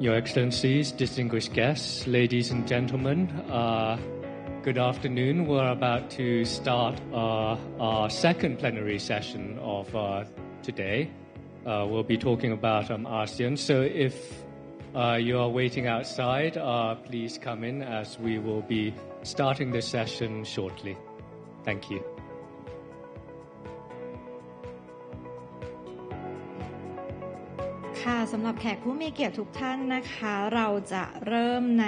Your Excellencies, distinguished guests, ladies and gentlemen, good afternoon. We're about to start our second plenary session of today. We'll be talking about ASEAN. So if you are waiting outside, please come in as we will be starting the session shortly. Thank you. ค่ะสำหรับแขกผู้มีเกียรติทุกท่านนะคะเราจะเริ่มใน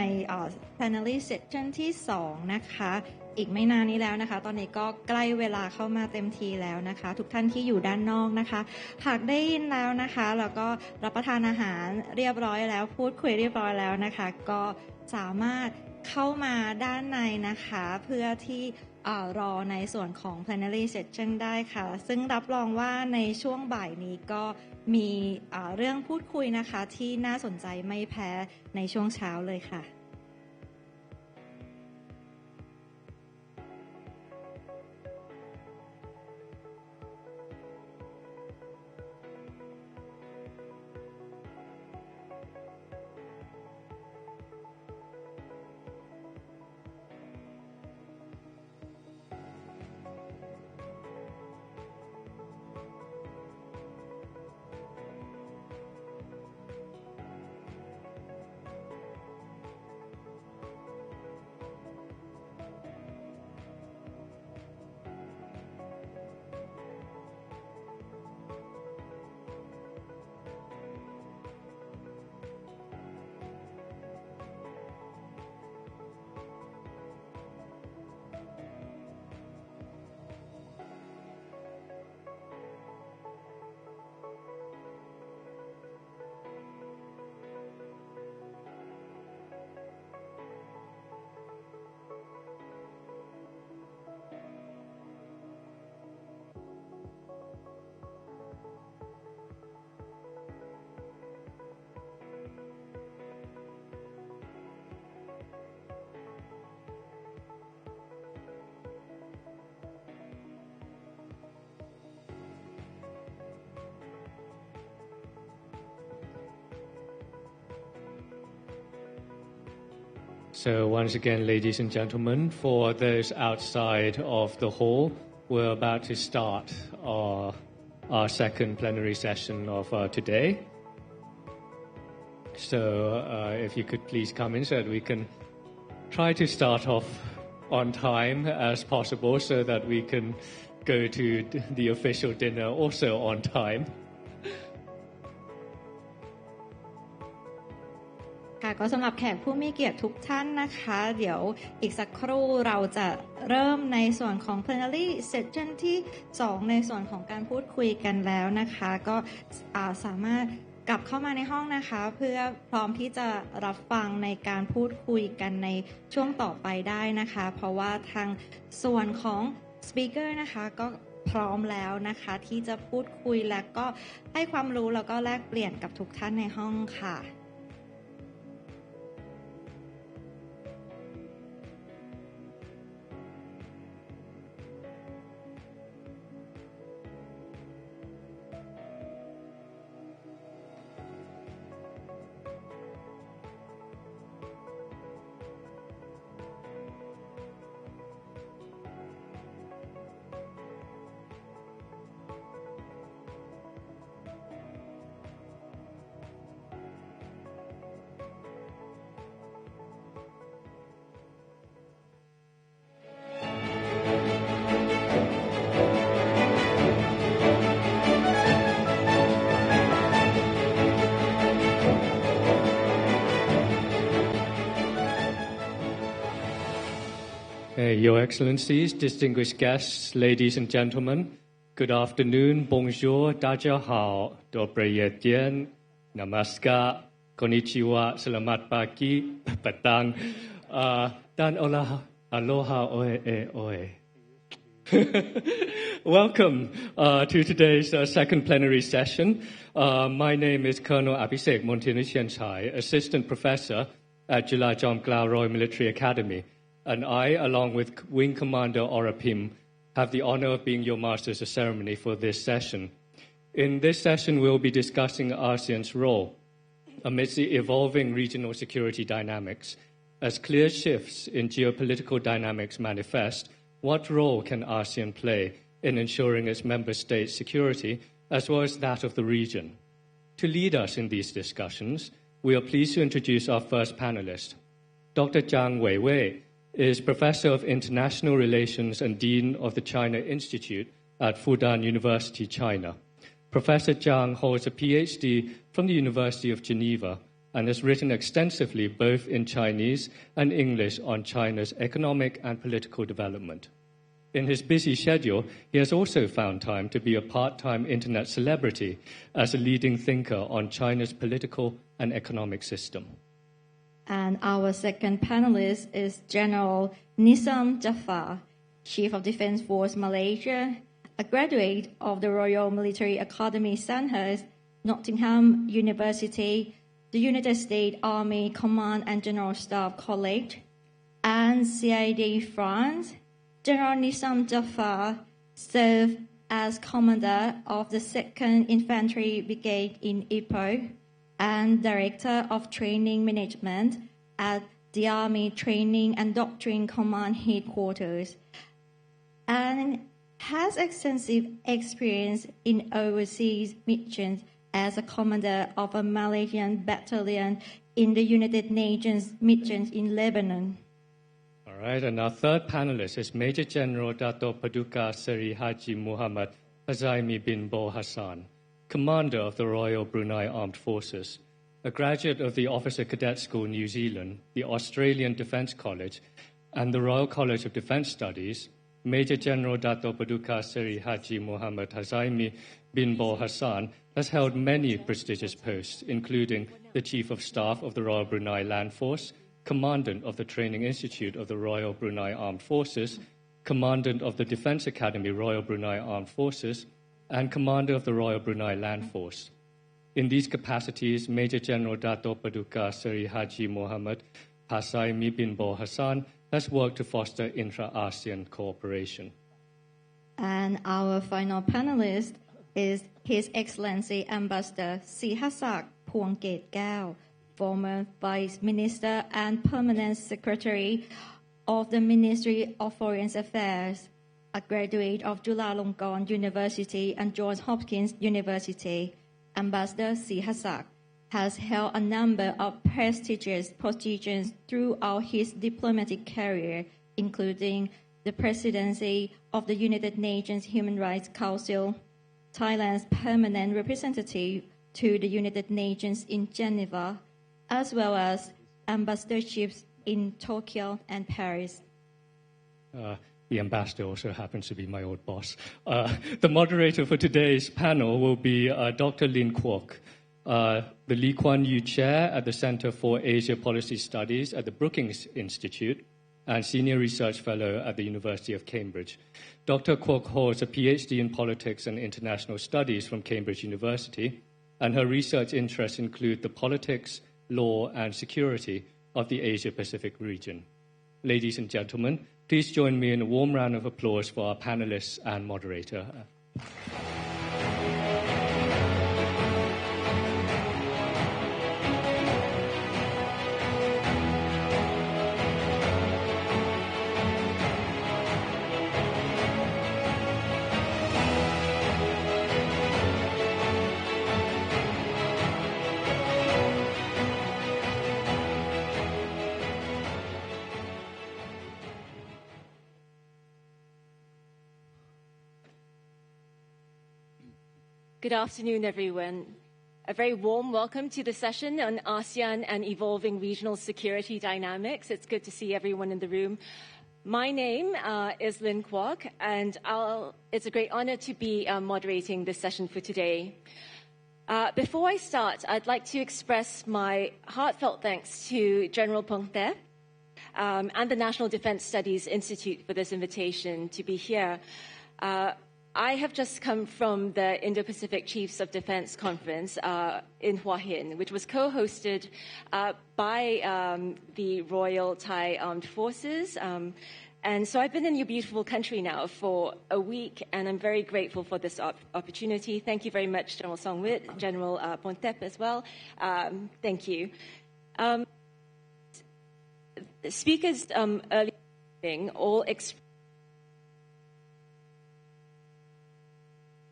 Panelist Section ที่2นะคะอีกไม่นานนี้แล้วนะคะตอนนี้ก็ใกล้เวลาเข้ามาเต็มทีแล้วนะคะทุกท่านที่อยู่ด้านนอกนะคะหากได้ยินแล้วนะคะแล้วก็รับประทานอาหารเรียบร้อยแล้วพูดคุยเรียบร้อยแล้วนะคะก็สามารถเข้ามาด้านในนะคะเพื่อที่รอในส่วนของ Plenary Session ได้ค่ะซึ่งรับรองว่าในช่วงบ่ายนี้ก็มีเรื่องพูดคุยนะคะที่น่าสนใจไม่แพ้ในช่วงเช้าเลยค่ะ So once again, ladies and gentlemen, for those outside of the hall, we're about to start our second plenary session of today. So if you could please come in so that we can try to start off on time as possible so that we can go to the official dinner also on time.ค่ะก็สำหรับแขกผู้มีเกียรติทุกท่านนะคะเดี๋ยวอีกสักครู่เราจะเริ่มในส่วนของ Plenary Session ที่2ในส่วนของการพูดคุยกันแล้วนะคะก็สามารถกลับเข้ามาในห้องนะคะเพื่อพร้อมที่จะรับฟังในการพูดคุยกันในช่วงต่อไปได้นะคะเพราะว่าทางส่วนของ Speaker นะคะก็พร้อมแล้วนะคะที่จะพูดคุยและก็ให้ความรู้แล้วก็แลกเปลี่ยนกับทุกท่านในห้องค่ะYour Excellencies, distinguished guests, ladies and gentlemen, good afternoon, bonjour, dajahao, dobraya dien, namaskar, konnichiwa, selamat pagi, petang, dan aloha oe. Welcome to today's second plenary session. My name is Colonel Abhisek Montinuchianchai, Assistant Professor at Jelajam Glau Royal Military Academy. And I, along with Wing Commander Orapim, have the honor of being your Masters of Ceremony for this session. In this session, we'll be discussing ASEAN's role amidst the evolving regional security dynamics, as clear shifts in geopolitical dynamics manifest, what role can ASEAN play in ensuring its member states' security as well as that of the region? To lead us in these discussions, we are pleased to introduce our first panelist. Dr. Jang Weiwei is Professor of International Relations and Dean of the China Institute at Fudan University, China. Professor Jang holds a PhD from the University of Geneva and has written extensively both in Chinese and English on China's economic and political development. In his busy schedule, he has also found time to be a part-time internet celebrity as a leading thinker on China's political and economic system. And our second panelist is General Nizam Jafar, Chief of Defense Force Malaysia, a graduate of the Royal Military Academy Sandhurst, Nottingham University, the United States Army Command and General Staff College, and CID France. General Nizam Jafar served as commander of the 2nd Infantry Brigade in Ipoh and Director of Training Management at the Army Training and Doctrine Command Headquarters, and has extensive experience in overseas missions as a commander of a Malaysian battalion in the United Nations missions in Lebanon. All right, and our third panelist is Major General Dato Paduka Seri Haji Muhammad Haszaimi bin Bo Hassan, Commander of the Royal Brunei Armed Forces, a graduate of the Officer Cadet School New Zealand, the Australian Defence College, and the Royal College of Defence Studies. Major General Dato Paduka Seri Haji Muhammad Haszaimi bin Bo Hassan has held many prestigious posts, including the Chief of Staff of the Royal Brunei Land Force, Commandant of the Training Institute of the Royal Brunei Armed Forces, Commandant of the Defence Academy Royal Brunei Armed Forces, and Commander of the Royal Brunei Land Force. In these capacities, Major General Dato Paduka Seri Haji Muhammad Haszaimi bin Bo Hassan has worked to foster intra-ASEAN cooperation. And our final panelist is His Excellency Ambassador Sihasak Phuongket Kao, former Vice Minister and Permanent Secretary of the Ministry of Foreign Affairs, a graduate of Chulalongkorn University and Johns Hopkins University. Ambassador Sihasak has held a number of prestigious positions throughout his diplomatic career, including the presidency of the United Nations Human Rights Council, Thailand's permanent representative to the United Nations in Geneva, as well as ambassadorships in Tokyo and Paris. The ambassador also happens to be my old boss. The moderator for today's panel will be Dr. Lin Kwok, the Lee Kuan Yew Chair at the Center for Asia Policy Studies at the Brookings Institute and Senior Research Fellow at the University of Cambridge. Dr. Kwok holds a PhD in Politics and International Studies from Cambridge University, and her research interests include the politics, law, and security of the Asia-Pacific region. Ladies and gentlemen, please join me in a warm round of applause for our panelists and moderator. Good afternoon, everyone. A very warm welcome to the session on ASEAN and evolving regional security dynamics. It's good to see everyone in the room. My name is Lin Kwok, and it's a great honor to be moderating this session for today. Before I start, I'd like to express my heartfelt thanks to General Phuongtet and the National Defense Studies Institute for this invitation to be here. I have just come from the Indo-Pacific Chiefs of Defense Conference in Hua Hin, which was co-hosted by the Royal Thai Armed Forces, And so I've been in your beautiful country now for a week, and I'm very grateful for this opportunity. Thank you very much, General Songwit, General Pontep as well. Thank you. Speakers earlier all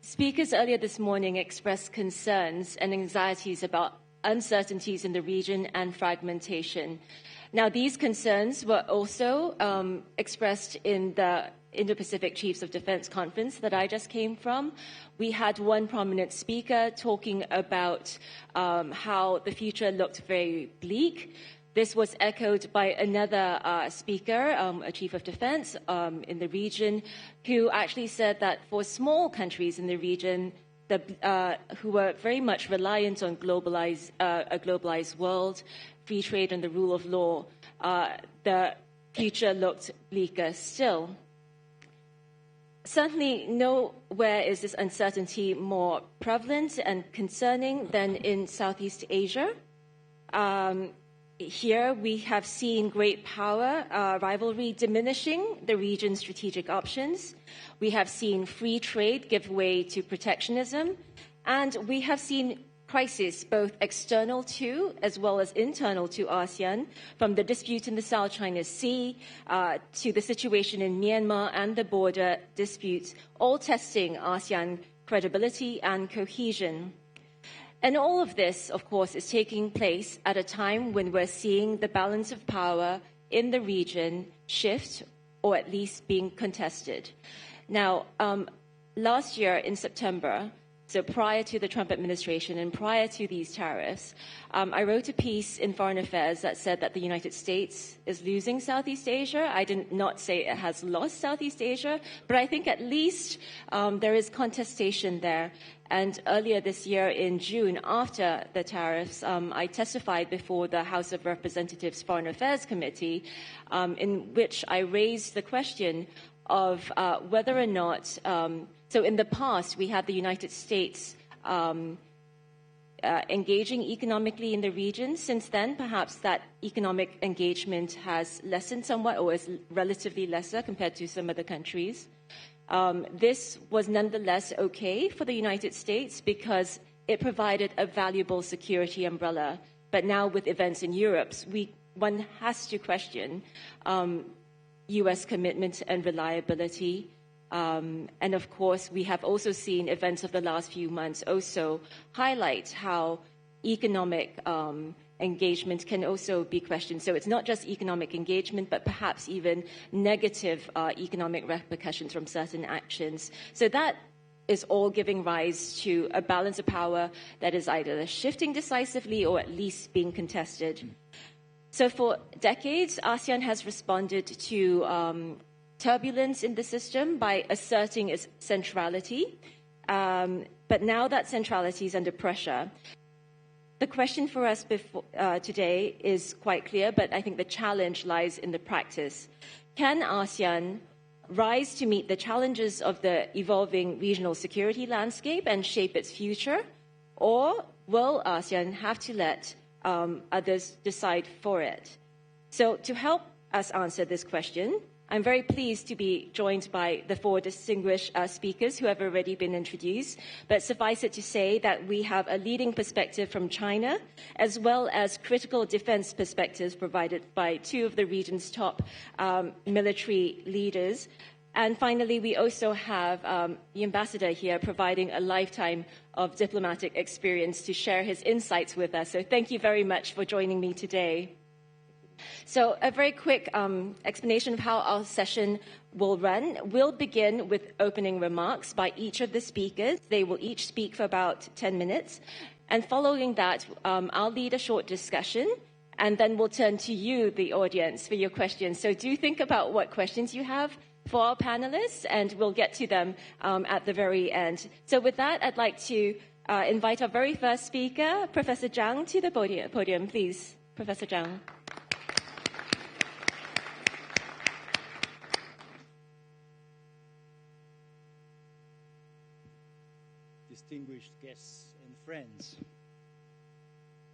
Speakers earlier this morning expressed concerns and anxieties about uncertainties in the region and fragmentation. Now, these concerns were also expressed in the Indo-Pacific Chiefs of Defense Conference that I just came from. We had one prominent speaker talking about how the future looked very bleak. This was echoed by another speaker, a chief of defense in the region, who actually said that for small countries in the region, who were very much reliant on a globalized world, free trade and the rule of law, the future looked bleaker still. Certainly nowhere is this uncertainty more prevalent and concerning than in Southeast Asia. Here we have seen great power rivalry diminishing the region's strategic options. We have seen free trade give way to protectionism, and we have seen crisis both external to as well as internal to ASEAN, from the dispute in the South China Sea to the situation in Myanmar and the border disputes, all testing ASEAN credibility and cohesion. And all of this, of course, is taking place at a time when we're seeing the balance of power in the region shift, or at least being contested. Now, last year in September, so prior to the Trump administration and prior to these tariffs, I wrote a piece in Foreign Affairs that said that the United States is losing Southeast Asia. I did not say it has lost Southeast Asia, but I think at least there is contestation there. And earlier this year in June, after the tariffs, I testified before the House of Representatives Foreign Affairs Committee, in which I raised the question of whether or not, so in the past, we had the United States engaging economically in the region. Since then, perhaps that economic engagement has lessened somewhat, or is relatively lesser compared to some other countries. This was nonetheless okay for the United States because it provided a valuable security umbrella. But now with events in Europe, one has to question U.S. commitment and reliability. And of course, we have also seen events of the last few months also highlight how economic engagement can also be questioned. So it's not just economic engagement, but perhaps even negative economic repercussions from certain actions. So that is all giving rise to a balance of power that is either shifting decisively or at least being contested. So for decades, ASEAN has responded to turbulence in the system by asserting its centrality. But now that centrality is under pressure, the question for us today is quite clear, but I think the challenge lies in the practice. Can ASEAN rise to meet the challenges of the evolving regional security landscape and shape its future? Or will ASEAN have to let others decide for it? So to help us answer this question, I'm very pleased to be joined by the four distinguished speakers who have already been introduced. But suffice it to say that we have a leading perspective from China, as well as critical defense perspectives provided by two of the region's top military leaders. And finally, we also have the ambassador here providing a lifetime of diplomatic experience to share his insights with us. So thank you very much for joining me today. So a very quick explanation of how our session will run. We'll begin with opening remarks by each of the speakers. They will each speak for about 10 minutes. And following that, I'll lead a short discussion, and then we'll turn to you, the audience, for your questions. So do think about what questions you have for our panelists, and we'll get to them at the very end. So with that, I'd like to invite our very first speaker, Professor Jang, to the podium. Please, Professor Jang. Distinguished guests and friends,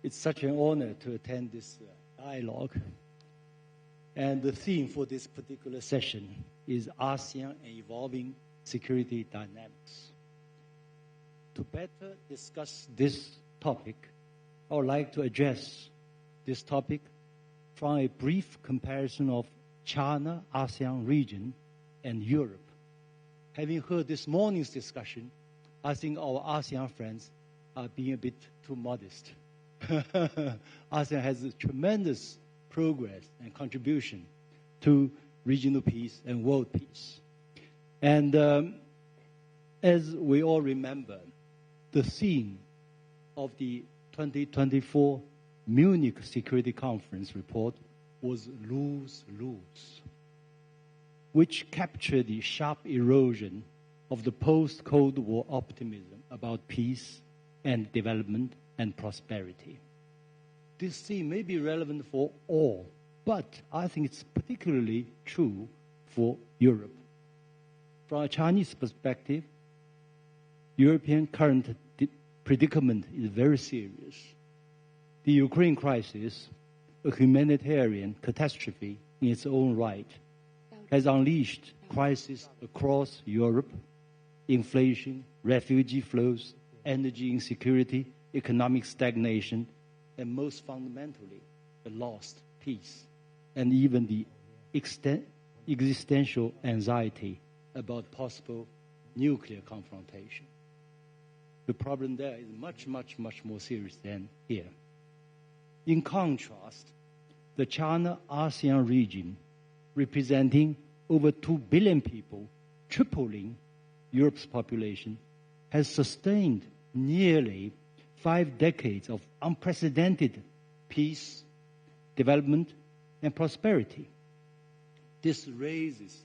it's such an honor to attend this dialogue. And the theme for this particular session is ASEAN and Evolving Security Dynamics. To better discuss this topic, I would like to address this topic from a brief comparison of China-ASEAN region and Europe. Having heard this morning's discussion, I think our ASEAN friends are being a bit too modest. ASEAN has a tremendous progress and contribution to regional peace and world peace. And as we all remember, the theme of the 2024 Munich Security Conference report was lose-lose, which captured the sharp erosion of the post-Cold War optimism about peace and development and prosperity. This theme may be relevant for all, but I think it's particularly true for Europe. From a Chinese perspective, European current predicament is very serious. The Ukraine crisis, a humanitarian catastrophe in its own right, has unleashed crises across Europe: inflation, refugee flows, energy insecurity, economic stagnation, and most fundamentally, the lost peace, and even the existential anxiety about possible nuclear confrontation. The problem there is much, much, much more serious than here. In contrast, the China-ASEAN region, representing over 2 billion people, tripling Europe's population, has sustained nearly 5 decades of unprecedented peace, development, and prosperity. This raises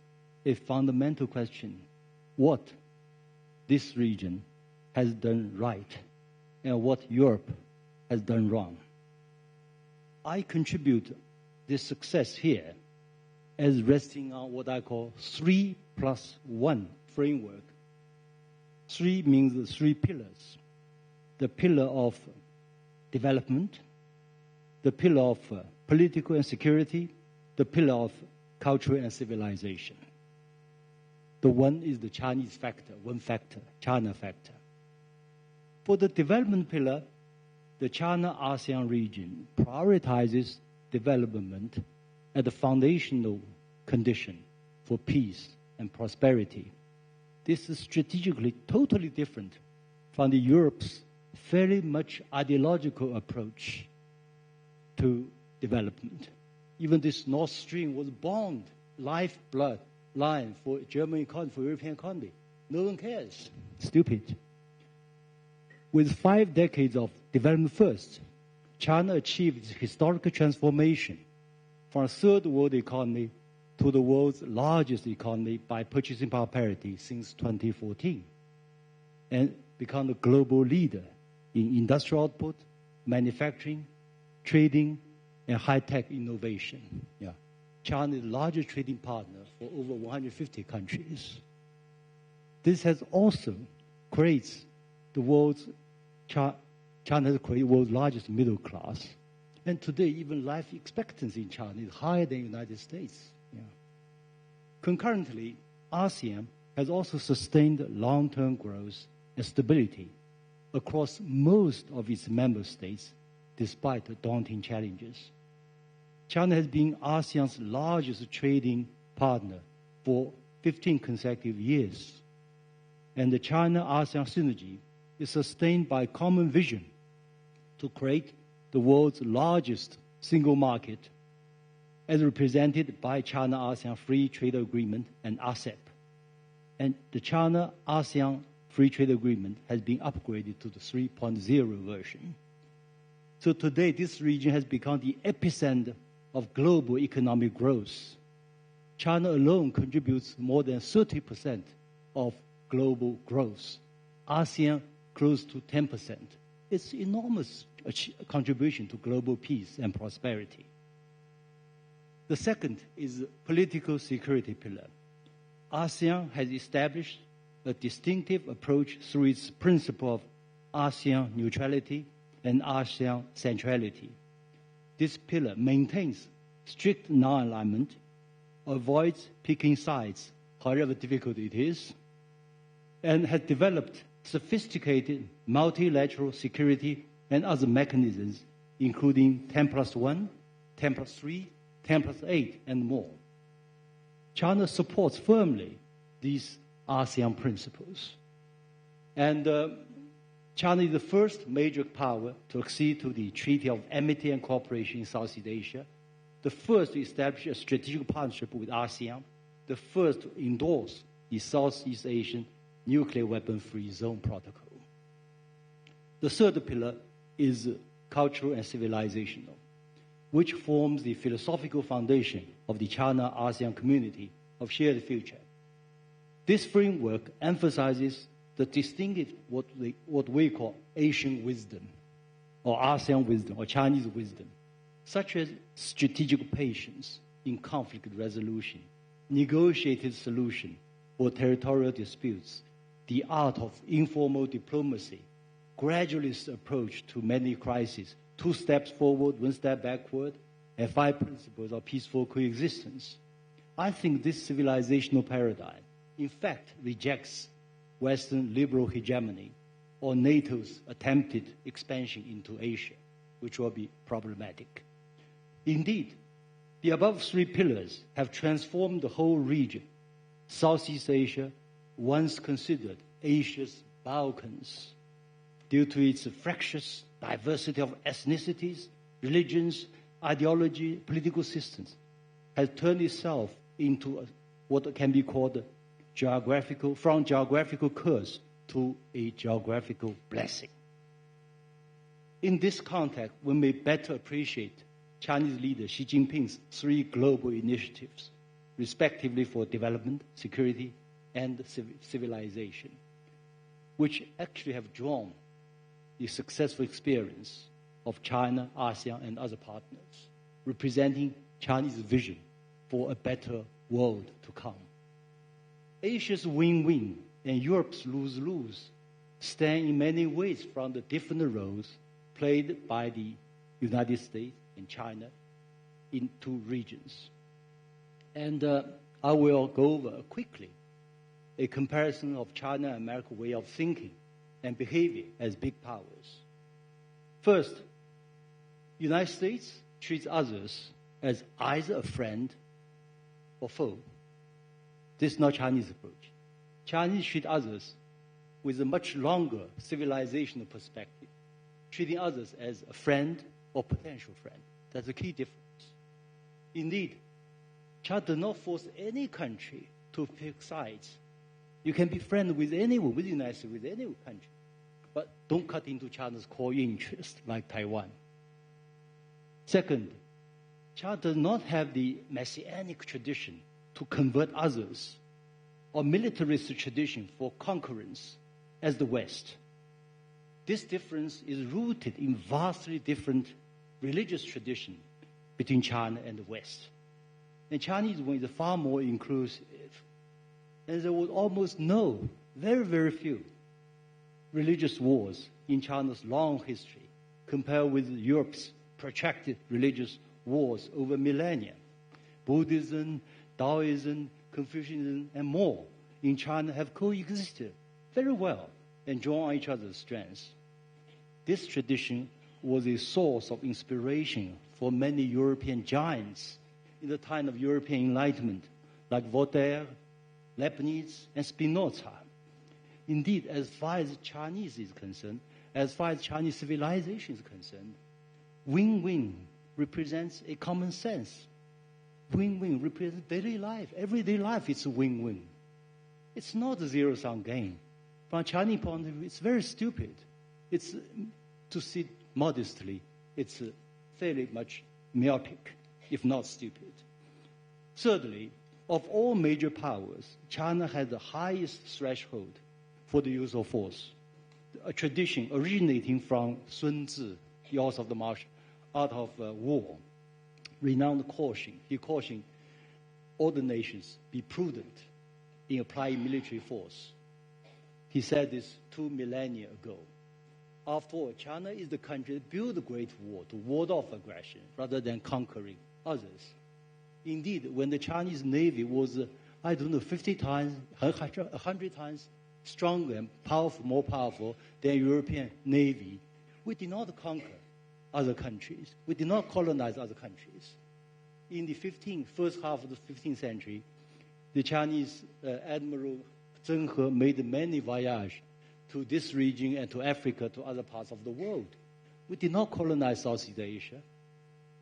a fundamental question: what this region has done right and what Europe has done wrong. I contribute this success here as resting on what I call 3+1 framework. 3 means the 3 pillars: the pillar of development, the pillar of political and security, the pillar of culture and civilization. The one is the Chinese factor, one factor, China factor. For the development pillar, the China-ASEAN region prioritizes development as the foundational condition for peace and prosperity. This is strategically totally different from the Europe's very much ideological approach to development. Even this Nord Stream was bond, lifeblood line for German economy, for European economy. No one cares. Stupid. With 5 decades of development first, China achieved historical transformation from a third world economy to the world's largest economy by purchasing power parity since 2014, and become the global leader in industrial output, manufacturing, trading, and high-tech innovation. Yeah. China is the largest trading partner for over 150 countries. This has also creates the world's China has created the world's largest middle class. And today, even life expectancy in China is higher than the United States. Yeah. Concurrently, ASEAN has also sustained long-term growth and stability across most of its member states, despite the daunting challenges. China has been ASEAN's largest trading partner for 15 consecutive years. And the China-ASEAN synergy is sustained by a common vision to create the world's largest single market, as represented by China-ASEAN Free Trade Agreement and RCEP. And the China-ASEAN Free Trade Agreement has been upgraded to the 3.0 version. So today, this region has become the epicenter of global economic growth. China alone contributes more than 30% of global growth. ASEAN close to 10%. It's enormous contribution to global peace and prosperity. The second is the political security pillar. ASEAN has established a distinctive approach through its principle of ASEAN neutrality and ASEAN centrality. This pillar maintains strict non-alignment, avoids picking sides, however difficult it is, and has developed sophisticated multilateral security and other mechanisms, including 10+1, 10+3, 10+8, and more. China supports firmly these ASEAN principles. And China is the first major power to accede to the Treaty of Amity and Cooperation in Southeast Asia, the first to establish a strategic partnership with ASEAN, the first to endorse the Southeast Asian Nuclear Weapon-Free Zone Protocol. The third pillar is cultural and civilizational, which forms the philosophical foundation of the China-ASEAN community of shared future. This framework emphasizes the distinctive what we call Asian wisdom, or ASEAN wisdom, or Chinese wisdom, such as strategic patience in conflict resolution, negotiated solution for territorial disputes, the art of informal diplomacy, gradualist approach to many crises, 2 steps forward, 1 step backward, and 5 principles of peaceful coexistence. I think this civilizational paradigm, in fact, rejects Western liberal hegemony or NATO's attempted expansion into Asia, which will be problematic. Indeed, the above 3 pillars have transformed the whole region. Southeast Asia, once considered Asia's Balkans, due to its fractious diversity of ethnicities, religions, ideology, political systems, has turned itself into what can be called from geographical curse to a geographical blessing. In this context, we may better appreciate Chinese leader Xi Jinping's 3 global initiatives, respectively for development, security, and civilization, which actually have drawn the successful experience of China, ASEAN, and other partners, representing Chinese vision for a better world to come. Asia's win-win and Europe's lose-lose stand in many ways from the different roles played by the United States and China in 2 regions. And I will go over quickly a comparison of China and America's way of thinking and behavior as big powers. First, the United States treats others as either a friend or foe. This is not Chinese approach. Chinese treat others with a much longer civilizational perspective, treating others as a friend or potential friend. That's a key difference. Indeed, China does not force any country to pick sides. You can be friends with anyone, with the United States, with any country, but don't cut into China's core interest like Taiwan. Second, China does not have the messianic tradition to convert others or militarist tradition for concurrence as the West. This difference is rooted in vastly different religious tradition between China and the West. And Chinese one is far more inclusive. And there was almost no, very, very few religious wars in China's long history compared with Europe's protracted religious wars over millennia. Buddhism, Taoism, Confucianism, and more in China have coexisted very well and drawn on each other's strengths. This tradition was a source of inspiration for many European giants in the time of European Enlightenment, like Voltaire, Leibniz, and Spinoza. Indeed, as far as Chinese is concerned, as far as Chinese civilization is concerned, win-win represents a common sense. Win-win represents daily life. Everyday life is a win-win. It's not a zero-sum game. From a Chinese point of view, it's very stupid. It's, to see modestly, it's fairly much myopic, if not stupid. Thirdly, of all major powers, China has the highest threshold for the use of force, a tradition originating from Sun Tzu, the author of the martial art of war. Renowned caution. He cautioned all the nations be prudent in applying military force. He said this 2 millennia ago. After all, China is the country that built the Great War to ward off aggression rather than conquering others. Indeed, when the Chinese Navy was, 50 times, 100 times stronger and powerful, more powerful than European Navy, we did not conquer other countries. We did not colonize other countries. In the first half of the 15th century, the Chinese Admiral Zheng He made many voyages to this region and to Africa, to other parts of the world. We did not colonize Southeast Asia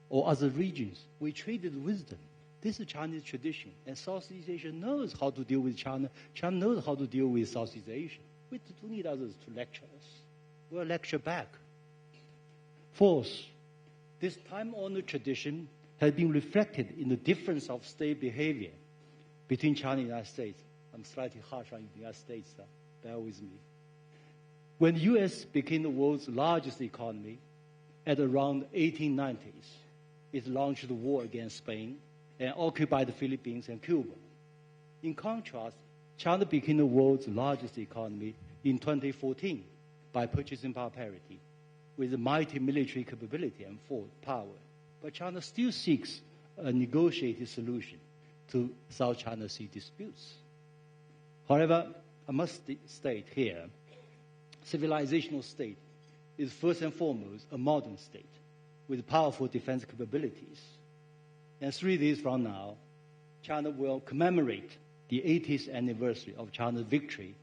or other regions. We traded with them. This is Chinese tradition. And Southeast Asia knows how to deal with China. China knows how to deal with Southeast Asia. We don't need others to lecture us. We'll lecture back. Fourth, this time-honored tradition has been reflected in the difference of state behavior between China and the United States. I'm slightly harsh on the United States, bear with me. When the U.S. became the world's largest economy at around 1890s, it launched the war against Spain and occupied the Philippines and Cuba. In contrast, China became the world's largest economy in 2014 by purchasing power parity with a mighty military capability and power. But China still seeks a negotiated solution to South China Sea disputes. However, I must state here, civilizational state is first and foremost a modern state with powerful defense capabilities. And 3 days from now, China will commemorate the 80th anniversary of China's victory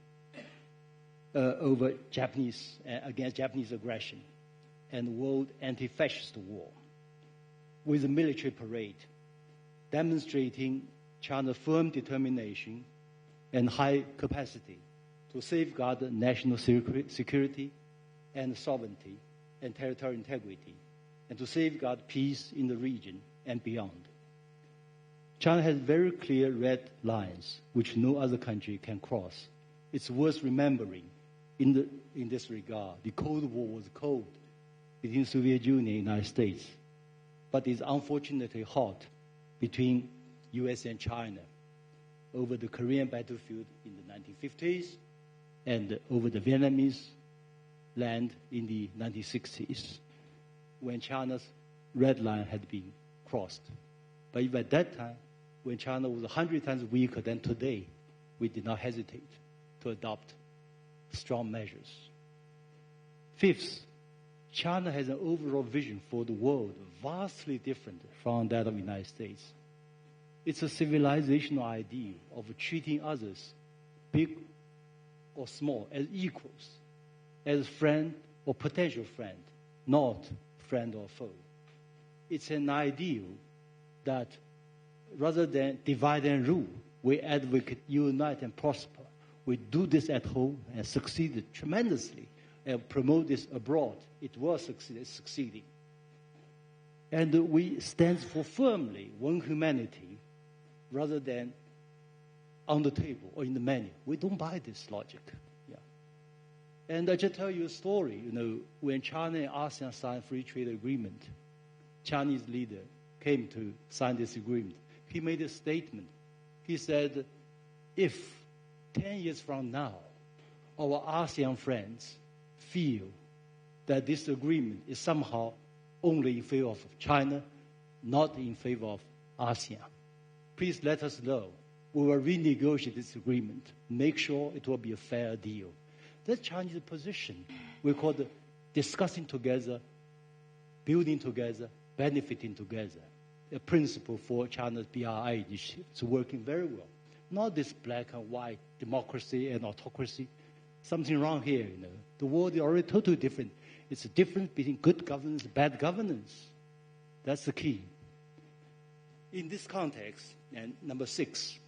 against Japanese aggression and World Anti-Fascist War with a military parade demonstrating China's firm determination and high capacity to safeguard national security and sovereignty and territorial integrity, and to safeguard peace in the region and beyond. China has very clear red lines which no other country can cross. It's worth remembering in this regard. The Cold War was cold between the Soviet Union and the United States, but it's unfortunately hot between U.S. and China over the Korean battlefield in the 1950s and over the Vietnamese land in the 1960s when China's red line had been crossed. But even at that time, when China was 100 times weaker than today, we did not hesitate to adopt strong measures. Fifth, China has an overall vision for the world vastly different from that of the United States. It's a civilizational ideal of treating others, big or small, as equals, as friend or potential friend, not friend or foe. It's an ideal that rather than divide and rule, we advocate unite and prosper. We do this at home and succeeded tremendously and promote this abroad. It was succeeding. And we stand for firmly one humanity rather than on the table or in the menu. We don't buy this logic. Yeah. And I just tell you a story. When China and ASEAN signed free trade agreement, Chinese leader came to sign this agreement. He made a statement. He said, if 10 years from now, our ASEAN friends feel that this agreement is somehow only in favor of China, not in favor of ASEAN, please let us know. We will renegotiate this agreement, make sure it will be a fair deal. That's Chinese position. We call it discussing together, building together, benefiting together. A principle for China's BRI initiative. It's working very well. Not this black and white democracy and autocracy. Something wrong here. The world is already totally different. It's a difference between good governance and bad governance. That's the key. In this context, and number 6,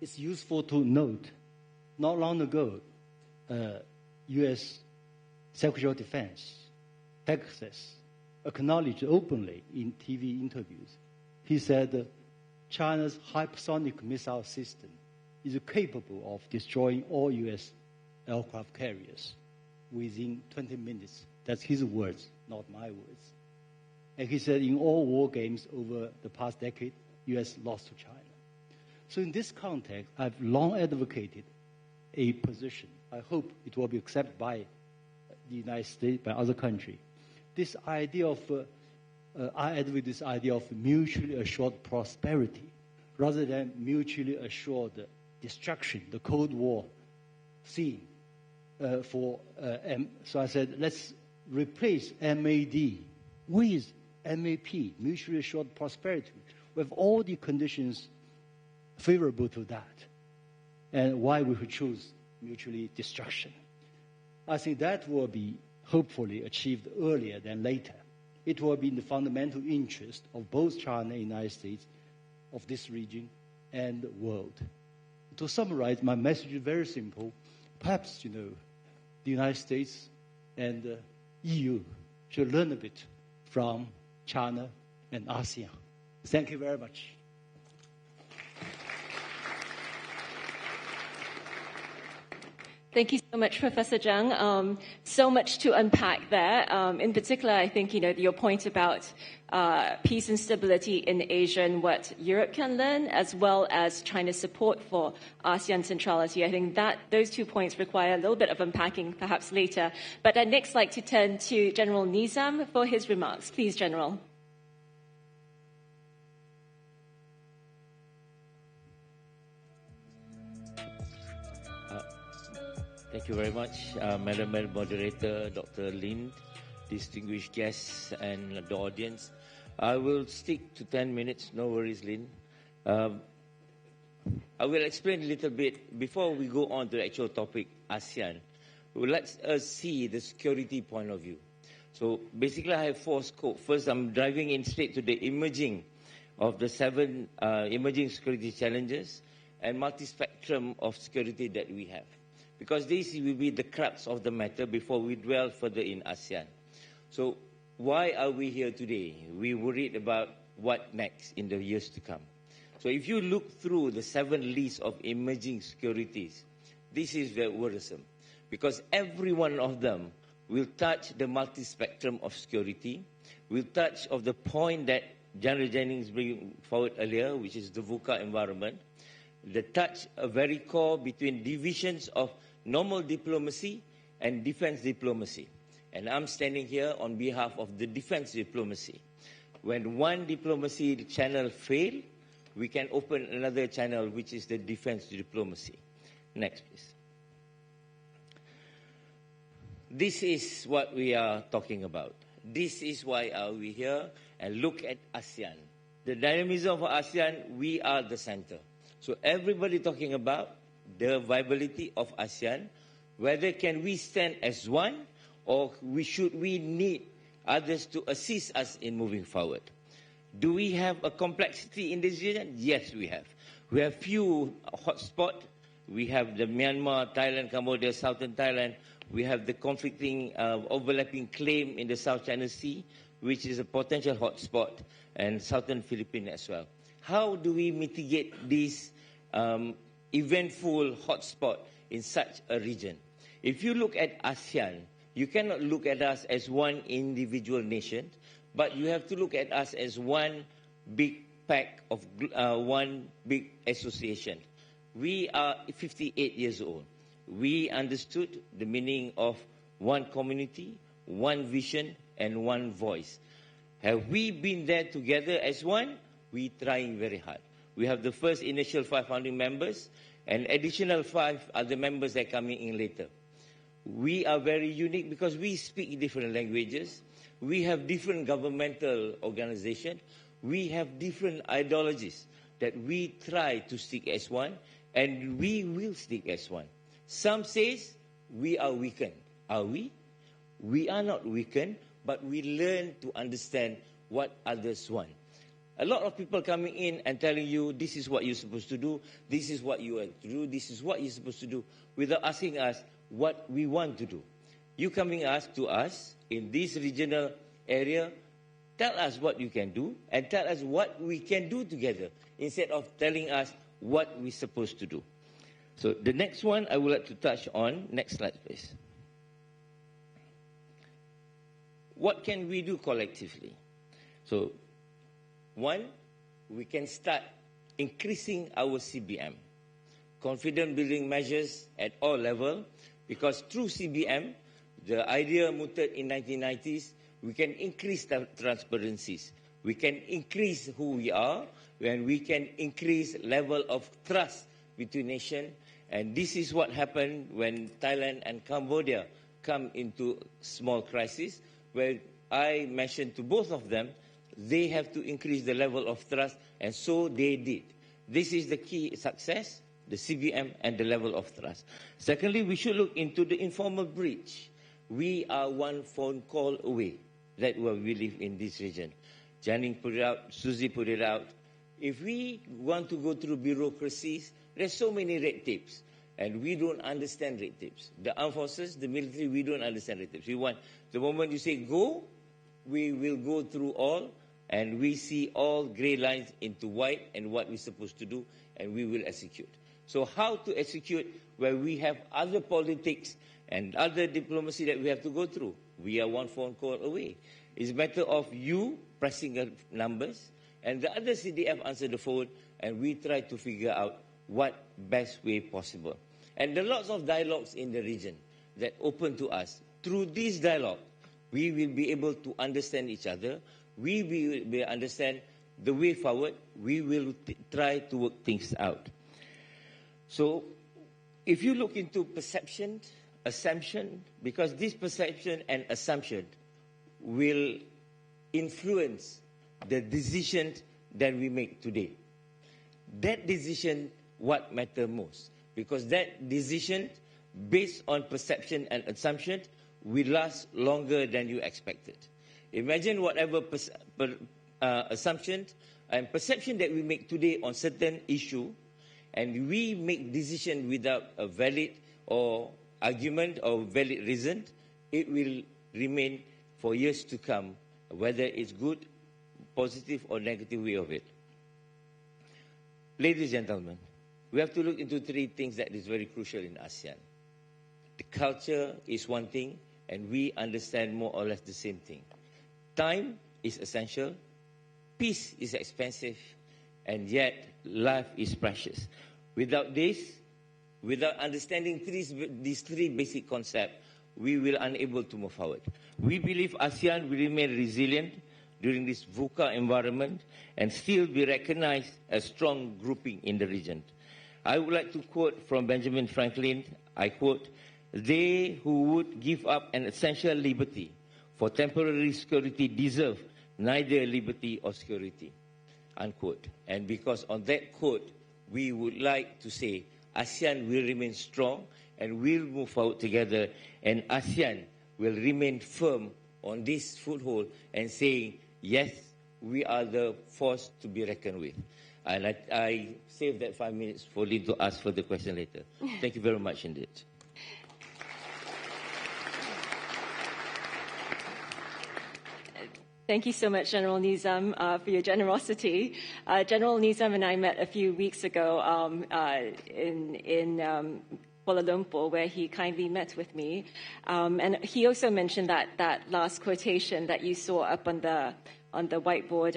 it's useful to note, not long ago, U.S. Secretary of Defense, Texas, acknowledged openly in TV interviews. He said China's hypersonic missile system is capable of destroying all U.S. aircraft carriers within 20 minutes. That's his words, not my words. And he said in all war games over the past decade, U.S. lost to China. So in this context, I've long advocated a position. I hope it will be accepted by the United States, by other countries. This idea of I advocate this idea of mutually assured prosperity rather than mutually assured destruction, the Cold War scene. So I said, let's replace MAD with MAP, mutually assured prosperity, with all the conditions favorable to that, and why we would choose mutually destruction. I think that will be hopefully achieved earlier than later. It will be in the fundamental interest of both China and the United States, of this region and the world. To summarize, my message is very simple. Perhaps, the United States and the EU should learn a bit from China and ASEAN. Thank you very much. Thank you so much, Professor Jang. So much to unpack there. In particular, I think, your point about peace and stability in Asia and what Europe can learn, as well as China's support for ASEAN centrality. I think that those 2 points require a little bit of unpacking, perhaps later. But I'd next like to turn to General Nizam for his remarks. Please, General. Thank you very much, Madam Moderator, Dr. Lin, distinguished guests and the audience. I will stick to 10 minutes, no worries, Lin. I will explain a little bit before we go on to the actual topic, ASEAN. Let us see the security point of view. So basically I have 4 scopes. First, I'm driving in straight to the emerging of the 7 emerging security challenges and multi-spectrum of security that we have. Because this will be the crux of the matter before we dwell further in ASEAN. So why are we here today? We worried about what next in the years to come. So if you look through the 7 lists of emerging securities, this is very worrisome. Because every one of them will touch the multi-spectrum of security, will touch of the point that General Jennings bring forward earlier, which is the VUCA environment, the touch a very core between divisions of normal diplomacy and defense diplomacy. And I'm standing here on behalf of the defense diplomacy. When one diplomacy channel fails, we can open another channel, which is the defense diplomacy. Next, please. This is what we are talking about. This is why are we here, and look at ASEAN. The dynamism of ASEAN, we are the center. So everybody talking about the viability of ASEAN, whether can we stand as one or should we need others to assist us in moving forward. Do we have a complexity in this region? Yes, we have. We have few hotspots. We have the Myanmar, Thailand, Cambodia, Southern Thailand. We have the conflicting, overlapping claim in the South China Sea, which is a potential hotspot, and Southern Philippines as well. How do we mitigate this eventful hotspot in such a region? If you look at ASEAN, you cannot look at us as one individual nation, but you have to look at us as one big pack of one big association. We are 58 years old. We understood the meaning of one community, one vision, and one voice. Have we been there together as one? We're trying very hard. We have the first initial 5 founding members, and additional 5 other members that are coming in later. We are very unique because we speak different languages. We have different governmental organizations. We have different ideologies that we try to stick as one, and we will stick as one. Some says we are weakened. Are we? We are not weakened, but we learn to understand what others want. A lot of people coming in and telling you, this is what you're supposed to do, this is what you have to do, this is what you're supposed to do, without asking us what we want to do. You coming to us in this regional area, tell us what you can do, and tell us what we can do together, instead of telling us what we're supposed to do. So the next one I would like to touch on, next slide please. What can we do collectively? So, one, we can start increasing our CBM, confidence building measures at all levels, because through CBM, the idea mooted in 1990s, we can increase the transparencies, we can increase who we are, and we can increase level of trust between nations. And this is what happened when Thailand and Cambodia come into small crisis, where I mentioned to both of them, they have to increase the level of trust, and so they did. This is the key success, the CVM and the level of trust. Secondly, we should look into the informal breach. We are one phone call away. That's where we live in this region. Jang put it out, Susie put it out. If we want to go through bureaucracies, there's so many red tapes, and we don't understand red tapes. The armed forces, the military, we don't understand red tapes. We want, the moment you say go, we will go through all, and we see all gray lines into white and what we're supposed to do, and we will execute. So how to execute where we have other politics and other diplomacy that we have to go through? We are one phone call away. It's a matter of you pressing numbers, and the other CDF answer the phone, and we try to figure out what best way possible. And there are lots of dialogues in the region that open to us. Through this dialogue, we will be able to understand each other. We will understand the way forward. We will try to work things out. So if you look into perception, assumption, because this perception and assumption will influence the decision that we make today. That decision, what matters most? Because that decision, based on perception and assumption, will last longer than you expected. Imagine whatever assumption and perception that we make today on certain issue, and we make decision without a valid or argument or valid reason, it will remain for years to come, whether it's good, positive or negative way of it. Ladies and gentlemen, we have to look into three things that is very crucial in ASEAN. The culture is one thing, and we understand more or less the same thing. Time is essential, peace is expensive, and yet life is precious. Without this, without understanding these three basic concepts, we will unable to move forward. We believe ASEAN will remain resilient during this VUCA environment and still be recognized as strong grouping in the region. I would like to quote from Benjamin Franklin, I quote, "They who would give up an essential liberty for temporary security deserve neither liberty or security," unquote. And because on that quote, we would like to say ASEAN will remain strong and will move forward together, and ASEAN will remain firm on this foothold and saying, yes, we are the force to be reckoned with. And I save that 5 minutes for Lynn to ask for the question later. Thank you very much indeed. Thank you so much, General Nizam, for your generosity. General Nizam and I met a few weeks ago in Kuala Lumpur, where he kindly met with me. And he also mentioned that last quotation that you saw up on the whiteboard.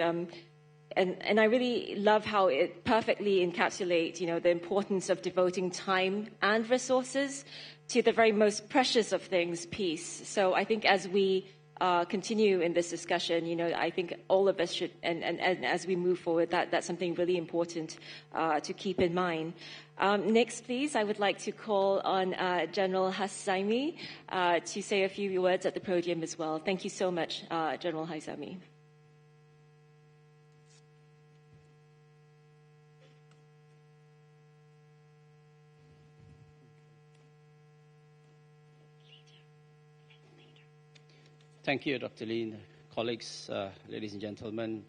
And I really love how it perfectly encapsulates, the importance of devoting time and resources to the very most precious of things, peace. So I think as we continue in this discussion, I think all of us should, and as we move forward, that's something really important to keep in mind. Next, please, I would like to call on General Haszaimi to say a few words at the podium as well. Thank you so much, General Haszaimi. Thank you, Dr. Lin, colleagues, ladies and gentlemen.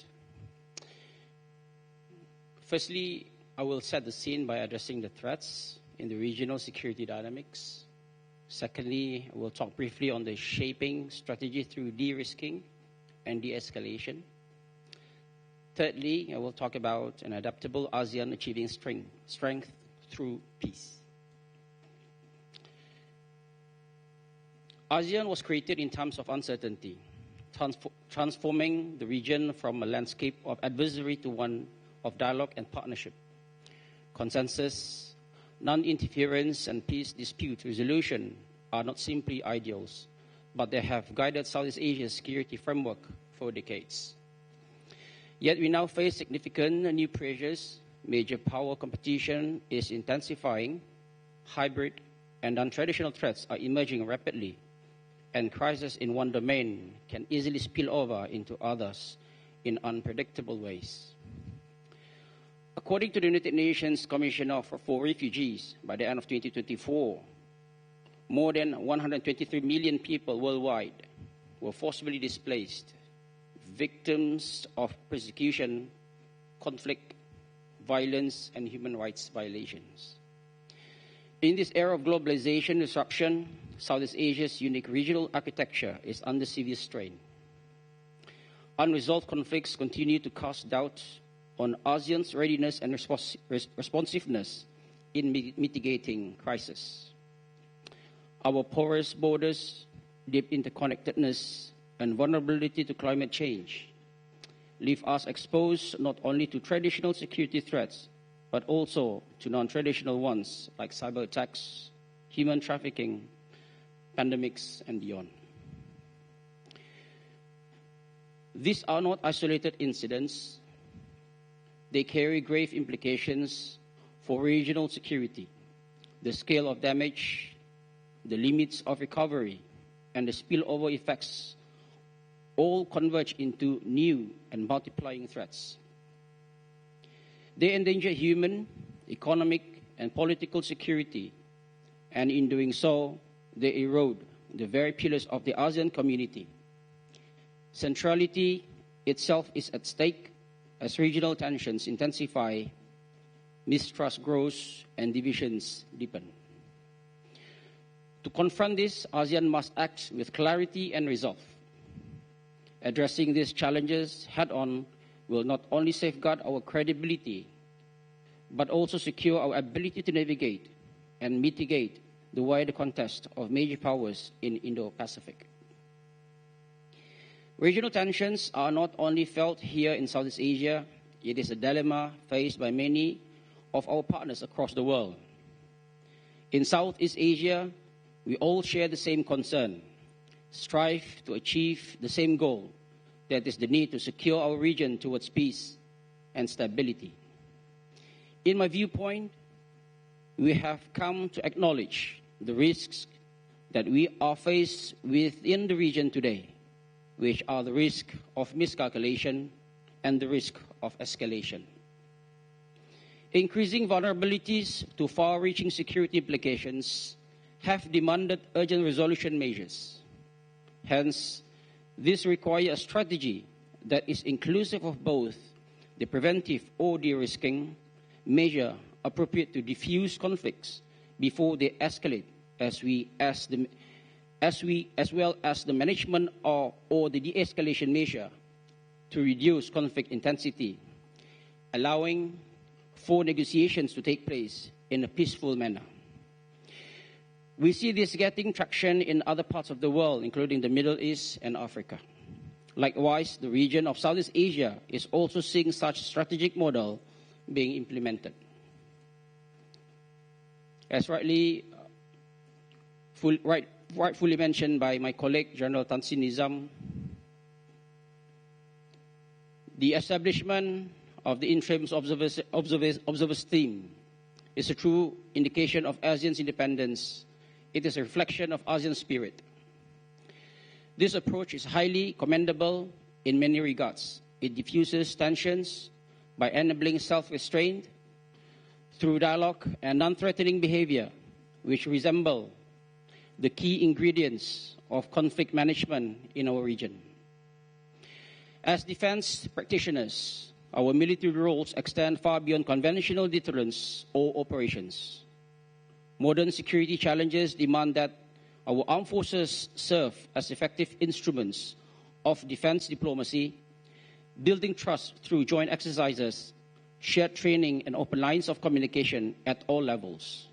Firstly, I will set the scene by addressing the threats in the regional security dynamics. Secondly, I will talk briefly on the shaping strategy through de-risking and de-escalation. Thirdly, I will talk about an adaptable ASEAN achieving strength through peace. ASEAN was created in times of uncertainty, transforming the region from a landscape of adversary to one of dialogue and partnership. Consensus, non-interference, and peace dispute resolution are not simply ideals. but they have guided Southeast Asia's security framework for decades. Yet we now face significant new pressures. Major power competition is intensifying. Hybrid and non-traditional threats are emerging rapidly, and crises in one domain can easily spill over into others in unpredictable ways. According to the United Nations Commissioner for Refugees, by the end of 2024, more than 123 million people worldwide were forcibly displaced, victims of persecution, conflict, violence, and human rights violations. In this era of globalization disruption, Southeast Asia's unique regional architecture is under severe strain. Unresolved conflicts continue to cast doubt on ASEAN's readiness and responsiveness in mitigating crisis. Our porous borders, deep interconnectedness, and vulnerability to climate change leave us exposed not only to traditional security threats, but also to non-traditional ones like cyber attacks, human trafficking, pandemics, and beyond. These are not isolated incidents. They carry grave implications for regional security. The scale of damage, the limits of recovery, and the spillover effects all converge into new and multiplying threats. They endanger human, economic, and political security, and in doing so, they erode the very pillars of the ASEAN community. Centrality itself is at stake as regional tensions intensify, mistrust grows, and divisions deepen. To confront this, ASEAN must act with clarity and resolve. Addressing these challenges head-on will not only safeguard our credibility, but also secure our ability to navigate and mitigate the wider contest of major powers in Indo-Pacific. Regional tensions are not only felt here in Southeast Asia, it is a dilemma faced by many of our partners across the world. In Southeast Asia, we all share the same concern, strive to achieve the same goal, that is the need to secure our region towards peace and stability. In my viewpoint, we have come to acknowledge the risks that we are faced within the region today, which are the risk of miscalculation and the risk of escalation. Increasing vulnerabilities to far-reaching security implications have demanded urgent resolution measures. Hence, this requires a strategy that is inclusive of both the preventive or de-risking measure appropriate to diffuse conflicts before they escalate, as well as the management or the de-escalation measure to reduce conflict intensity, allowing for negotiations to take place in a peaceful manner. We see this getting traction in other parts of the world, including the Middle East and Africa. Likewise, the region of Southeast Asia is also seeing such strategic model being implemented. As rightfully mentioned by my colleague, General Tansi Nizam, the establishment of the interim observers team is a true indication of ASEAN's independence. It is a reflection of ASEAN spirit. This approach is highly commendable in many regards. It diffuses tensions by enabling self-restraint through dialogue and non-threatening behavior, which resemble the key ingredients of conflict management in our region. As defense practitioners, our military roles extend far beyond conventional deterrence or operations. Modern security challenges demand that our armed forces serve as effective instruments of defense diplomacy, building trust through joint exercises, shared training, and open lines of communication at all levels.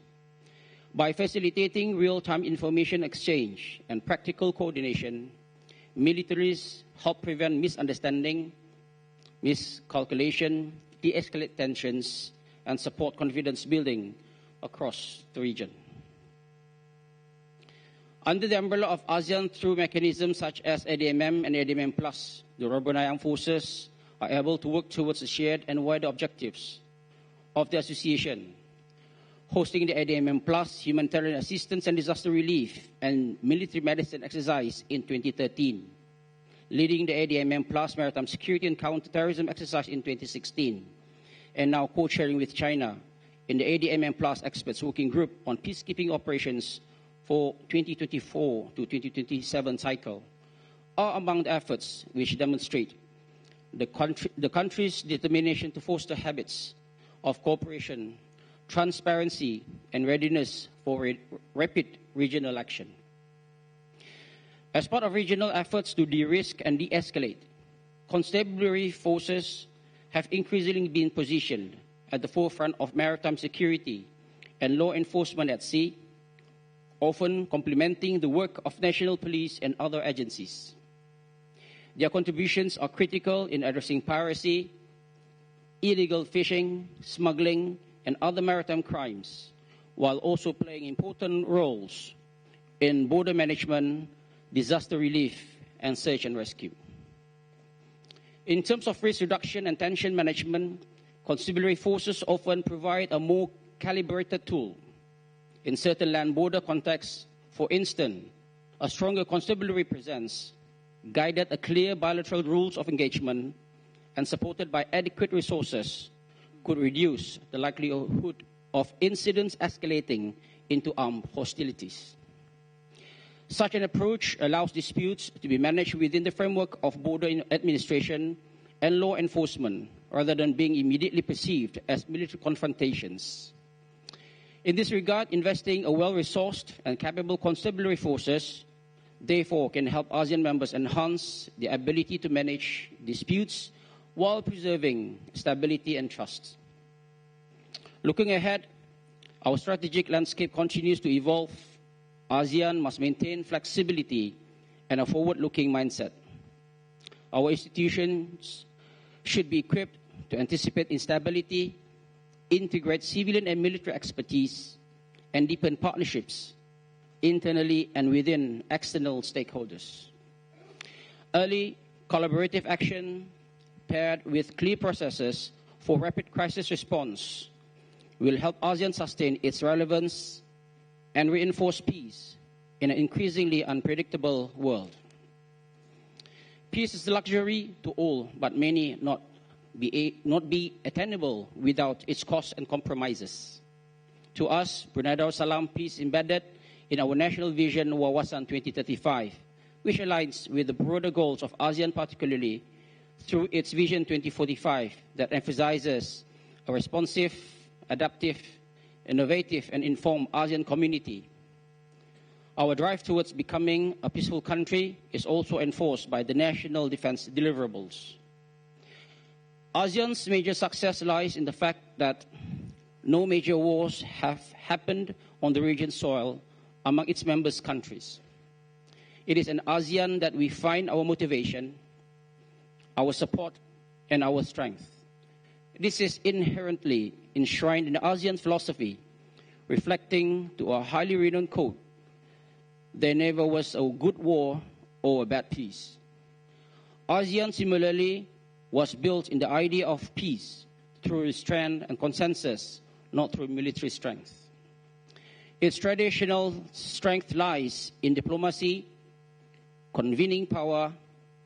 By facilitating real-time information exchange and practical coordination, militaries help prevent misunderstanding, miscalculation, de-escalate tensions, and support confidence building across the region. Under the umbrella of ASEAN through mechanisms such as ADMM and ADMM+, the Brunei Armed Forces are able to work towards the shared and wider objectives of the association, hosting the ADMM+ humanitarian assistance and disaster relief and military medicine exercise in 2013, leading the ADMM+ maritime security and counterterrorism exercise in 2016, and now co-chairing with China in the ADMM+ experts working group on peacekeeping operations for 2024 to 2027 cycle, are among the efforts which demonstrate the country's determination to foster habits of cooperation, transparency, and readiness for rapid regional action. As part of regional efforts to de-risk and de-escalate, constabulary forces have increasingly been positioned at the forefront of maritime security and law enforcement at sea, often complementing the work of national police and other agencies. Their contributions are critical in addressing piracy, illegal fishing, smuggling, and other maritime crimes, while also playing important roles in border management, disaster relief, and search and rescue. In terms of risk reduction and tension management, constabulary forces often provide a more calibrated tool. In certain land border contexts, for instance, a stronger constabulary presence, guided a clear bilateral rules of engagement, and supported by adequate resources, could reduce the likelihood of incidents escalating into armed hostilities. Such an approach allows disputes to be managed within the framework of border administration and law enforcement, rather than being immediately perceived as military confrontations. In this regard, investing a well-resourced and capable constabulary forces therefore can help ASEAN members enhance the ability to manage disputes while preserving stability and trust. Looking ahead, our strategic landscape continues to evolve. ASEAN must maintain flexibility and a forward-looking mindset. Our institutions should be equipped to anticipate instability, integrate civilian and military expertise, and deepen partnerships internally and within external stakeholders. Early collaborative action paired with clear processes for rapid crisis response will help ASEAN sustain its relevance and reinforce peace in an increasingly unpredictable world. Peace is a luxury to all, but many not be attainable without its costs and compromises. To us, Brunei Darussalam peace embedded in our national vision Wawasan 2035, which aligns with the broader goals of ASEAN, particularly through its Vision 2045 that emphasizes a responsive, adaptive, innovative, and informed ASEAN community. Our drive towards becoming a peaceful country is also enforced by the national defense deliverables. ASEAN's major success lies in the fact that no major wars have happened on the region's soil among its members' countries. It is in ASEAN that we find our motivation, our support, and our strength. This is inherently enshrined in ASEAN's philosophy, reflecting to our highly renowned quote, "There never was a good war or a bad peace." ASEAN similarly was built in the idea of peace through restraint and consensus, not through military strength. Its traditional strength lies in diplomacy, convening power,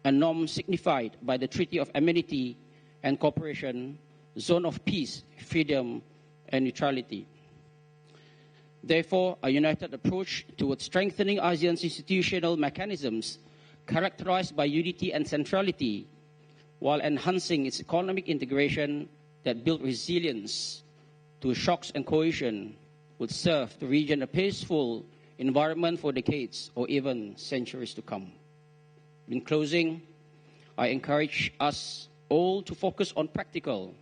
and norms signified by the Treaty of Amenity and Cooperation, Zone of Peace, Freedom, and Neutrality. Therefore, a united approach towards strengthening ASEAN's institutional mechanisms characterized by unity and centrality, while enhancing its economic integration that built resilience to shocks and cohesion, would serve the region a peaceful environment for decades or even centuries to come. In closing, I encourage us all to focus on practical,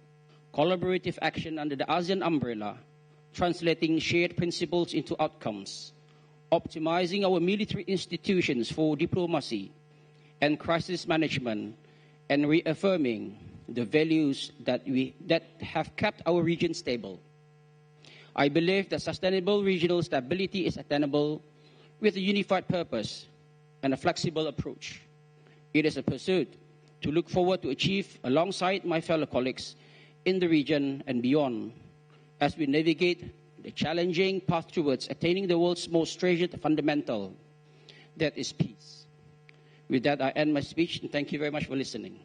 collaborative action under the ASEAN umbrella, translating shared principles into outcomes, optimizing our military institutions for diplomacy and crisis management, and reaffirming the values that have kept our region stable. I believe that sustainable regional stability is attainable with a unified purpose and a flexible approach. It is a pursuit to look forward to achieve alongside my fellow colleagues in the region and beyond as we navigate the challenging path towards attaining the world's most treasured fundamental, that is peace. With that, I end my speech, and thank you very much for listening.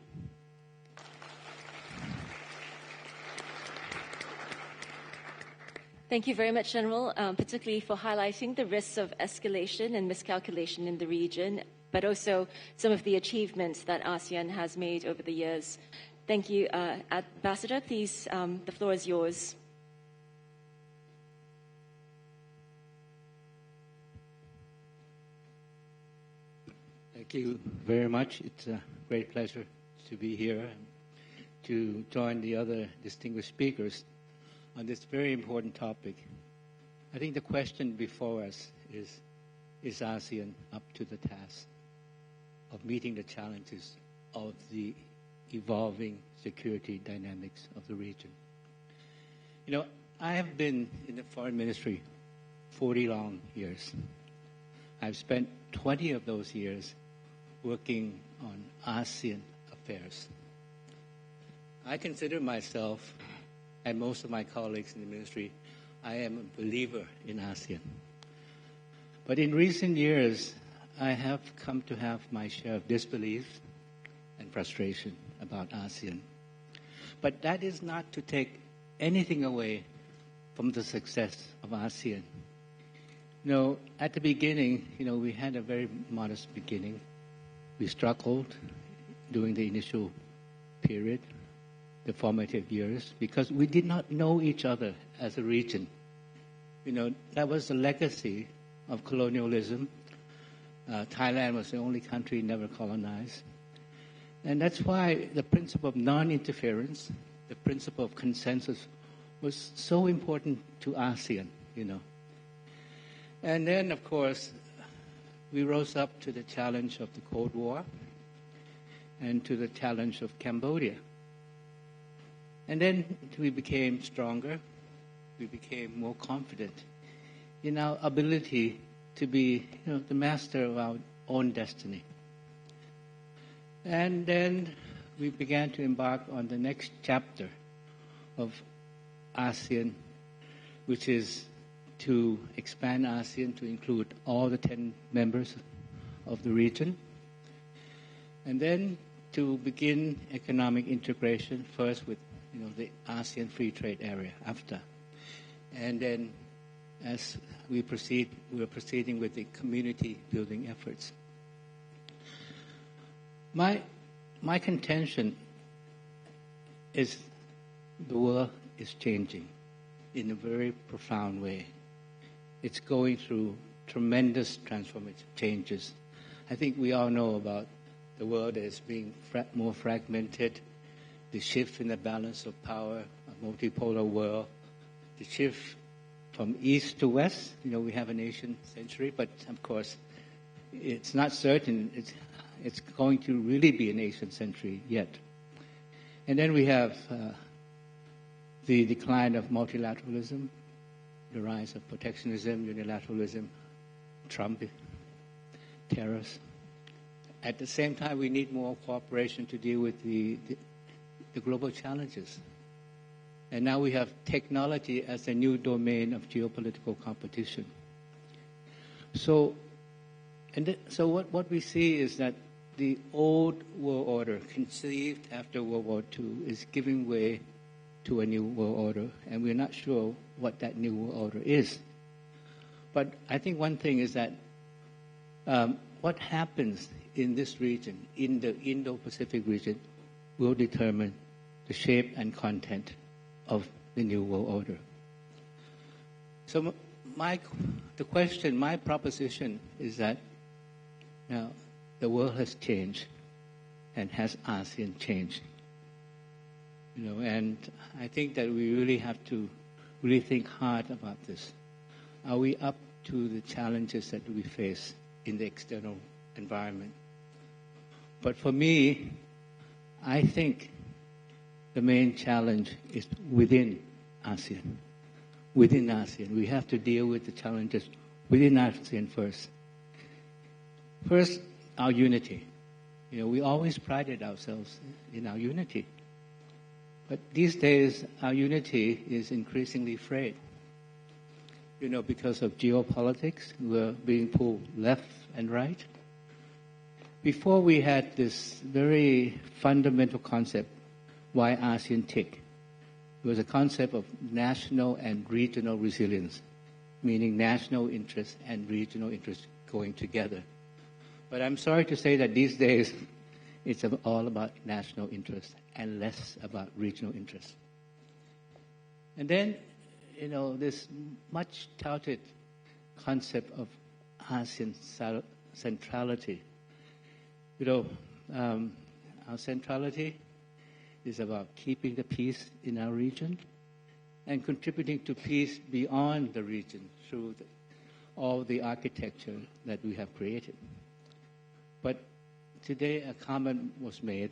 Thank you very much, General, particularly for highlighting the risks of escalation and miscalculation in the region, but also some of the achievements that ASEAN has made over the years. Thank you. Ambassador, please, the floor is yours. Thank you very much. It's a great pleasure to be here and to join the other distinguished speakers on this very important topic. I think the question before us is ASEAN up to the task of meeting the challenges of the evolving security dynamics of the region? You know, I have been in the foreign ministry 40 long years. I've spent 20 of those years working on ASEAN affairs. I consider myself, and most of my colleagues in the ministry, I am a believer in ASEAN. But in recent years, I have come to have my share of disbelief and frustration about ASEAN. But that is not to take anything away from the success of ASEAN. You know, at the beginning, we had a very modest beginning. We struggled during the initial period, the formative years, because we did not know each other as a region. That was the legacy of colonialism. Thailand was the only country never colonized. And that's why the principle of non-interference, the principle of consensus, was so important to ASEAN, And then, of course, we rose up to the challenge of the Cold War and to the challenge of Cambodia. And then we became stronger. We became more confident in our ability to be, the master of our own destiny. And then we began to embark on the next chapter of ASEAN, which is to expand ASEAN to include all the 10 members of the region, and then to begin economic integration, first with the ASEAN Free Trade Area, AFTA. And then as we proceed, we're proceeding with the community building efforts. My contention is the world is changing in a very profound way. It's going through tremendous transformative changes. I think we all know about the world as being more fragmented, the shift in the balance of power, a multipolar world, the shift from east to west. We have a nation century, but of course, it's not certain it's going to really be a nation century yet. And then we have the decline of multilateralism, the rise of protectionism, unilateralism, Trump, terrorists. At the same time, we need more cooperation to deal with the global challenges. And now we have technology as a new domain of geopolitical competition. So what we see is that the old world order, conceived after World War II, is giving way to a new world order, and we're not sure what that new world order is. But I think one thing is that what happens in this region, in the Indo-Pacific region, will determine the shape and content of the new world order. So my proposition is that now the world has changed, and has ASEAN changed? And I think that we really have to really think hard about this. Are we up to the challenges that we face in the external environment? But for me, I think the main challenge is within ASEAN. Within ASEAN. We have to deal with the challenges within ASEAN first. First, our unity. We always prided ourselves in our unity. But these days, our unity is increasingly frayed. Because of geopolitics, we're being pulled left and right. Before we had this very fundamental concept, why ASEAN tick. It was a concept of national and regional resilience, meaning national interest and regional interest going together. But I'm sorry to say that these days, it's all about national interest and less about regional interest. And then, this much touted concept of ASEAN centrality. Our centrality is about keeping the peace in our region and contributing to peace beyond the region through all the architecture that we have created. But today a comment was made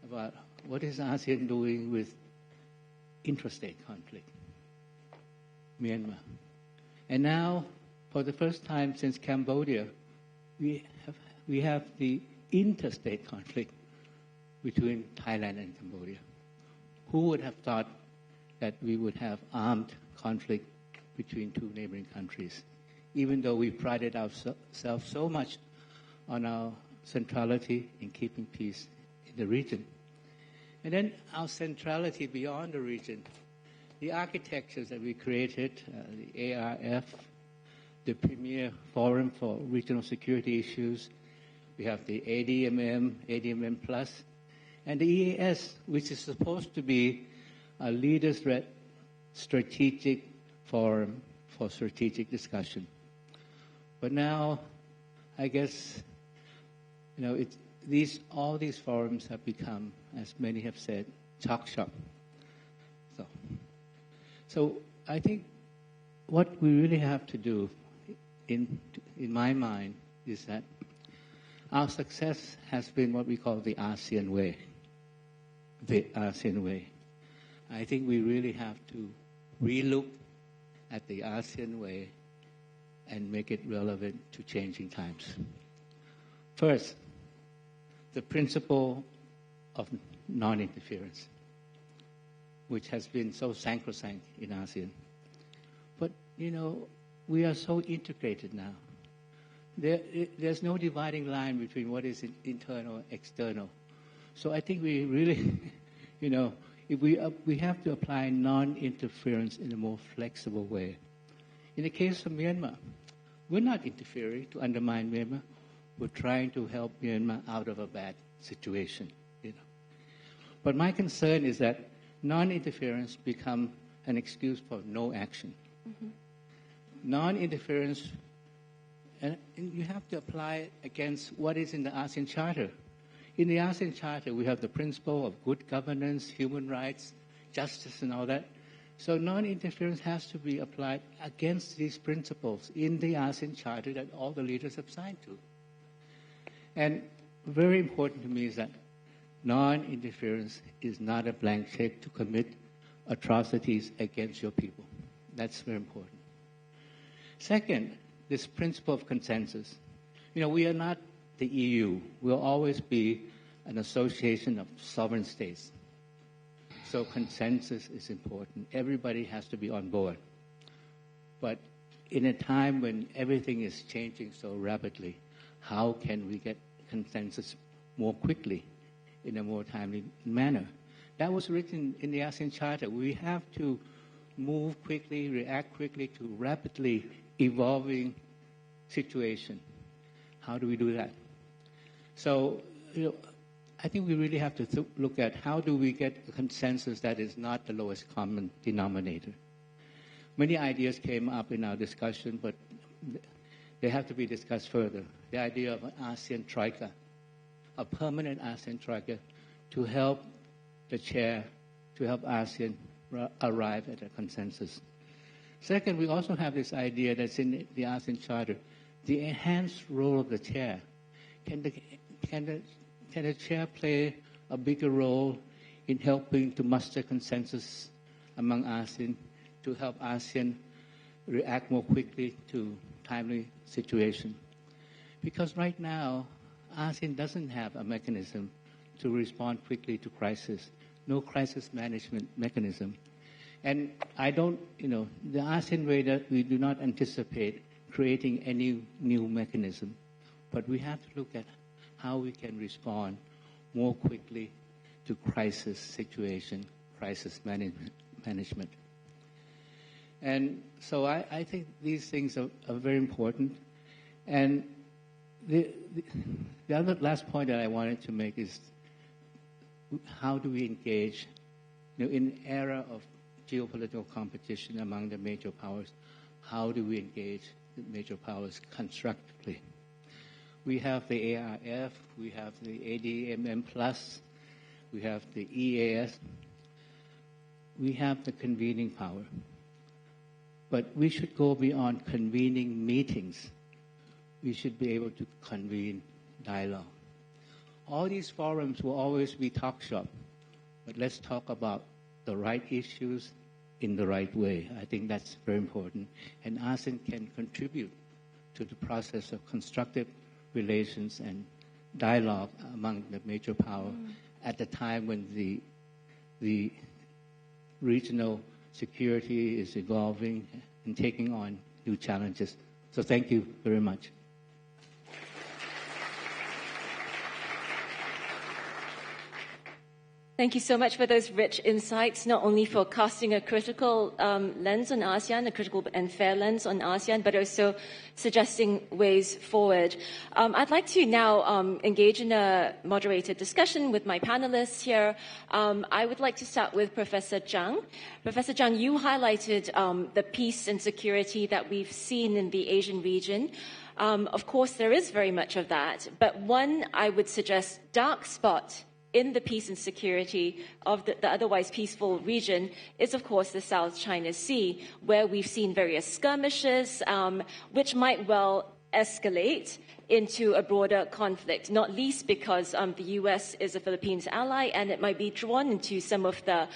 about what is ASEAN doing with intrastate conflict, Myanmar. And now, for the first time since Cambodia, we have the interstate conflict between Thailand and Cambodia. Who would have thought that we would have armed conflict between two neighboring countries, even though we prided ourselves so much on our centrality in keeping peace in the region. And then our centrality beyond the region, the architectures that we created, the ARF, the premier forum for regional security issues, we have the ADMM, ADMM Plus, and the EAS, which is supposed to be a leaders-led strategic forum for strategic discussion. But now, I guess, all these forums have become, as many have said, talk shop. So I think what we really have to do, in my mind, is that our success has been what we call the ASEAN way. The ASEAN way. I think we really have to relook at the ASEAN way and make it relevant to changing times. First, the principle of non-interference, which has been so sacrosanct in ASEAN. But, we are so integrated now. There's no dividing line between what is internal and external. So I think we really, if we have to apply non-interference in a more flexible way. In the case of Myanmar, we're not interfering to undermine Myanmar. We're trying to help Myanmar out of a bad situation. But my concern is that non-interference become an excuse for no action. Mm-hmm. Non-interference, and you have to apply it against what is in the ASEAN Charter. In the ASEAN Charter, we have the principle of good governance, human rights, justice, and all that. So non-interference has to be applied against these principles in the ASEAN Charter that all the leaders have signed to. And very important to me is that non-interference is not a blank check to commit atrocities against your people. That's very important. Second, this principle of consensus. We are not the EU. We'll always be an association of sovereign states. So consensus is important. Everybody has to be on board. But in a time when everything is changing so rapidly, how can we get consensus more quickly in a more timely manner? That was written in the ASEAN Charter. We have to move quickly, react quickly to rapidly evolving situation. How do we do that? So, I think we really have to look at how do we get a consensus that is not the lowest common denominator. Many ideas came up in our discussion, but they have to be discussed further. The idea of an ASEAN Troika, a permanent ASEAN Troika to help the chair, to help ASEAN arrive at a consensus. Second, we also have this idea that's in the ASEAN Charter, the enhanced role of the chair. Can the chair play a bigger role in helping to muster consensus among ASEAN, to help ASEAN react more quickly to timely situation? Because right now, ASEAN doesn't have a mechanism to respond quickly to crisis, no crisis management mechanism. And the ASEAN radar, we do not anticipate creating any new mechanism. But we have to look at how we can respond more quickly to crisis situation, crisis management. And so I think these things are very important. And the other last point that I wanted to make is how do we engage in an era of geopolitical competition among the major powers? How do we engage the major powers constructively? We have the ARF, we have the ADMM+, we have the EAS, we have the convening power. But we should go beyond convening meetings. We should be able to convene dialogue. All these forums will always be talk shop, but let's talk about the right issues in the right way. I think that's very important. And ASEAN can contribute to the process of constructive relations and dialogue among the major powers at the time when the regional security is evolving and taking on new challenges. So thank you very much. Thank you so much for those rich insights, not only for casting a critical lens on ASEAN, a critical and fair lens on ASEAN, but also suggesting ways forward. I'd like to now engage in a moderated discussion with my panelists here. I would like to start with Professor Jang. Professor Jang, you highlighted the peace and security that we've seen in the Asian region. Of course, there is very much of that, but one, I would suggest, dark spot in the peace and security of the otherwise peaceful region is, of course, the South China Sea, where we've seen various skirmishes, which might well escalate into a broader conflict, not least because the U.S. is a Philippines ally, and it might be drawn into some of the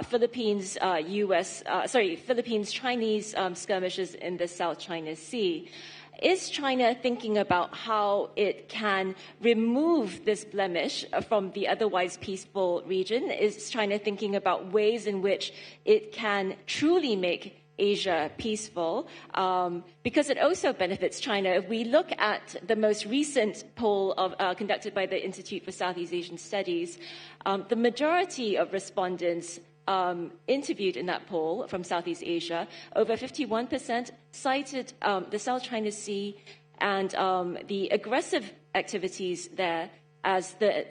Philippines-Chinese skirmishes in the South China Sea. Is China thinking about how it can remove this blemish from the otherwise peaceful region? Is China thinking about ways in which it can truly make Asia peaceful? Because it also benefits China. If we look at the most recent poll conducted by the Institute for Southeast Asian Studies, the majority of respondents interviewed in that poll from Southeast Asia, over 51% cited the South China Sea and the aggressive activities there as the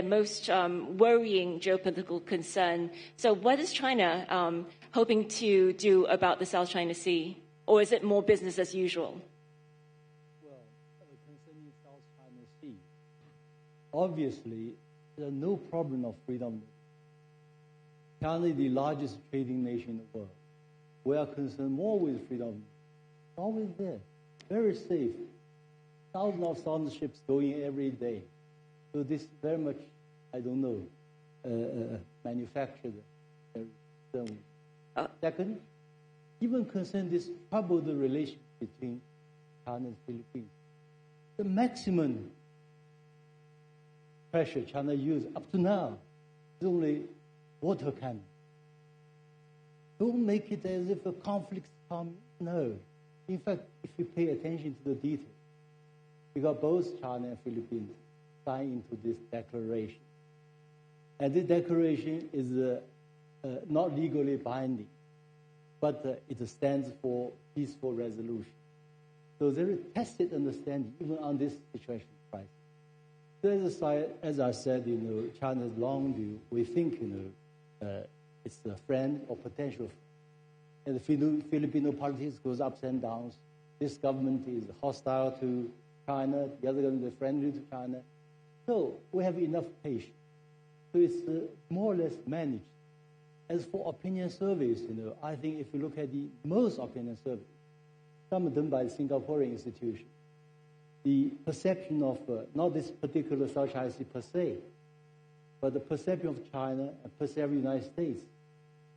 most worrying geopolitical concern. So what is China hoping to do about the South China Sea? Or is it more business as usual? Well, concerning South China Sea, obviously, there's no problem of freedom. China is the largest trading nation in the world. We are concerned more with freedom. It's always there, very safe. Thousands of ships going every day. So this is very much, manufactured. Second, even concern this troubled relation between China and Philippines. The maximum pressure China used up to now is only water cannon. Don't make it as if a conflict's coming. No. In fact, if you pay attention to the details, because both China and Philippines signed into this declaration. And this declaration is not legally binding, but it stands for peaceful resolution. So there is tacit understanding even on this situation crisis. So as I said, China's long view, we think, it's a friend or potential friend. And the Filipino politics goes ups and downs. This government is hostile to China, the other government is friendly to China. So we have enough patience. So it's more or less managed. As for opinion surveys, I think if you look at the most opinion surveys, some of them by the Singaporean institution, the perception of not this particular South China Sea per se, but the perception of China and perception of the United States.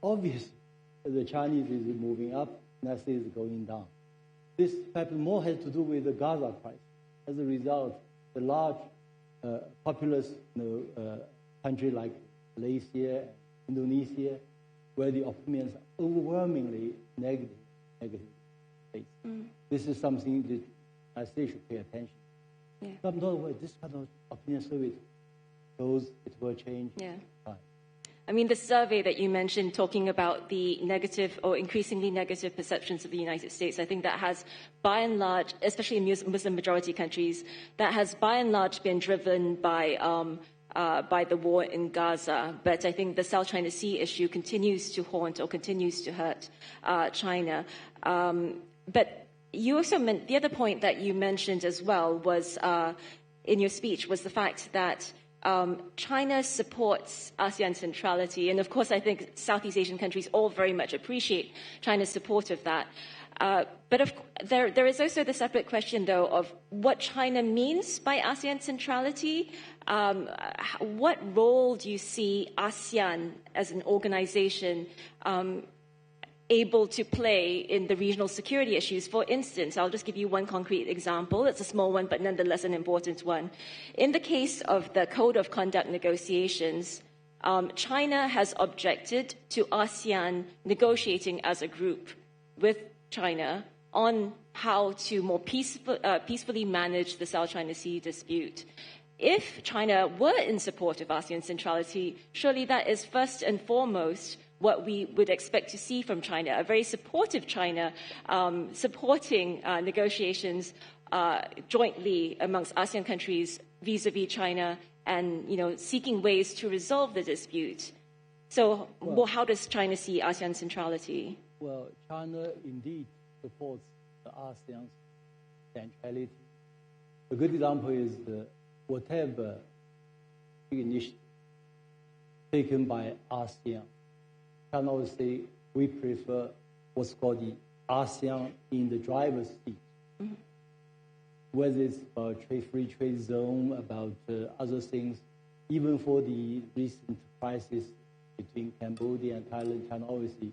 Obviously, the Chinese is moving up, United States is going down. this fact more has to do with the Gaza crisis. As a result, the large populous country like Malaysia, Indonesia, where the opinions are overwhelmingly negative. This is something that I say should pay attention. Yeah. I'm not aware this kind of opinion survey shows it will change. Yeah. I mean, the survey that you mentioned talking about the negative or increasingly negative perceptions of the United States, I think that has, by and large, especially in Muslim-majority countries, that has, by and large, been driven by the war in Gaza. But I think the South China Sea issue continues to haunt or continues to hurt China. But you also meant, the other point that you mentioned as well was, in your speech, was the fact that China supports ASEAN centrality. And of course, I think Southeast Asian countries all very much appreciate China's support of that. But there is also the separate question, though, of what China means by ASEAN centrality. What role do you see ASEAN as an organization able to play in the regional security issues? For instance, I'll just give you one concrete example. It's a small one, but nonetheless an important one. In the case of the Code of Conduct negotiations, China has objected to ASEAN negotiating as a group with China on how to more peacefully manage the South China Sea dispute. If China were in support of ASEAN centrality, surely that is first and foremost what we would expect to see from China, a very supportive China supporting negotiations jointly amongst ASEAN countries vis-a-vis China and, seeking ways to resolve the dispute. So how does China see ASEAN centrality? Well, China indeed supports the ASEAN's centrality. A good example is whatever initiative taken by ASEAN, China always say we prefer what's called the ASEAN in the driver's seat. Whether it's about free trade zone, about other things, even for the recent crisis between Cambodia and Thailand, China always see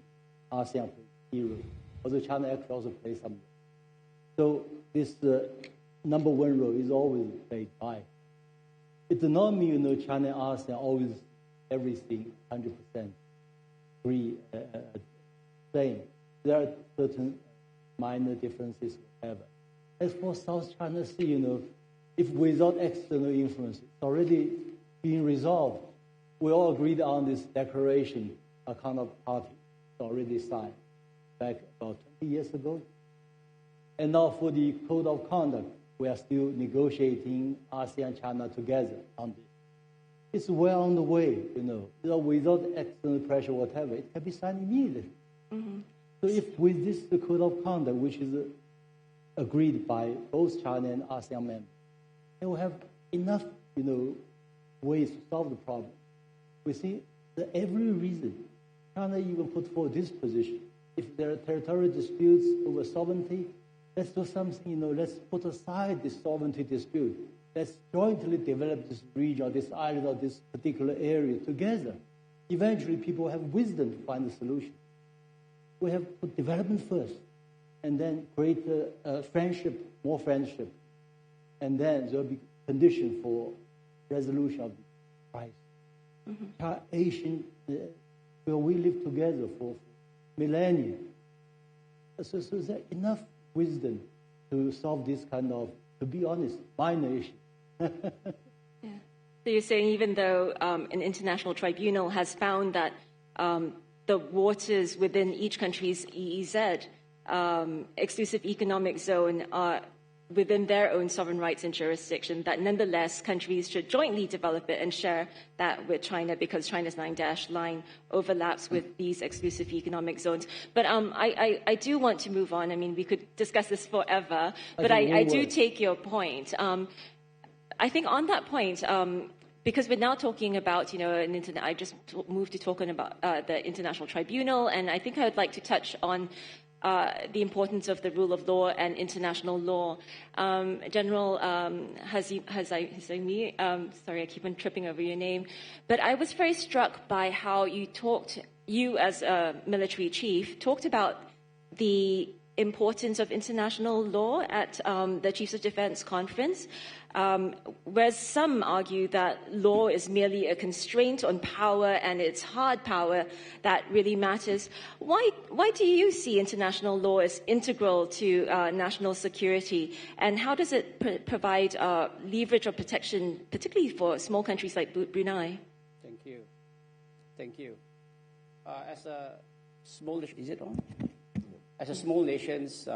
ASEAN plays a key role. Although China actually also plays some role. So this number one role is always played by. It does not mean China and ASEAN always everything 100%. Same. There are certain minor differences, whatever. As for South China Sea, if without external influence, it's already being resolved. We all agreed on this declaration, a kind of party, it's already signed back about 20 years ago. And now for the Code of Conduct, we are still negotiating ASEAN-China together on this. It's well on the way, without external pressure, whatever, it can be signed immediately. So if with this the Code of Conduct, which is agreed by both China and ASEAN members, they will have enough, ways to solve the problem. We see that every reason China even put forward this position. If there are territorial disputes over sovereignty, let's do something, let's put aside this sovereignty dispute. Let's jointly develop this region or this island or this particular area together. Eventually, people have wisdom to find a solution. We have put development first, and then create friendship, more friendship, and then there will be condition for resolution of the crisis. Asian, where we live together for millennia. So there's enough wisdom to solve this kind of, to be honest, minor issue. So you're saying even though an international tribunal has found that the waters within each country's EEZ exclusive economic zone are within their own sovereign rights and jurisdiction, that nonetheless countries should jointly develop it and share that with China because China's 9-dash line overlaps with these exclusive economic zones. But I do want to move on. I mean, we could discuss this forever, but I do take your point. I think on that point, because we're now talking about, I just moved to talking about the International Tribunal, and I think I would like to touch on the importance of the rule of law and international law. General Haszaimi, sorry, I keep on tripping over your name, but I was very struck by how you as a military chief, talked about the importance of international law at the Chiefs of Defense Conference, whereas some argue that law is merely a constraint on power and it's hard power that really matters. Why do you see international law as integral to national security, and how does it provide leverage or protection, particularly for small countries like Brunei? Thank you. As a small, is it on? As a small nations,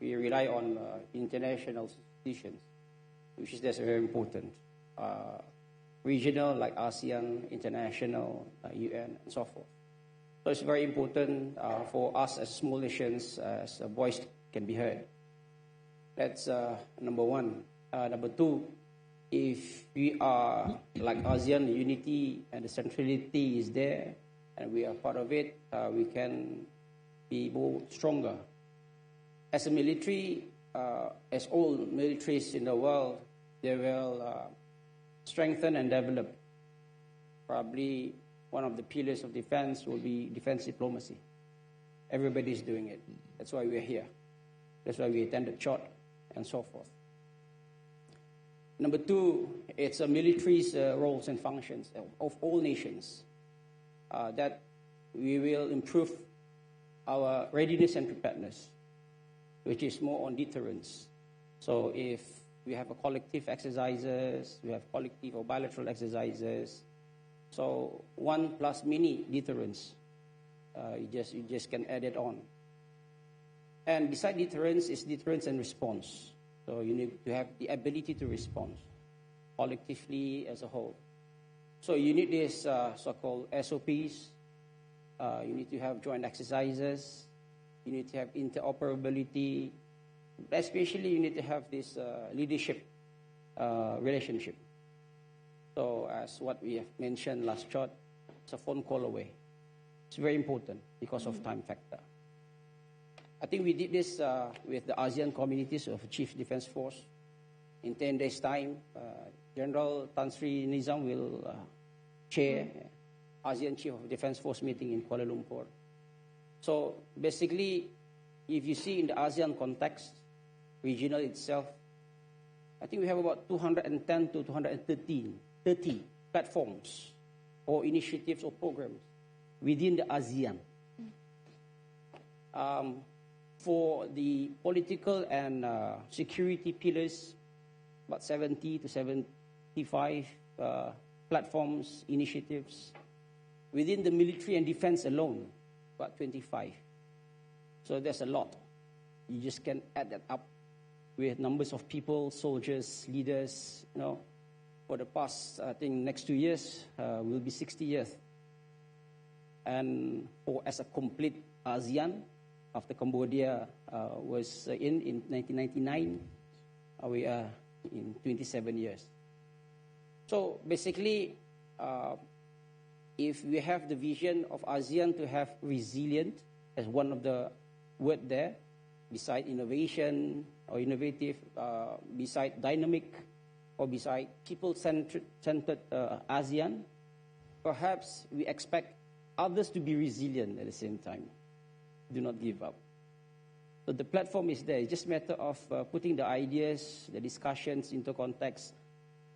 we rely on international institutions, which is that's very important. Regional, like ASEAN, international, UN, and so forth. So it's very important for us as small nations, as a voice can be heard. That's number one. Number two, if we are like ASEAN, unity and the centrality is there, and we are part of it, we can be more stronger. As a military, as all militaries in the world, they will strengthen and develop. Probably one of the pillars of defense will be defense diplomacy. Everybody is doing it. That's why we're here. That's why we attended CHOT and so forth. Number two, it's a military's roles and functions of all nations that we will improve our readiness and preparedness, which is more on deterrence. So if we have a collective exercises, we have collective or bilateral exercises, so one plus many deterrence, you just can add it on. And beside deterrence is deterrence and response. So you need to have the ability to respond collectively as a whole. So you need this so-called SOPs. You need to have joint exercises. You need to have interoperability. Especially, you need to have this leadership relationship. So as what we have mentioned last shot, it's a phone call away. It's very important because of time factor. I think we did this with the ASEAN communities of Chief Defense Force. In 10 days' time, General Tan Sri Nizam will chair ASEAN Chief of Defense Force meeting in Kuala Lumpur. So basically, if you see in the ASEAN context, regional itself, I think we have about 210 to 230 platforms or initiatives or programs within the ASEAN. For the political and security pillars, about 70 to 75 platforms, initiatives. Within the military and defense alone, about 25. So there's a lot. You just can add that up with numbers of people, soldiers, leaders. You know, for the past, I think, next 2 years will be 60 years. And as a complete ASEAN, after Cambodia was in 1999, we are in 27 years. So basically, if we have the vision of ASEAN to have resilient as one of the word there, beside innovation or innovative, beside dynamic, or beside people-centered ASEAN, perhaps we expect others to be resilient at the same time. Do not give up. So the platform is there. It's just a matter of putting the ideas, the discussions into context.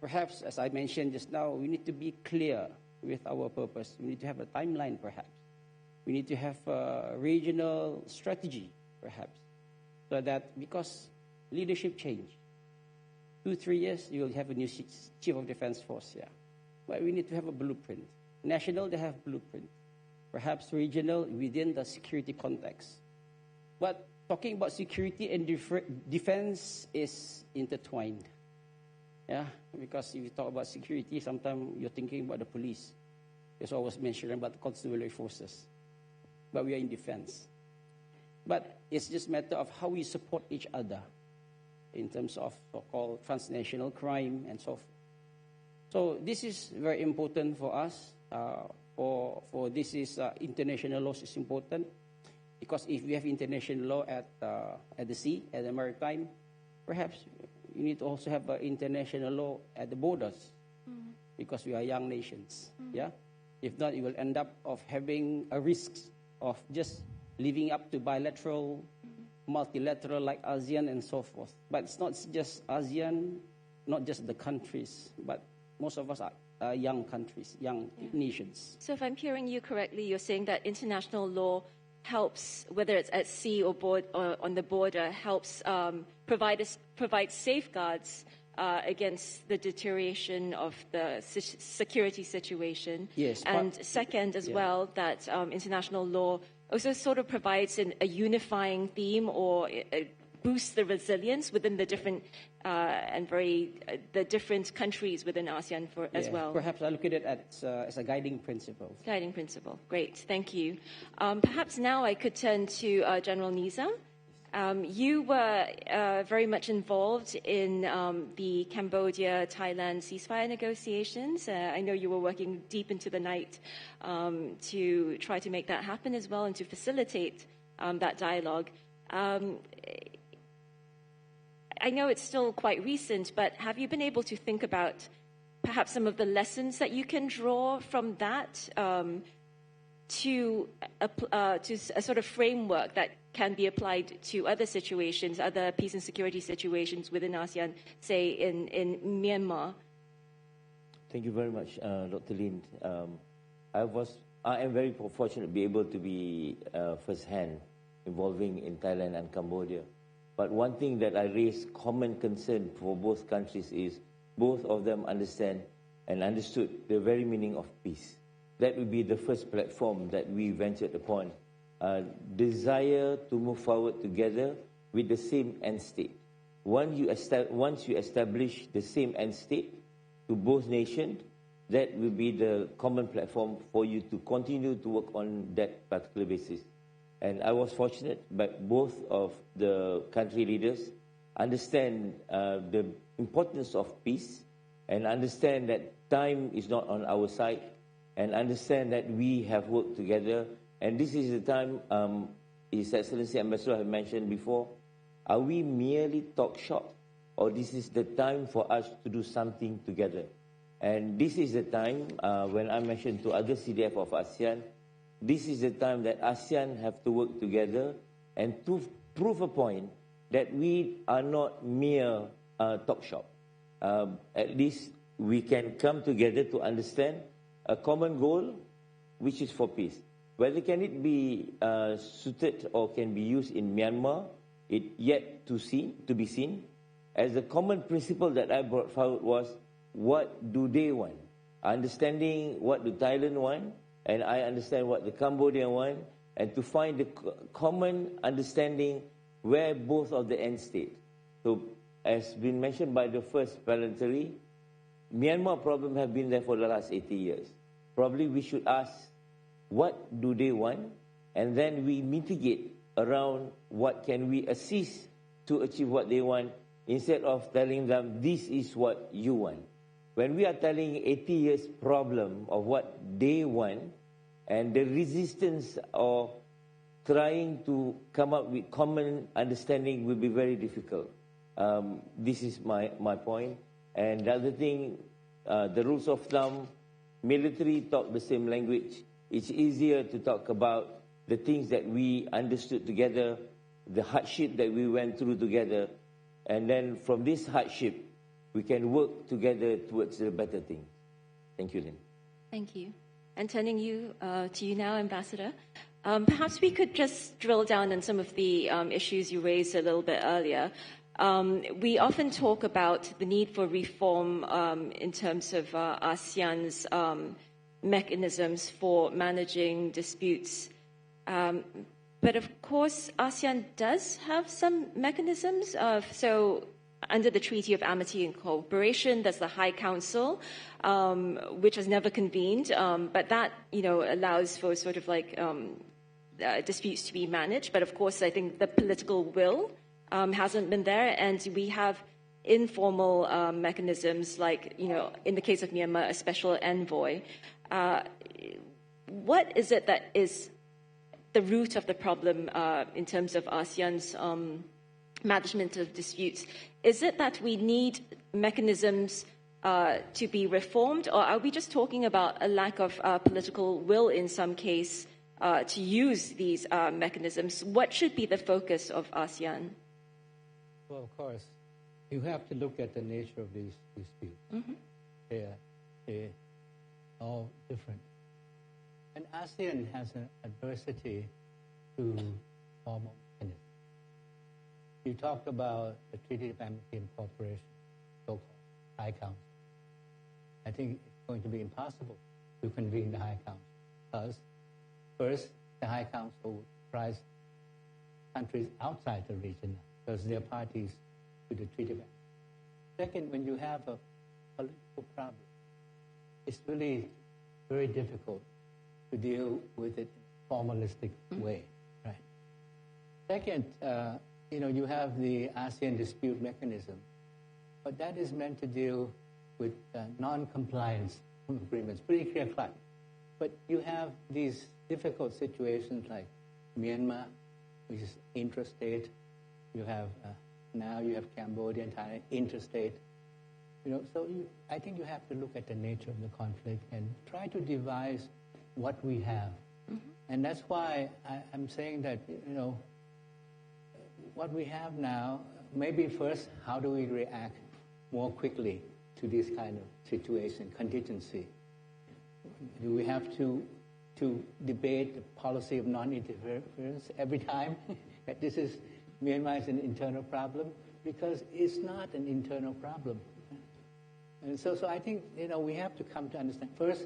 Perhaps, as I mentioned just now, we need to be clear with our purpose. We need to have a timeline, perhaps. We need to have a regional strategy, perhaps. So that, because leadership change. 2-3 years, you will have a new Chief of Defense Force, yeah. But we need to have a blueprint. National, they have blueprint. Perhaps regional within the security context. But talking about security and defense is intertwined. Yeah, because if you talk about security, sometimes you're thinking about the police. That's what I was mentioning about the constabulary forces. But we are in defense. But it's just a matter of how we support each other in terms of so-called transnational crime and so forth. So this is very important for us. For this is international law is important, because if we have international law at the sea, at the maritime, perhaps you need to also have international law at the borders, because we are young nations. Yeah, if not, you will end up of having a risk of just living up to bilateral multilateral like ASEAN and so forth. But it's not just ASEAN, not just the countries, but most of us are young countries, young nations. So if I'm hearing you correctly, you're saying that international law helps, whether it's at sea or on the border, helps provide safeguards against the deterioration of the security situation. Yes. And second as well, that international law also sort of provides a unifying theme or boosts the resilience within the different the different countries within ASEAN as well. Perhaps I look at it as a guiding principle. Guiding principle. Great, thank you. Perhaps now I could turn to General Nizam. You were very much involved in the Cambodia-Thailand ceasefire negotiations. I know you were working deep into the night to try to make that happen as well and to facilitate that dialogue. I know it's still quite recent, but have you been able to think about perhaps some of the lessons that you can draw from that to a sort of framework that can be applied to other situations, other peace and security situations within ASEAN, say in Myanmar? Thank you very much, Dr. Lind. I am very fortunate to be able to be first-hand involving in Thailand and Cambodia. But one thing that I raise common concern for both countries is both of them understand and understood the very meaning of peace. That would be the first platform that we ventured upon. Desire to move forward together with the same end state. Once you establish the same end state to both nations, that will be the common platform for you to continue to work on that particular basis. And I was fortunate that both of the country leaders understand the importance of peace and understand that time is not on our side and understand that we have worked together. And this is the time, His Excellency Ambassador had mentioned before, are we merely talk shop or this is the time for us to do something together? And this is the time when I mentioned to other CDF of ASEAN, this is the time that ASEAN have to work together and to prove a point that we are not mere talk shop. At least we can come together to understand a common goal, which is for peace. Whether can it be suited or can be used in Myanmar, it yet to be seen. As the common principle that I brought forward was, what do they want? Understanding what do Thailand want, and I understand what the Cambodian want, and to find the common understanding where both of the end state. So, as been mentioned by the first parliamentary, Myanmar problem have been there for the last 80 years. Probably we should ask, what do they want? And then we mitigate around what can we assist to achieve what they want, instead of telling them, this is what you want. When we are telling 80 years problem of what they want, and the resistance of trying to come up with common understanding will be very difficult. This is my point. And the other thing, the rules of thumb, military talk the same language. It's easier to talk about the things that we understood together, the hardship that we went through together, and then from this hardship, we can work together towards a better thing. Thank you, Lynn. Thank you. And turning to you now, Ambassador, perhaps we could just drill down on some of the issues you raised a little bit earlier. We often talk about the need for reform in terms of ASEAN's mechanisms for managing disputes. But of course, ASEAN does have some mechanisms. So under the Treaty of Amity and Cooperation, there's the High Council, which has never convened, but that, allows for sort of like disputes to be managed. But of course, I think the political will hasn't been there, and we have informal mechanisms like, in the case of Myanmar, a special envoy. What is it that is the root of the problem in terms of ASEAN's management of disputes? Is it that we need mechanisms to be reformed, or are we just talking about a lack of political will in some case to use these mechanisms. What should be the focus of ASEAN? Well, of course, you have to look at the nature of these disputes. Mm-hmm. They're all different. And ASEAN has an adversity to formal mechanisms. You talked about the Treaty of Amity and Cooperation, so-called High Council. I think it's going to be impossible to convene the High Council because, first, the High Council would comprise countries outside the region because they're parties to the Treaty of Amity. Second, when you have a political problem, it's really very difficult to deal with it in a formalistic way, right? Second, you have the ASEAN dispute mechanism, but that is meant to deal with non-compliance agreements, pretty clear-cut. But you have these difficult situations like Myanmar, which is intrastate. You have now you have Cambodia and Thailand, interstate. So I think you have to look at the nature of the conflict and try to devise what we have. Mm-hmm. And that's why I'm saying that, what we have now, maybe first, how do we react more quickly to this kind of situation, contingency? Do we have to debate the policy of non-interference every time that this is Myanmar is an internal problem? Because it's not an internal problem. And so I think, we have to come to understand, first,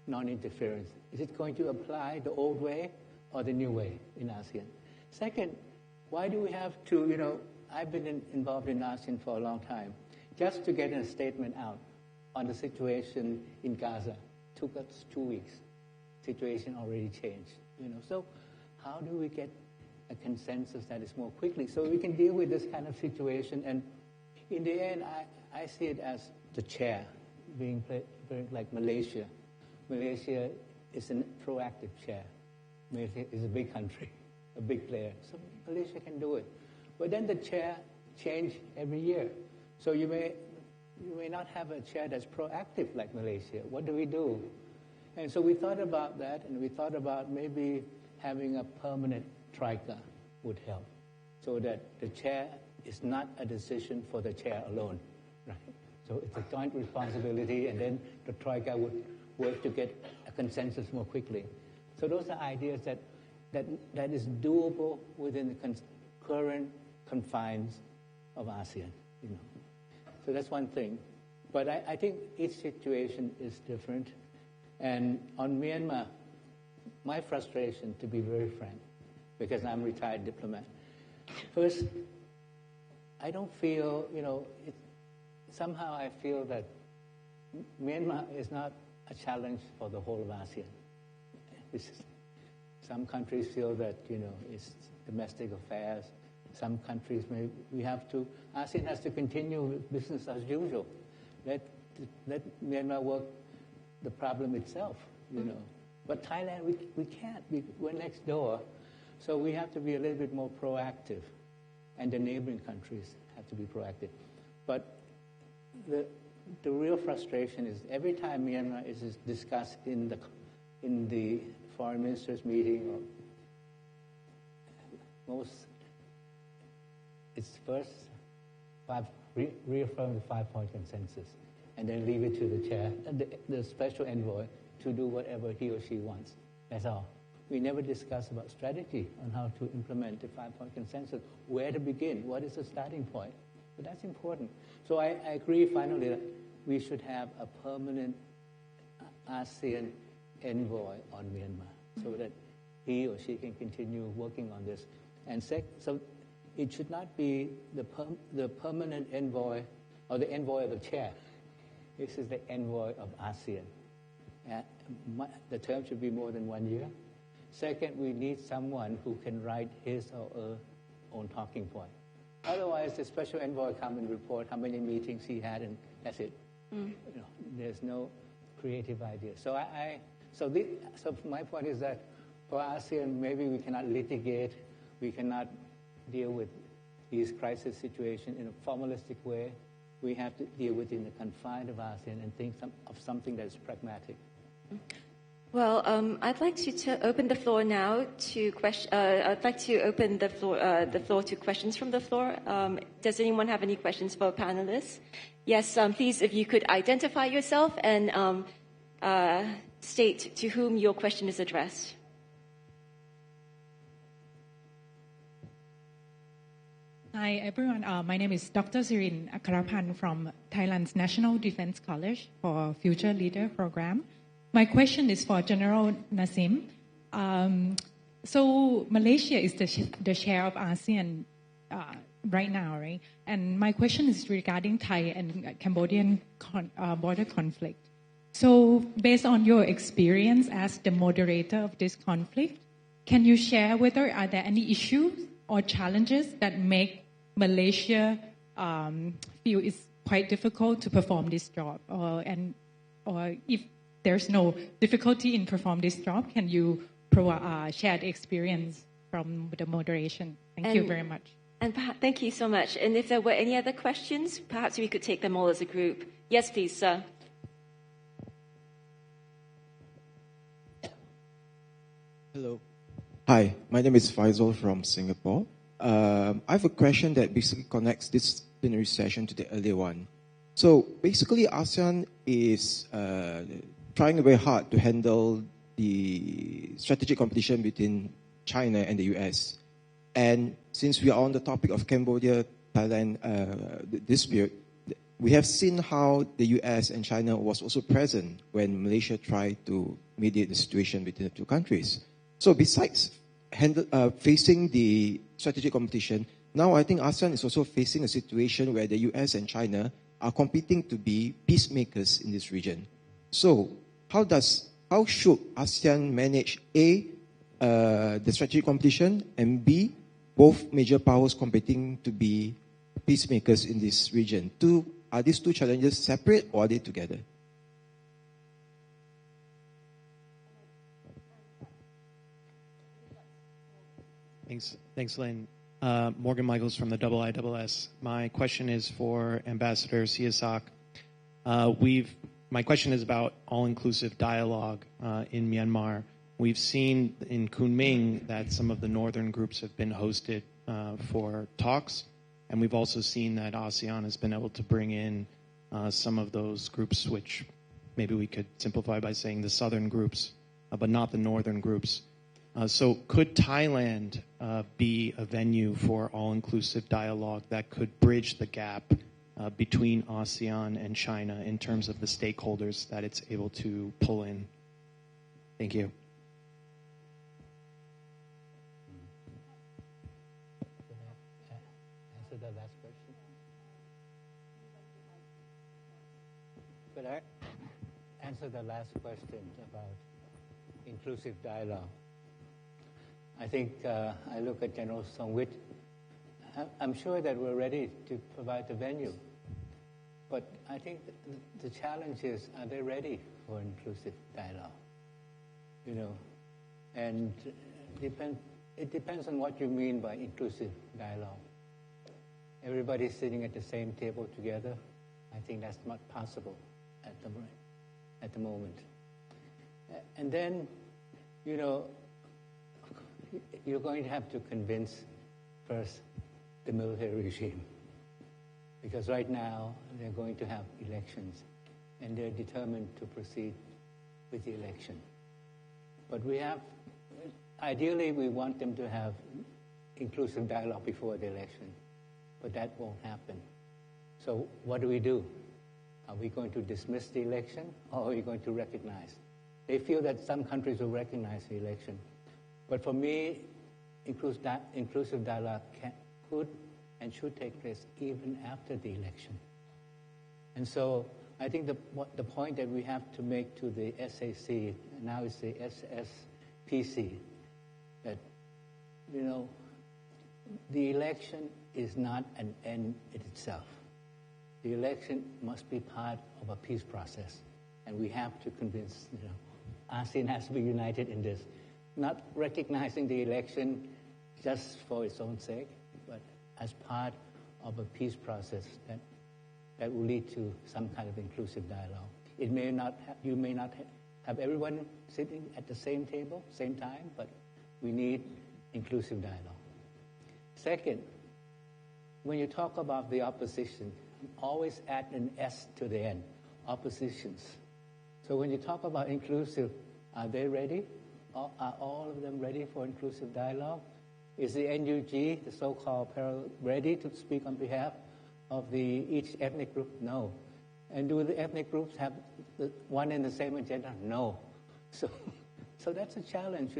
non-interference. Is it going to apply the old way or the new way in ASEAN? Second, why do we have to, I've been involved in ASEAN for a long time. Just to get a statement out on the situation in Gaza took us 2 weeks. Situation already changed, So how do we get a consensus that is more quickly so we can deal with this kind of situation? And in the end, I see it as the chair being played like Malaysia. Malaysia is a proactive chair. Malaysia is a big country, a big player. So Malaysia can do it. But then the chair change every year. So you may not have a chair that's proactive like Malaysia. What do we do? And so we thought about that, and we thought about maybe having a permanent troika would help, so that the chair is not a decision for the chair alone, right? So it's a joint responsibility, and then the troika would work to get a consensus more quickly. So those are ideas that is doable within the current confines of ASEAN, So that's one thing. But I think each situation is different. And on Myanmar, my frustration, to be very frank, because I'm a retired diplomat, first, I don't feel, somehow I feel that Myanmar is not a challenge for the whole of ASEAN. Some countries feel that, it's domestic affairs. Some countries ASEAN has to continue business as usual. Let Myanmar work the problem itself, But Thailand, we can't. We're next door. So we have to be a little bit more proactive. And the neighboring countries have to be proactive. But the real frustration is every time Myanmar is discussed in the foreign ministers meeting, or it's first reaffirm the 5-point consensus, and then leave it to the chair, the special envoy, to do whatever he or she wants. That's all. We never discuss about strategy on how to implement the 5-point consensus, where to begin, what is the starting point. But that's important. So I agree finally that we should have a permanent ASEAN envoy on Myanmar so that he or she can continue working on this. And so it should not be the permanent envoy or the envoy of the chair. This is the envoy of ASEAN. The term should be more than 1 year. Second, we need someone who can write his or her own talking point. Otherwise, the special envoy come and report how many meetings he had, and that's it. There's no creative idea. So my point is that for ASEAN, maybe we cannot litigate, we cannot deal with these crisis situations in a formalistic way. We have to deal within the confines of ASEAN and think of something that is pragmatic. Well, I'd like to open the floor now to question. I'd like to open the floor to questions from the floor. Does anyone have any questions for panelists? Yes, please, if you could identify yourself and state to whom your question is addressed. Hi, everyone. My name is Dr. Sirin Akarapan from Thailand's National Defense College for Future Leader Program. My question is for General Nizam. So Malaysia is the chair of ASEAN right now, right? And my question is regarding Thai and Cambodian border conflict. So based on your experience as the moderator of this conflict, can you share whether are there any issues or challenges that make Malaysia feel it's quite difficult to perform this job? Or if there's no difficulty in performing this job, can you share the experience from the moderation? Thank you very much. And thank you so much. And if there were any other questions, perhaps we could take them all as a group. Yes, please, sir. Hello. Hi, my name is Faisal from Singapore. I have a question that basically connects this plenary session to the earlier one. So basically, ASEAN is trying very hard to handle the strategic competition between China and the US. And since we are on the topic of Cambodia, Thailand dispute, we have seen how the US and China was also present when Malaysia tried to mediate the situation between the two countries. So besides facing the strategic competition, now I think ASEAN is also facing a situation where the US and China are competing to be peacemakers in this region. So how should ASEAN manage A, the strategic competition, and B, both major powers competing to be peacemakers in this region? Are these two challenges separate or are they together? Thanks, Lynn. Morgan Michaels from the IISS. My question is for Ambassador Sihasak. My question is about all-inclusive dialogue in Myanmar. We've seen in Kunming that some of the northern groups have been hosted for talks, and we've also seen that ASEAN has been able to bring in some of those groups, which maybe we could simplify by saying the southern groups, but not the northern groups. So could Thailand be a venue for all-inclusive dialogue that could bridge the gap between ASEAN and China in terms of the stakeholders that it's able to pull in? Thank you. Answer the last question. Could I answer the last question about inclusive dialogue? I think I look at General Songwit. I'm sure that we're ready to provide the venue. But I think the challenge is, are they ready for inclusive dialogue? You know, and it depends on what you mean by inclusive dialogue. Everybody's sitting at the same table together. I think that's not possible at the moment. And then, you know, you're going to have to convince first the military regime. Because right now, they're going to have elections, and they're determined to proceed with the election. But ideally, we want them to have inclusive dialogue before the election, but that won't happen. So what do? Are we going to dismiss the election, or are we going to recognize? They feel that some countries will recognize the election. But for me, inclusive dialogue could and should take place even after the election. And so I think the point that we have to make to the SAC, now it's the SSPC, that, you know, the election is not an end in itself. The election must be part of a peace process. And we have to convince, you know, ASEAN has to be united in this. Not recognizing the election just for its own sake, but as part of a peace process that will lead to some kind of inclusive dialogue. You may not have everyone sitting at the same table, same time, but we need inclusive dialogue. Second, when you talk about the opposition, always add an S to the end, oppositions. So when you talk about inclusive, are they ready? Are all of them ready for inclusive dialogue? Is the NUG, the so-called parallel, ready to speak on behalf of each ethnic group? No. And do the ethnic groups have one and the same agenda? No. So that's a challenge,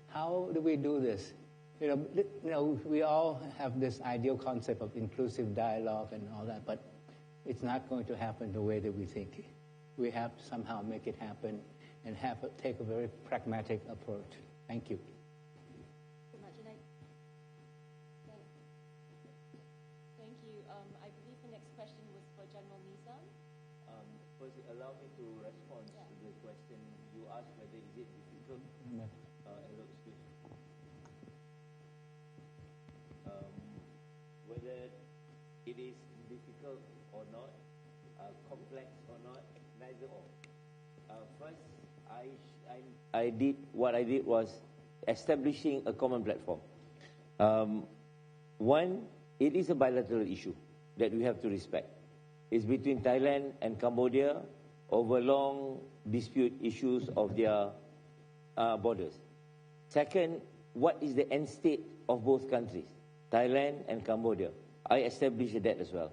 How do we do this? We all have this ideal concept of inclusive dialogue and all that, but it's not going to happen the way that we think. We have to somehow make it happen and take a very pragmatic approach. Thank you. Thank you. I believe the next question was for General Nizam. First, allow me to respond to the question you asked whether is it difficult. Hello, excuse me. Whether it is difficult or not, complex or not, neither or. First, what I did was establishing a common platform. One, it is a bilateral issue that we have to respect. It's between Thailand and Cambodia over long dispute issues of their borders. Second, what is the end state of both countries, Thailand and Cambodia? I established that as well.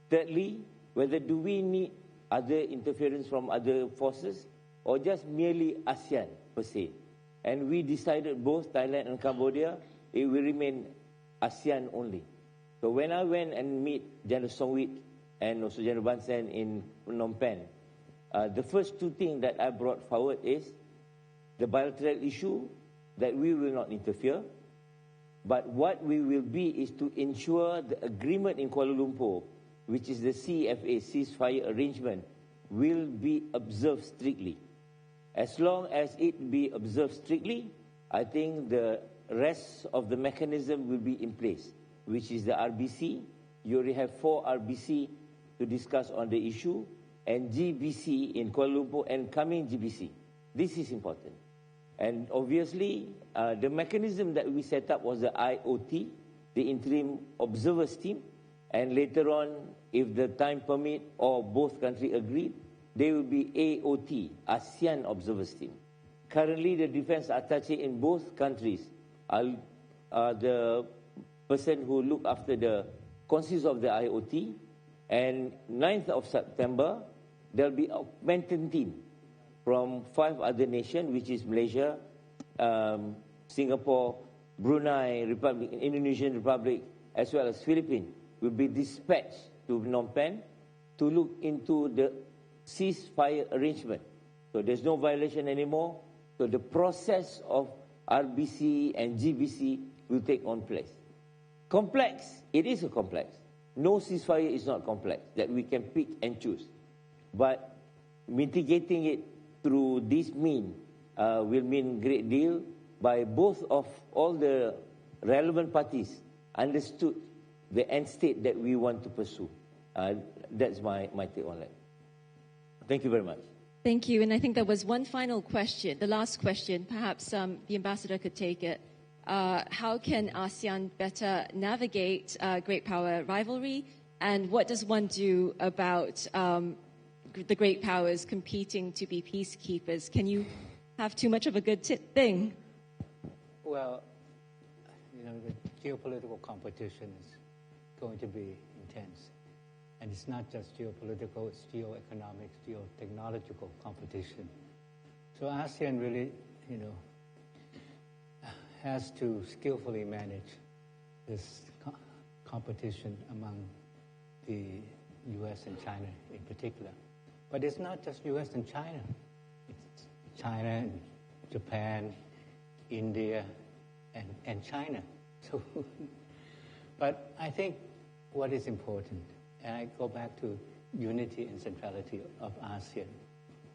Thirdly, whether do we need other interference from other forces or just merely ASEAN per se? And we decided both Thailand and Cambodia, it will remain ASEAN only. So when I went and meet General Songwit and also General Ban Sen in Phnom Penh, the first two things that I brought forward is the bilateral issue that we will not interfere, but what we will be is to ensure the agreement in Kuala Lumpur, which is the CFA, ceasefire arrangement, will be observed strictly. As long as it be observed strictly, I think the rest of the mechanism will be in place, which is the RBC. You already have 4 RBC to discuss on the issue, and GBC in Kuala Lumpur and coming GBC. This is important. And obviously, the mechanism that we set up was the IOT, the Interim Observers Team, and later on, if the time permit or both countries agree, there will be AOT, ASEAN Observers Team. Currently, the defense attaché in both countries are the person who look after the consists of the IOT, and 9th of September, there will be an augmented team from 5 other nations, which is Malaysia, Singapore, Brunei Republic, Indonesian Republic, as well as Philippines, will be dispatched to Phnom Penh to look into the ceasefire arrangement. So there's no violation anymore. So the process of RBC and GBC will take on place. Complex, it is a complex. No ceasefire is not complex, that we can pick and choose. But mitigating it through this mean will mean great deal by both of all the relevant parties understood the end state that we want to pursue. That's my take on that. Thank you very much. Thank you. And I think there was one final question, the last question. Perhaps the ambassador could take it. How can ASEAN better navigate great power rivalry? And what does one do about the great powers competing to be peacekeepers? Can you have too much of a good thing? Well, the geopolitical competition is going to be intense. And it's not just geopolitical, it's geoeconomic, geotechnological competition. So ASEAN really, has to skillfully manage this competition among the U.S. and China in particular. But it's not just U.S. and China. It's China and Japan, India, and China. So, but I think what is important, and I go back to unity and centrality of ASEAN,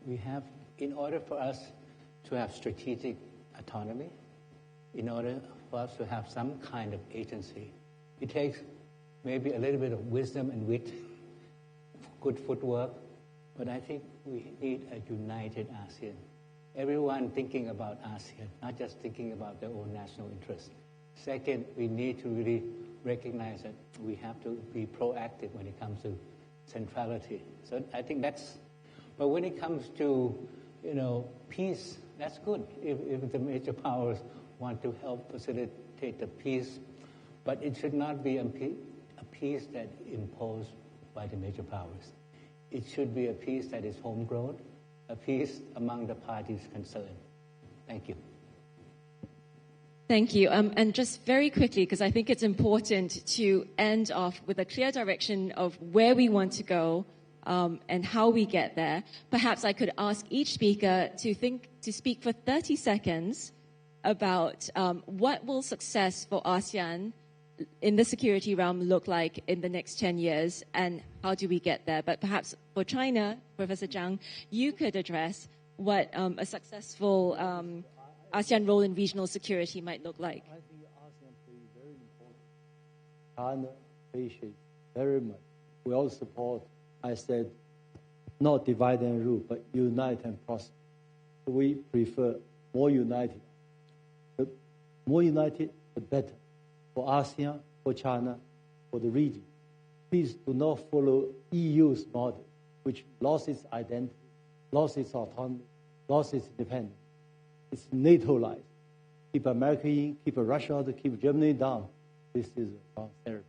we have, in order for us to have strategic autonomy, in order for us to have some kind of agency, it takes maybe a little bit of wisdom and wit, good footwork, But I think we need a united ASEAN. Everyone thinking about ASEAN, not just thinking about their own national interests. Second, we need to really recognize that we have to be proactive when it comes to centrality. So I think that's, but when it comes to, peace, that's good if the major powers want to help facilitate the peace, but it should not be a peace that imposed by the major powers. It should be a peace that is homegrown, a peace among the parties concerned. Thank you. Thank you. And just very quickly, because I think it's important to end off with a clear direction of where we want to go and how we get there. Perhaps I could ask each speaker to speak for 30 seconds about what will success for ASEAN in the security realm look like in the next 10 years, and how do we get there? But perhaps for China, Professor Jang, you could address what a successful ASEAN role in regional security might look like. I think ASEAN plays very important. China appreciates very much. We all support, I said, not divide and rule, but unite and prosper. We prefer more united. The more united, the better. For ASEAN, for China, for the region. Please do not follow EU's model, which lost its identity, lost its autonomy, lost its independence. It's NATO-like. Keep America in, keep Russia out, keep Germany down. This is a wrong therapy.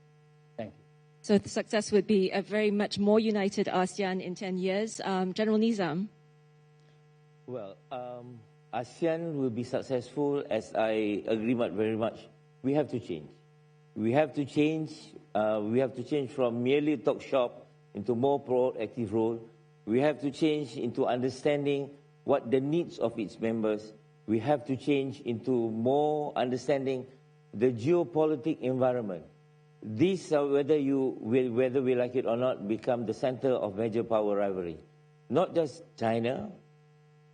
Thank you. So the success would be a very much more united ASEAN in 10 years. General Nizam. Well, ASEAN will be successful, as I agree very much. We have to change. We have to change. We have to change from merely talk shop into more proactive role. We have to change into understanding what the needs of its members. We have to change into more understanding the geopolitical environment. These, whether we like it or not, become the center of major power rivalry. Not just China,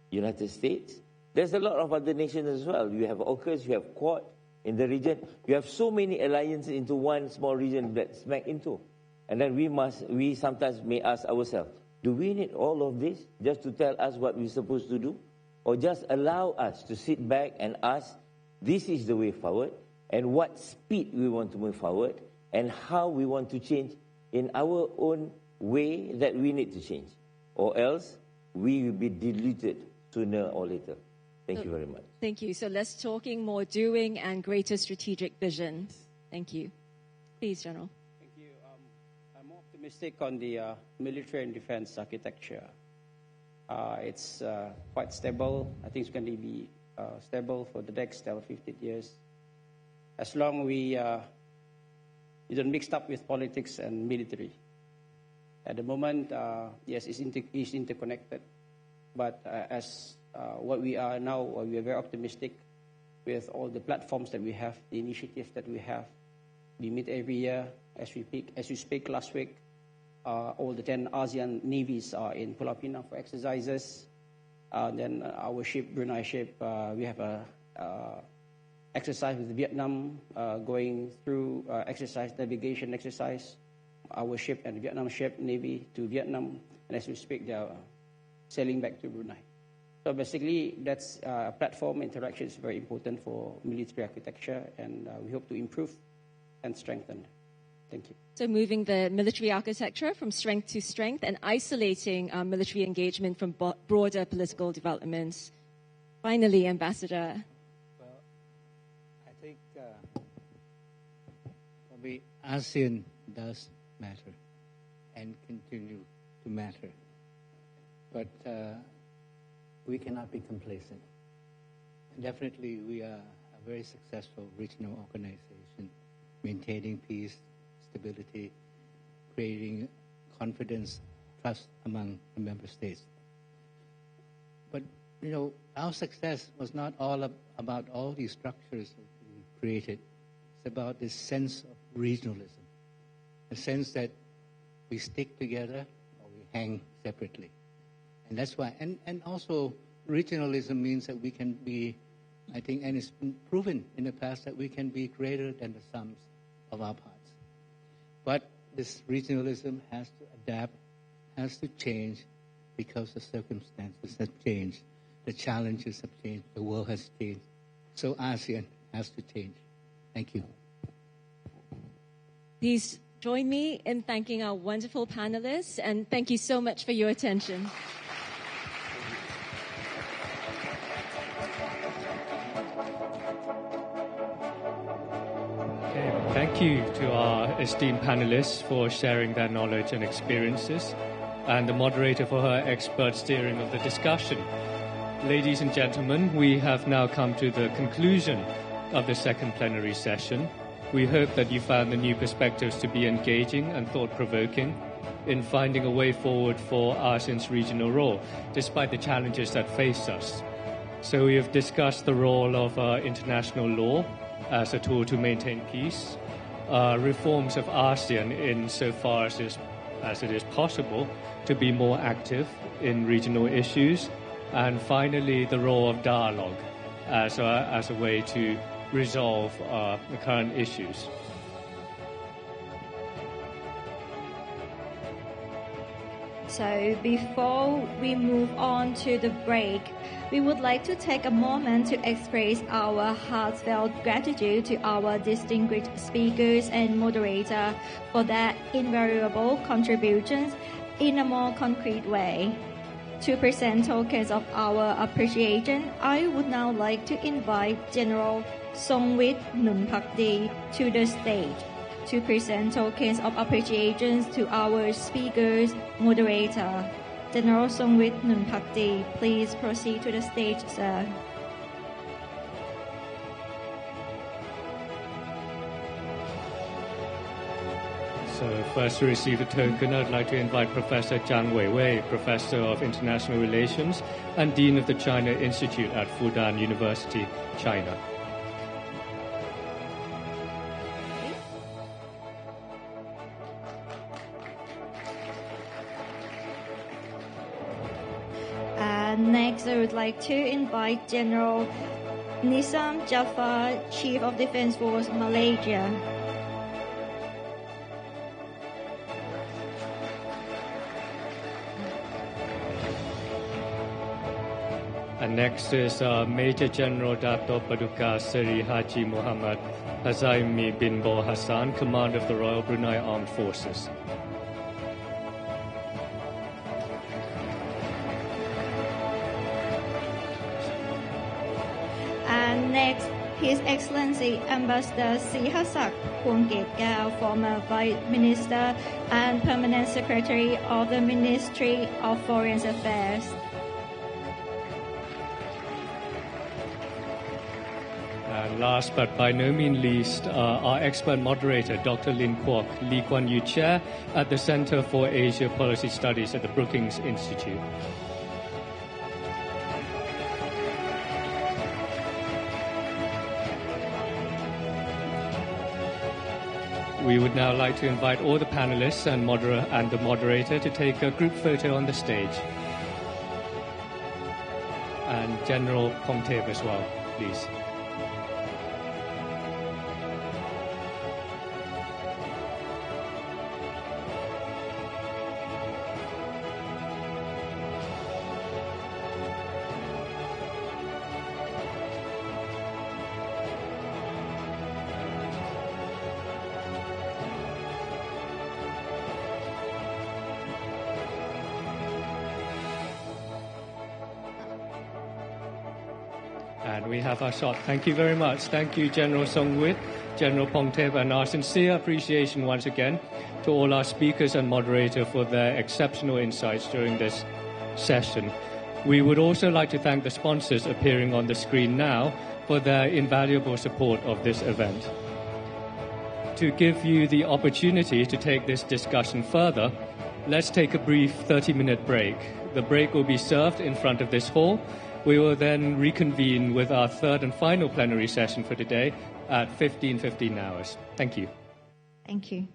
United States. There's a lot of other nations as well. You have AUKUS, you have Quad in the region. You have so many alliances into one small region that smack into. And then we sometimes may ask ourselves, do we need all of this just to tell us what we're supposed to do? Or just allow us to sit back and ask, this is the way forward, and what speed we want to move forward, and how we want to change in our own way that we need to change. Or else, we will be diluted sooner or later. Thank you very much. Thank you. So less talking, more doing, and greater strategic vision. Thank you. Please, General. Thank you. I'm optimistic on the military and defense architecture. It's quite stable. I think it's going to be stable for the next 15 years. As long as we don't mix up with politics and military. At the moment, yes, it's interconnected. But as what we are now, we are very optimistic with all the platforms that we have, the initiatives that we have. We meet every year. As we speak last week, all the 10 ASEAN navies are in Pulau Pinang for exercises. Then our ship, Brunei ship, we have a exercise with Vietnam, going through exercise, navigation exercise. Our ship and the Vietnam ship, Navy, to Vietnam. And as we speak, they are sailing back to Brunei. So basically, that's platform interaction is very important for military architecture, and we hope to improve and strengthen. Thank you. So moving the military architecture from strength to strength and isolating military engagement from broader political developments. Finally, Ambassador. Well, I think probably ASEAN does matter and continue to matter. But we cannot be complacent. Definitely, we are a very successful regional organization, maintaining peace, stability, creating confidence, trust among the member states. But, our success was not all about all these structures that we created. It's about this sense of regionalism, a sense that we stick together or we hang separately. And that's why, and also regionalism means that we can be, I think, and it's been proven in the past that we can be greater than the sums of our parts. But this regionalism has to adapt, has to change, because the circumstances have changed, the challenges have changed, the world has changed. So ASEAN has to change. Thank you. Please join me in thanking our wonderful panelists, and thank you so much for your attention. Thank you to our esteemed panelists for sharing their knowledge and experiences, and the moderator for her expert steering of the discussion. Ladies and gentlemen, we have now come to the conclusion of the second plenary session. We hope that you found the new perspectives to be engaging and thought-provoking in finding a way forward for ASEAN's regional role, despite the challenges that face us. So we have discussed the role of international law as a tool to maintain peace, reforms of ASEAN insofar as it is possible to be more active in regional issues, and finally the role of dialogue as a way to resolve the current issues. So before we move on to the break, we would like to take a moment to express our heartfelt gratitude to our distinguished speakers and moderator for their invaluable contributions in a more concrete way. To present tokens of our appreciation, I would now like to invite General Songwit Nunpakdi to the stage to present tokens of appreciation to our speakers, moderator. General Songwit Nunpakdi, please proceed to the stage, sir. So first to receive the token, I'd like to invite Professor Jang Weiwei, Professor of International Relations and Dean of the China Institute at Fudan University, China. Next, I would like to invite General Nizam Jafar, Chief of Defence Force, Malaysia. And next is Major General Dato Paduka Seri Haji Muhammad Haszaimi bin Bo Hassan, Commander of the Royal Brunei Armed Forces. And next, His Excellency Ambassador Sihasak Phongketgao, former Vice Minister and Permanent Secretary of the Ministry of Foreign Affairs. And last but by no means least, our expert moderator, Dr. Lin Kwok, Lee Kuan Yew Chair at the Center for Asia Policy Studies at the Brookings Institute. We would now like to invite all the panelists and the moderator to take a group photo on the stage. And General Pongtep as well, please. And we have our shot. Thank you very much. Thank you, General Songwit, General Pongtep, and our sincere appreciation once again to all our speakers and moderator for their exceptional insights during this session. We would also like to thank the sponsors appearing on the screen now for their invaluable support of this event. To give you the opportunity to take this discussion further, let's take a brief 30-minute break. The break will be served in front of this hall. We will then reconvene with our third and final plenary session for today at 15:15 hours. Thank you. Thank you.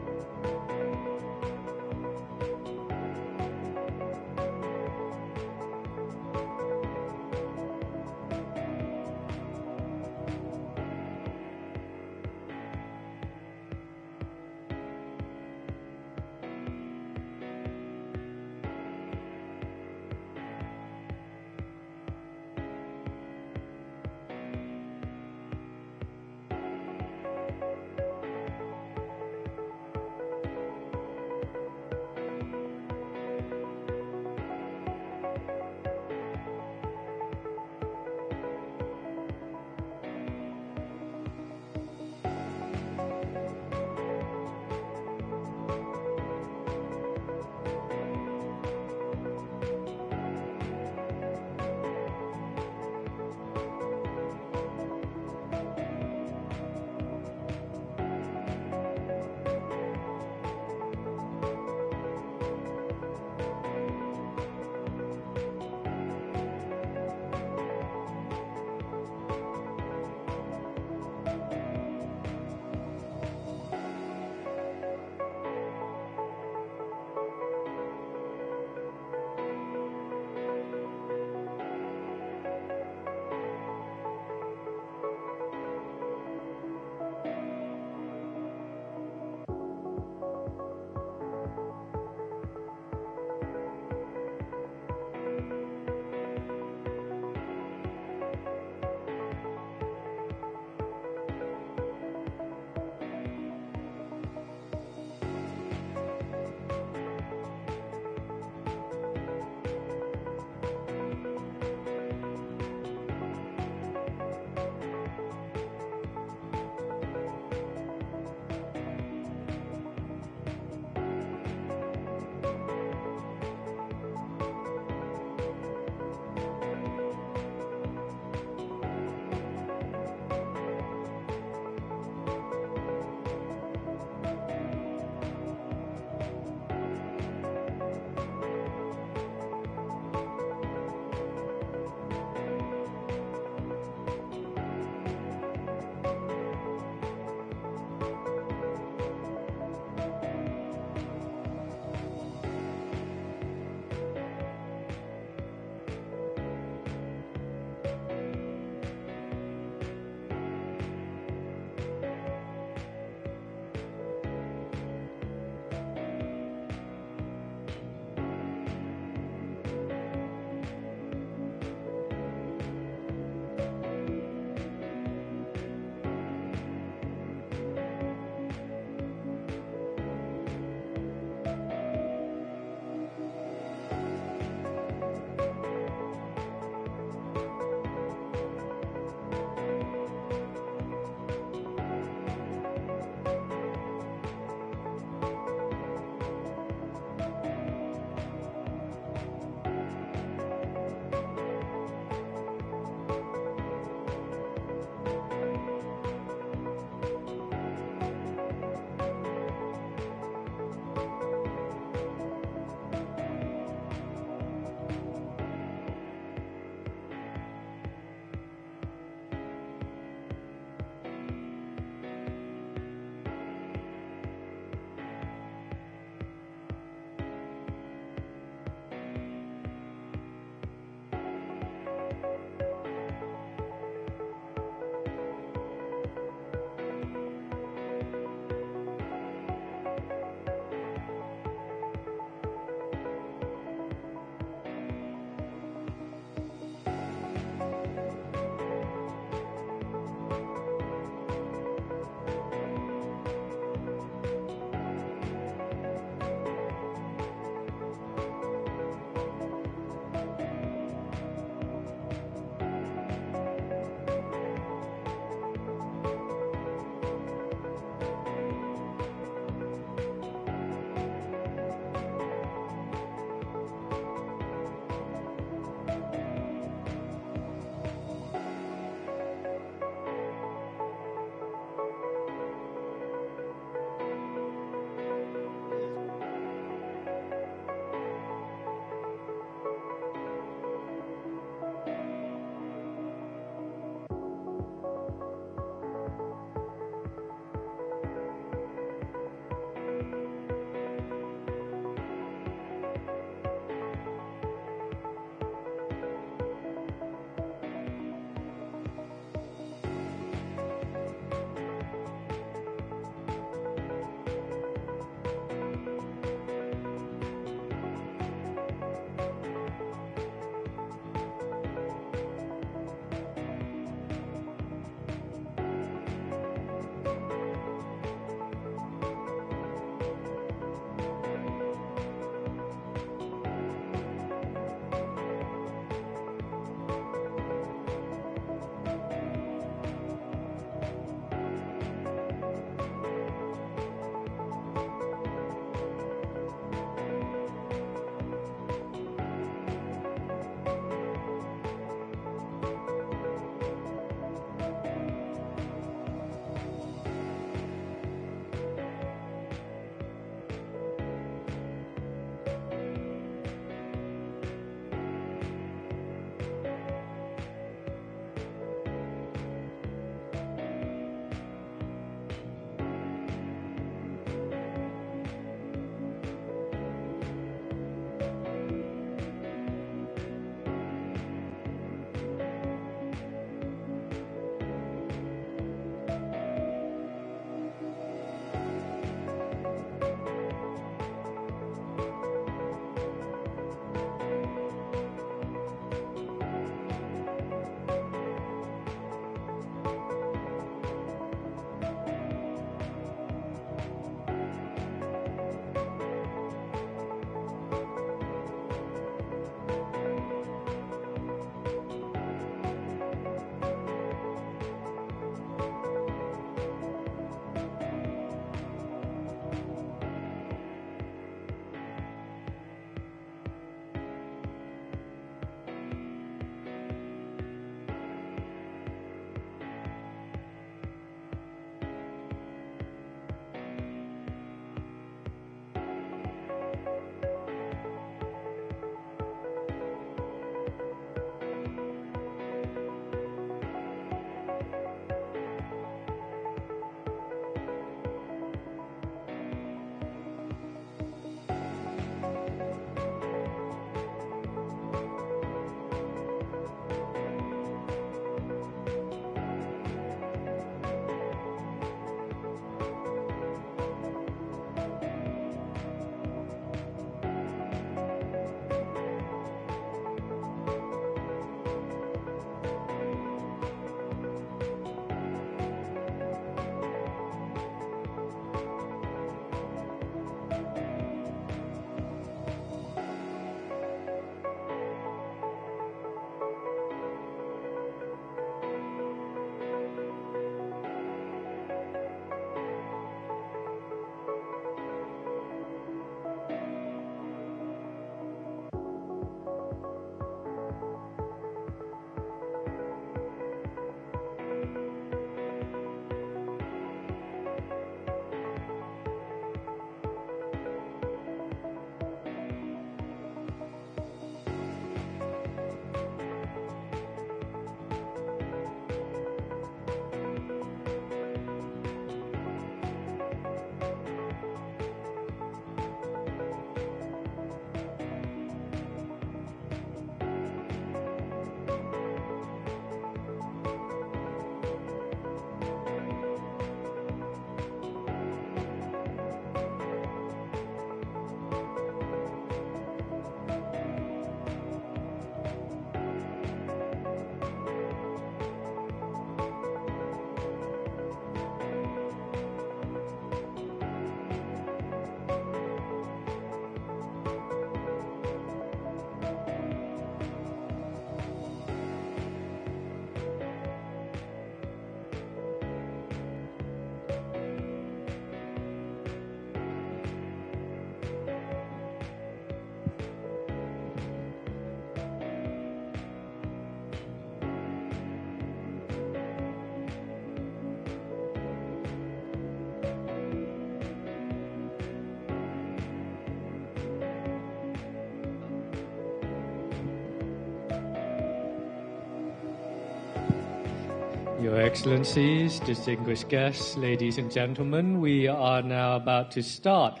Your Excellencies, distinguished guests, ladies and gentlemen, we are now about to start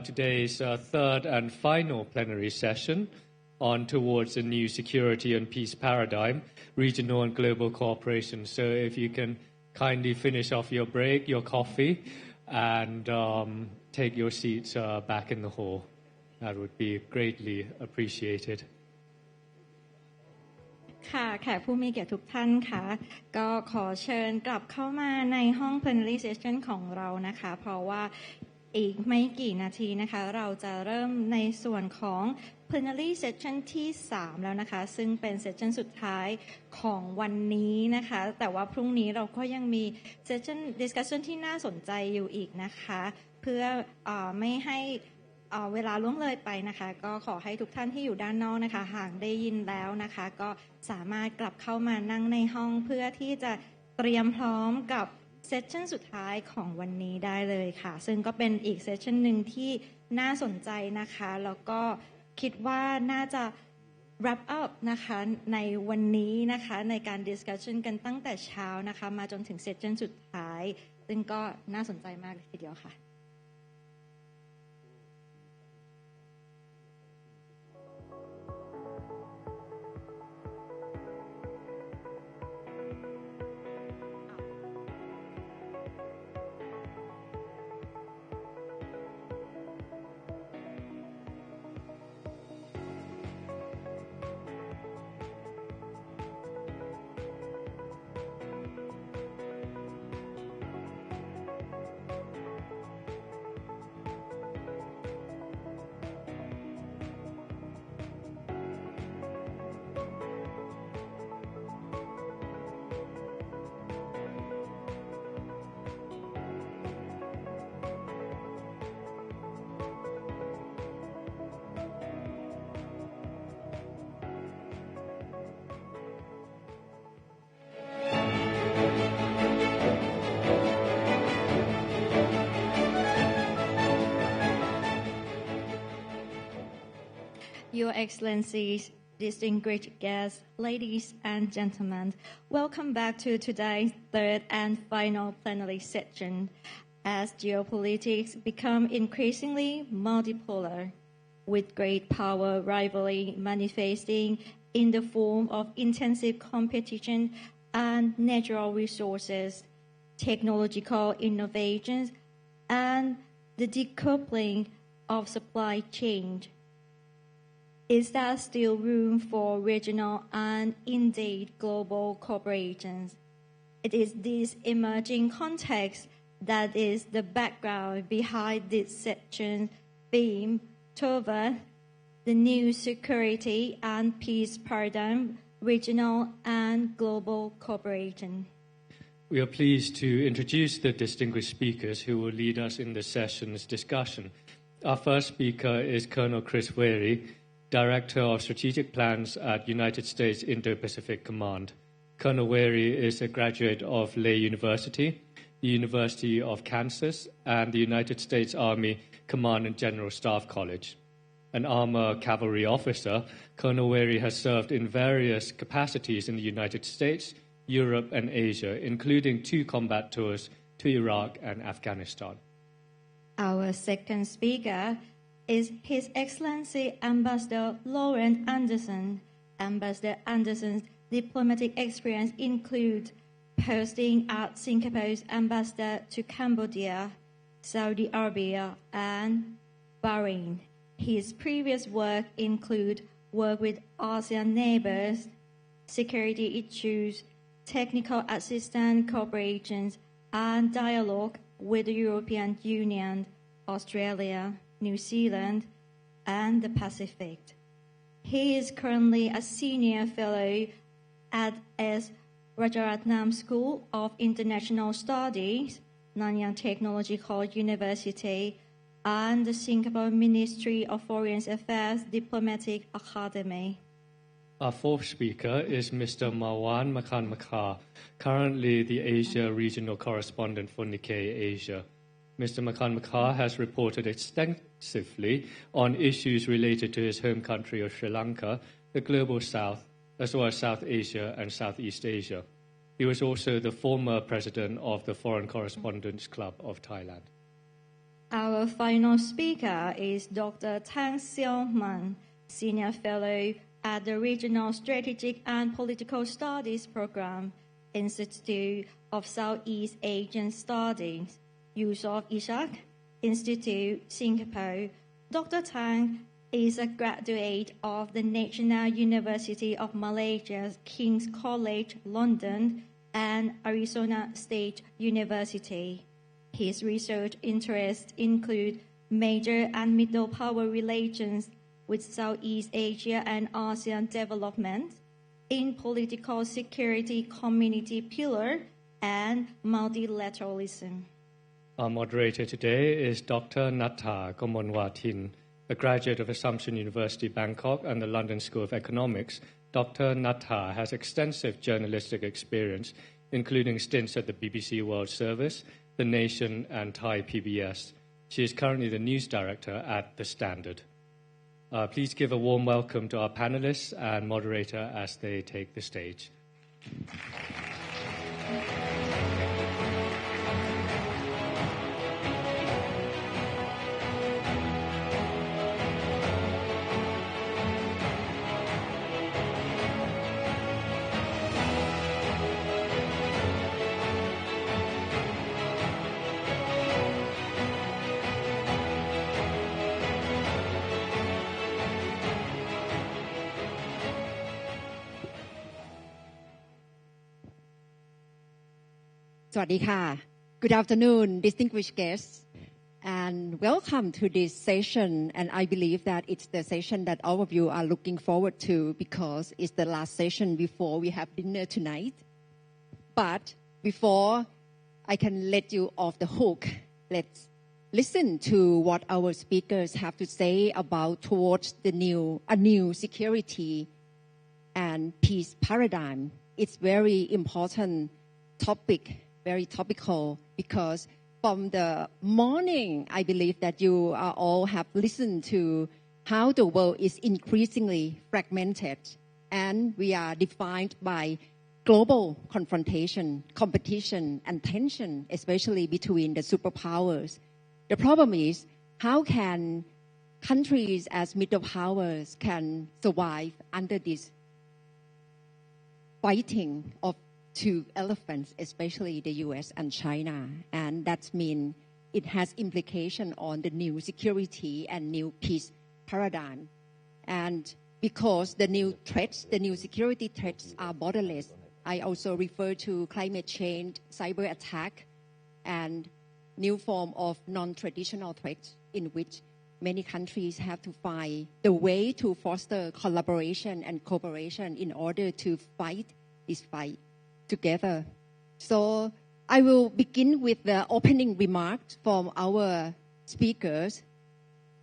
today's third and final plenary session on towards a new security and peace paradigm, regional and global cooperation. So if you can kindly finish off your break, your coffee, and take your seats back in the hall, that would be greatly appreciated. ค่ะแขกผู้มีเกียรติทุกท่านค่ะก็ขอเชิญกลับเข้ามาในห้อง Plenary Session ของเรานะคะเพราะว่าอีกไม่กี่นาทีนะคะเราจะเริ่มในส่วนของ Plenary Session ที่3แล้วนะคะซึ่งเป็น Session สุดท้ายของวันนี้นะคะแต่ว่าพรุ่งนี้เราก็ยังมี Session Discussion ที่น่าสนใจอยู่อีกนะคะเพื่อไม่ให้เวลาล่วงเลยไปนะคะก็ขอให้ทุกท่านที่อยู่ด้านนอกนะคะหากได้ยินแล้วนะคะก็สามารถกลับเข้ามานั่งในห้องเพื่อที่จะเตรียมพร้อมกับเซสชั่นสุดท้ายของวันนี้ได้เลยค่ะซึ่งก็เป็นอีกเซสชั่นหนึ่งที่น่าสนใจนะคะแล้วก็คิดว่าน่าจะ wrap up นะคะในวันนี้นะคะในการ discussion กันตั้งแต่เช้านะคะมาจนถึงเซสชั่นสุดท้ายซึ่งก็น่าสนใจมากทีเดียวค่ะYour Excellencies, distinguished guests, ladies and gentlemen, welcome back to today's third and final plenary session. As geopolitics become increasingly multipolar, with great power rivalry manifesting in the form of intensive competition and natural resources, technological innovations, and the decoupling of supply chains. Is there still room for regional and indeed global cooperations? It is this emerging context that is the background behind this section's theme toward the new security and peace paradigm, regional and global cooperation. We are pleased to introduce the distinguished speakers who will lead us in the session's discussion. Our first speaker is Colonel Chris Wherry, Director of Strategic Plans at United States Indo-Pacific Command. Colonel Wherry is a graduate of Leh University, the University of Kansas, and the United States Army Command and General Staff College. An armor cavalry officer, Colonel Wherry has served in various capacities in the United States, Europe, and Asia, including 2 combat tours to Iraq and Afghanistan. Our second speaker is His Excellency Ambassador Laurent Anderson. Ambassador Anderson's diplomatic experience includes posting as Singapore's ambassador to Cambodia, Saudi Arabia, and Bahrain. His previous work includes work with ASEAN neighbors, security issues, technical assistance cooperations, and dialogue with the European Union, Australia, New Zealand, and the Pacific. He is currently a senior fellow at S. Rajaratnam School of International Studies, Nanyang Technological University, and the Singapore Ministry of Foreign Affairs Diplomatic Academy. Our fourth speaker is Mr. Marwan Makan Makar, currently the Asia Regional Correspondent for Nikkei Asia. Mr. Makan Makar has reported extensively on issues related to his home country of Sri Lanka, the Global South, as well as South Asia and Southeast Asia. He was also the former president of the Foreign Correspondents Club of Thailand. Our final speaker is Dr. Tang Xiaoman, Senior Fellow at the Regional Strategic and Political Studies Program, Institute of Southeast Asian Studies, Yusof Ishak, Institute, Singapore. Dr. Tang is a graduate of the National University of Malaysia's King's College, London, and Arizona State University. His research interests include major and middle power relations with Southeast Asia and ASEAN development, in political security community pillar, and multilateralism. Our moderator today is Dr. Natha Komonwatin, a graduate of Assumption University, Bangkok, and the London School of Economics. Dr. Natha has extensive journalistic experience, including stints at the BBC World Service, The Nation, and Thai PBS. She is currently the news director at The Standard. Please give a warm welcome to our panelists and moderator as they take the stage. Good afternoon, distinguished guests, and welcome to this session. And I believe that it's the session that all of you are looking forward to because it's the last session before we have dinner tonight. But before I can let you off the hook, let's listen to what our speakers have to say about towards a new security and peace paradigm. It's very important topic. Very topical because from the morning, I believe that you all have listened to how the world is increasingly fragmented and we are defined by global confrontation, competition, and tension, especially between the superpowers. The problem is how can countries as middle powers can survive under this fighting of two elephants, especially the U.S. and China. And that means it has implication on the new security and new peace paradigm. And because the new threats, the new security threats are borderless, I also refer to climate change, cyber attack, and new form of non-traditional threats in which many countries have to find the way to foster collaboration and cooperation in order to fight this fight together. So I will begin with the opening remarks from our speakers.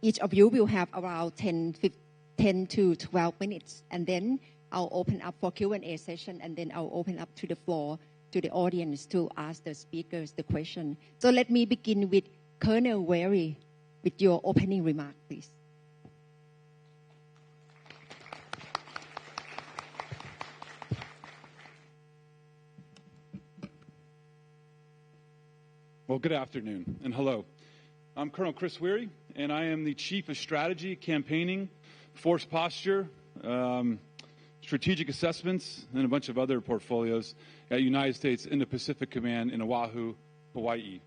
Each of you will have around 10 to 12 minutes, and then I'll open up for Q&A session, and then I'll open up to the floor to the audience to ask the speakers the question. So let me begin with Colonel Wary with your opening remark, please. Well, good afternoon and hello. I'm Colonel Chris Weary, and I am the Chief of Strategy, Campaigning, Force Posture, Strategic Assessments, and a bunch of other portfolios at United States Indo-Pacific Command in Oahu, Hawaii.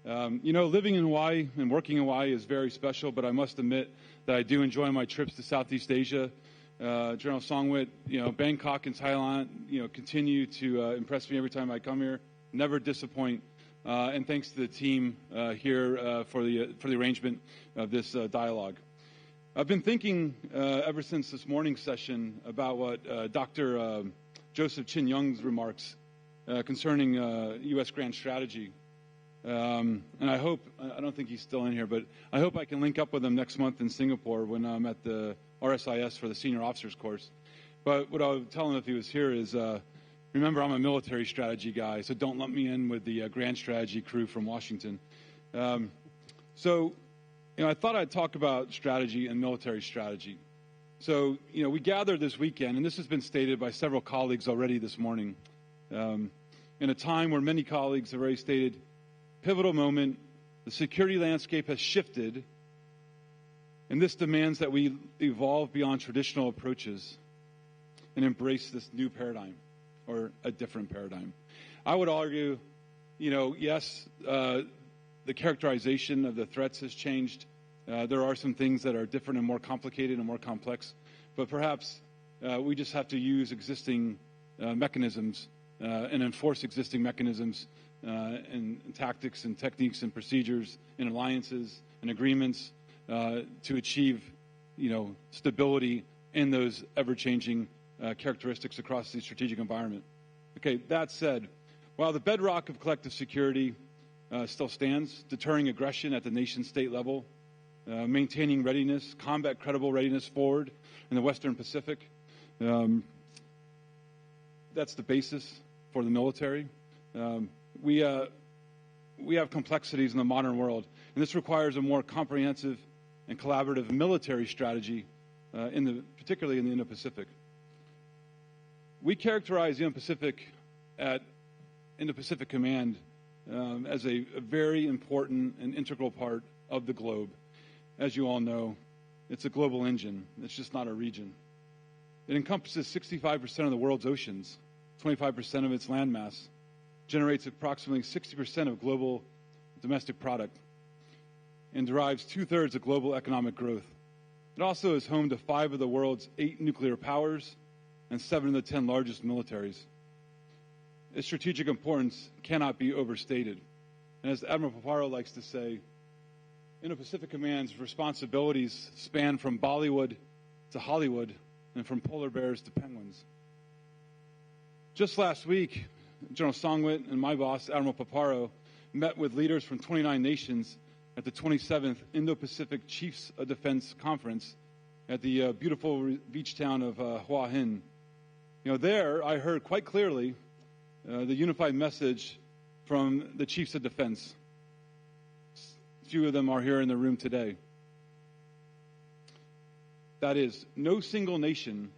Living in Hawaii and working in Hawaii is very special, but I must admit that I do enjoy my trips to Southeast Asia. General Songwit, Bangkok and Thailand, continue to impress me every time I come here. Never disappoint. And thanks to the team here for the arrangement of this dialogue. I've been thinking ever since this morning's session about what Dr. Joseph Chin Young's remarks concerning U.S. grand strategy. And I hope, I don't think he's still in here, but I hope I can link up with him next month in Singapore when I'm at the RSIS for the senior officers course. But what I would tell him if he was here is, remember, I'm a military strategy guy, so don't lump me in with the grand strategy crew from Washington. I thought I'd talk about strategy and military strategy. So, we gathered this weekend, and this has been stated by several colleagues already this morning. in a time where many colleagues have already stated, pivotal moment, the security landscape has shifted, and this demands that we evolve beyond traditional approaches and embrace this new paradigm or a different paradigm. I would argue, yes, the characterization of the threats has changed. There are some things that are different and more complicated and more complex, but perhaps we just have to use existing mechanisms and enforce existing mechanisms and tactics and techniques and procedures and alliances and agreements to achieve, stability in those ever-changing characteristics across the strategic environment. Okay, that said, while the bedrock of collective security still stands, deterring aggression at the nation-state level, maintaining readiness, combat credible readiness forward in the Western Pacific, that's the basis for the military. We have complexities in the modern world, and this requires a more comprehensive and collaborative military strategy, particularly in the Indo-Pacific. We characterize the Indo-Pacific at Indo-Pacific Command as a very important and integral part of the globe. As you all know, it's a global engine. It's just not a region. It encompasses 65% of the world's oceans, 25% of its landmass, generates approximately 60% of global domestic product, and derives 2/3 of global economic growth. It also is home to 5 of the world's 8 nuclear powers and 7 of the 10 largest militaries. Its strategic importance cannot be overstated. And as Admiral Paparo likes to say, Indo-Pacific Command's responsibilities span from Bollywood to Hollywood and from polar bears to penguins. Just last week, General Songwit and my boss, Admiral Paparo, met with leaders from 29 nations at the 27th Indo-Pacific Chiefs of Defense Conference at the beautiful beach town of Hua Hin. There I heard quite clearly the unified message from the Chiefs of Defense. A few of them are here in the room today. That is, no single nation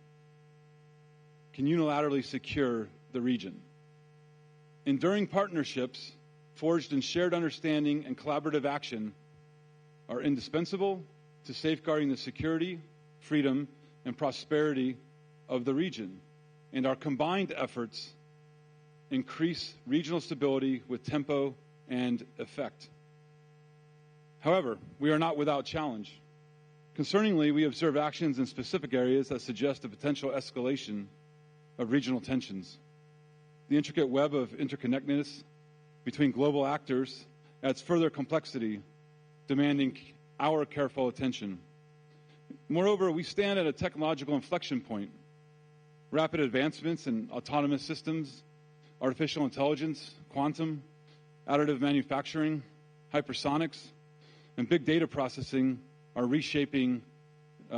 can unilaterally secure the region. Enduring partnerships forged in shared understanding and collaborative action are indispensable to safeguarding the security, freedom, and prosperity of the region. And our combined efforts increase regional stability with tempo and effect. However, we are not without challenge. Concerningly, we observe actions in specific areas that suggest a potential escalation of regional tensions. The intricate web of interconnectedness between global actors adds further complexity, demanding our careful attention. Moreover, we stand at a technological inflection point. Rapid advancements in autonomous systems, artificial intelligence, quantum, additive manufacturing, hypersonics, and big data processing are reshaping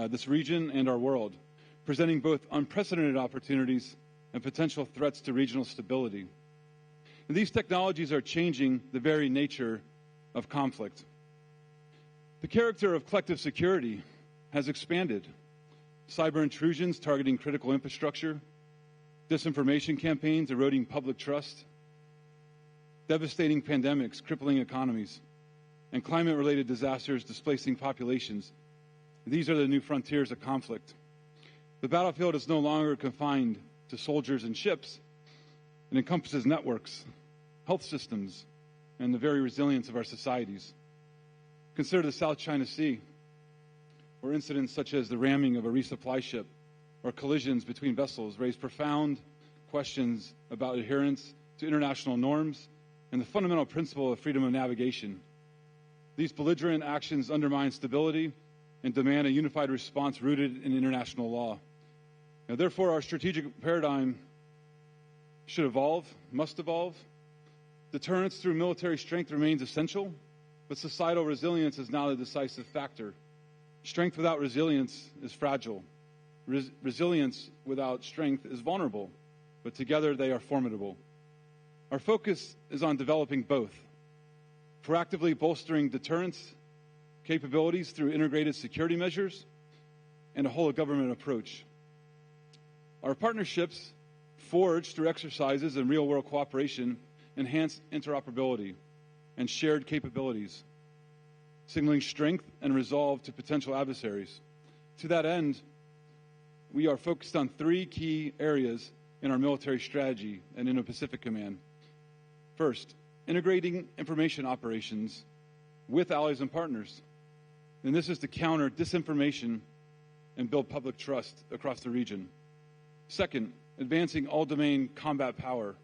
this region and our world, presenting both unprecedented opportunities and potential threats to regional stability. And these technologies are changing the very nature of conflict. The character of collective security has expanded. Cyber intrusions targeting critical infrastructure, disinformation campaigns eroding public trust, devastating pandemics crippling economies, and climate-related disasters displacing populations. These are the new frontiers of conflict. The battlefield is no longer confined to soldiers and ships. It encompasses networks, health systems, and the very resilience of our societies. Consider the South China Sea, where incidents such as the ramming of a resupply ship or collisions between vessels raise profound questions about adherence to international norms and the fundamental principle of freedom of navigation. These belligerent actions undermine stability and demand a unified response rooted in international law. Now, therefore, our strategic paradigm should evolve, must evolve. Deterrence through military strength remains essential, but societal resilience is now the decisive factor. Strength without resilience is fragile. Resilience without strength is vulnerable, but together they are formidable. Our focus is on developing both, proactively bolstering deterrence capabilities through integrated security measures and a whole-of-government approach. Our partnerships forged through exercises and real-world cooperation, enhanced interoperability and shared capabilities, signaling strength and resolve to potential adversaries. To that end, we are focused on 3 key areas in our military strategy and Indo-Pacific Command. First, integrating information operations with allies and partners. And this is to counter disinformation and build public trust across the region. Second, advancing all-domain combat power.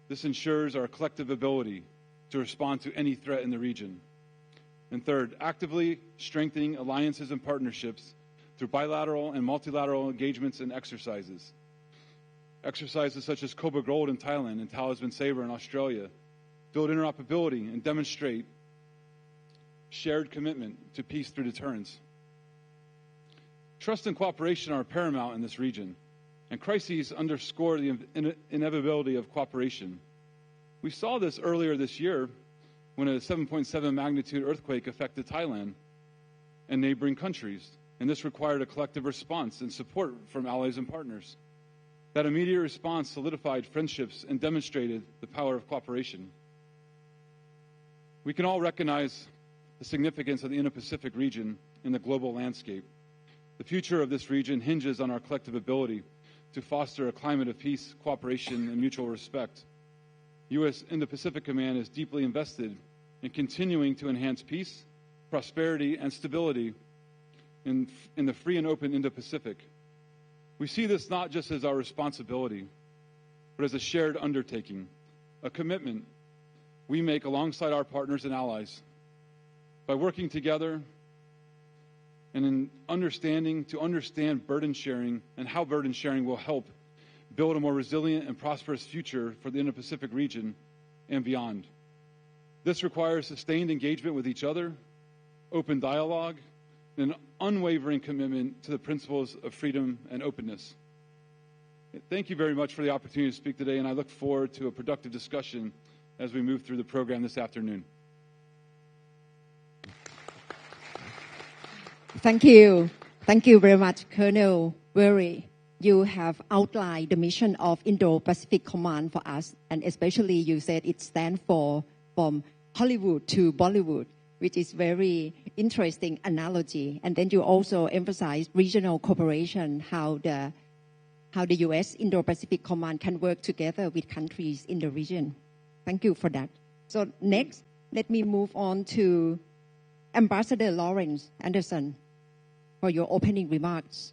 This ensures our collective ability to respond to any threat in the region. And third, actively strengthening alliances and partnerships through bilateral and multilateral engagements and exercises. Exercises such as Cobra Gold in Thailand and Talisman Sabre in Australia build interoperability and demonstrate shared commitment to peace through deterrence. Trust and cooperation are paramount in this region, and crises underscore the inevitability of cooperation. We saw this earlier this year when a 7.7 magnitude earthquake affected Thailand and neighboring countries, and this required a collective response and support from allies and partners. That immediate response solidified friendships and demonstrated the power of cooperation. We can all recognize the significance of the Indo-Pacific region in the global landscape. The future of this region hinges on our collective ability to foster a climate of peace, cooperation, and mutual respect. U.S. Indo-Pacific Command is deeply invested in continuing to enhance peace, prosperity, and stability in the free and open Indo-Pacific. We see this not just as our responsibility, but as a shared undertaking, a commitment we make alongside our partners and allies. By working together and in understand burden sharing and how burden sharing will help build a more resilient and prosperous future for the Indo-Pacific region and beyond. This requires sustained engagement with each other, open dialogue, and an unwavering commitment to the principles of freedom and openness. Thank you very much for the opportunity to speak today, and I look forward to a productive discussion as we move through the program this afternoon. Thank you. Thank you very much, Colonel Wery. You have outlined the mission of Indo-Pacific Command for us, and especially you said it stands for from Hollywood to Bollywood, which is very interesting analogy. And then you also emphasized regional cooperation, how the U.S. Indo-Pacific Command can work together with countries in the region. Thank you for that. So next, let me move on to Ambassador Lawrence Anderson for your opening remarks.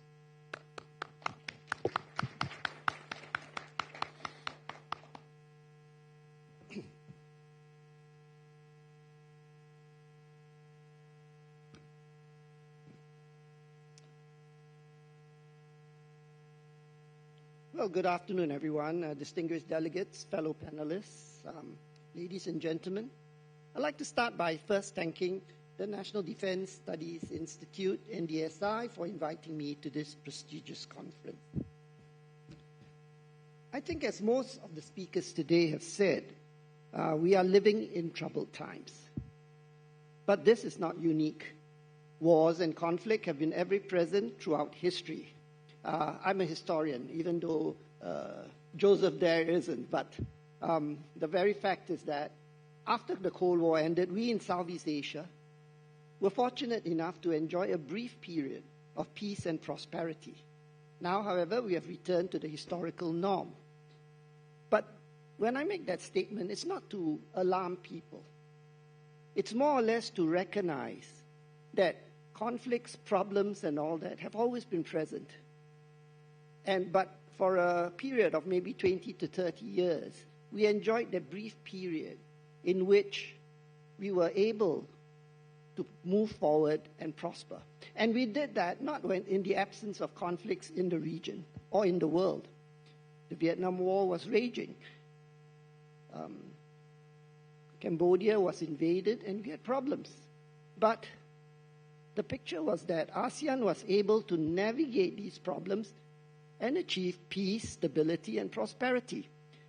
Well, good afternoon, everyone, distinguished delegates, fellow panelists, ladies and gentlemen. I'd like to start by first thanking the National Defense Studies Institute, NDSI, for inviting me to this prestigious conference. I think as most of the speakers today have said, we are living in troubled times. But this is not unique. Wars and conflict have been ever present throughout history. I'm a historian, even though Joseph there isn't. But the very fact is that after the Cold War ended, we in Southeast Asia were fortunate enough to enjoy a brief period of peace and prosperity. Now, however, we have returned to the historical norm. But when I make that statement, it's not to alarm people. It's more or less to recognize that conflicts, problems, and all that have always been present. But for a period of maybe 20 to 30 years, we enjoyed that brief period in which we were able to move forward and prosper. And we did that not in the absence of conflicts in the region or in the world. The Vietnam War was raging. Cambodia was invaded, and we had problems. But the picture was that ASEAN was able to navigate these problems and achieve peace, stability, and prosperity.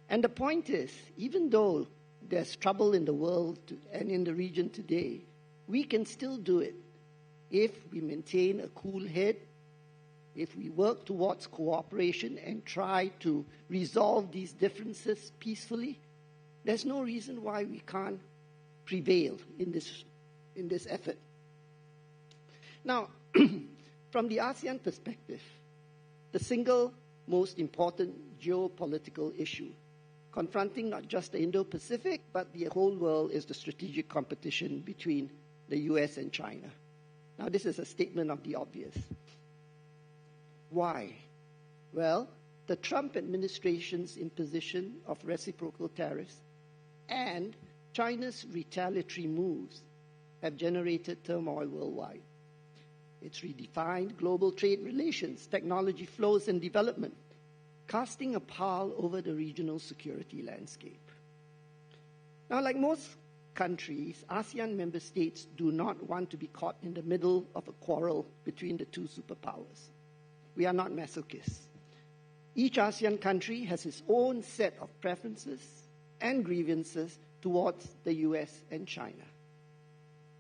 And the point is, even though there's trouble in the world and in the region today, we can still do it if we maintain a cool head if we work towards cooperation and try to resolve these differences peacefully, there's no reason why we can't prevail in this effort. Now, from the ASEAN perspective, the single most important geopolitical issue confronting not just the Indo-Pacific, but the whole world is the strategic competition between the US and China. Now, this is a statement of the obvious. Why? Well, the Trump administration's imposition of reciprocal tariffs and China's retaliatory moves have generated turmoil worldwide. It's redefined global trade relations, technology flows, and development, casting a pall over the regional security landscape. Now, like most countries, ASEAN member states do not want to be caught in the middle of a quarrel between the two superpowers. We are not masochists. Each ASEAN country has its own set of preferences and grievances towards the US and China.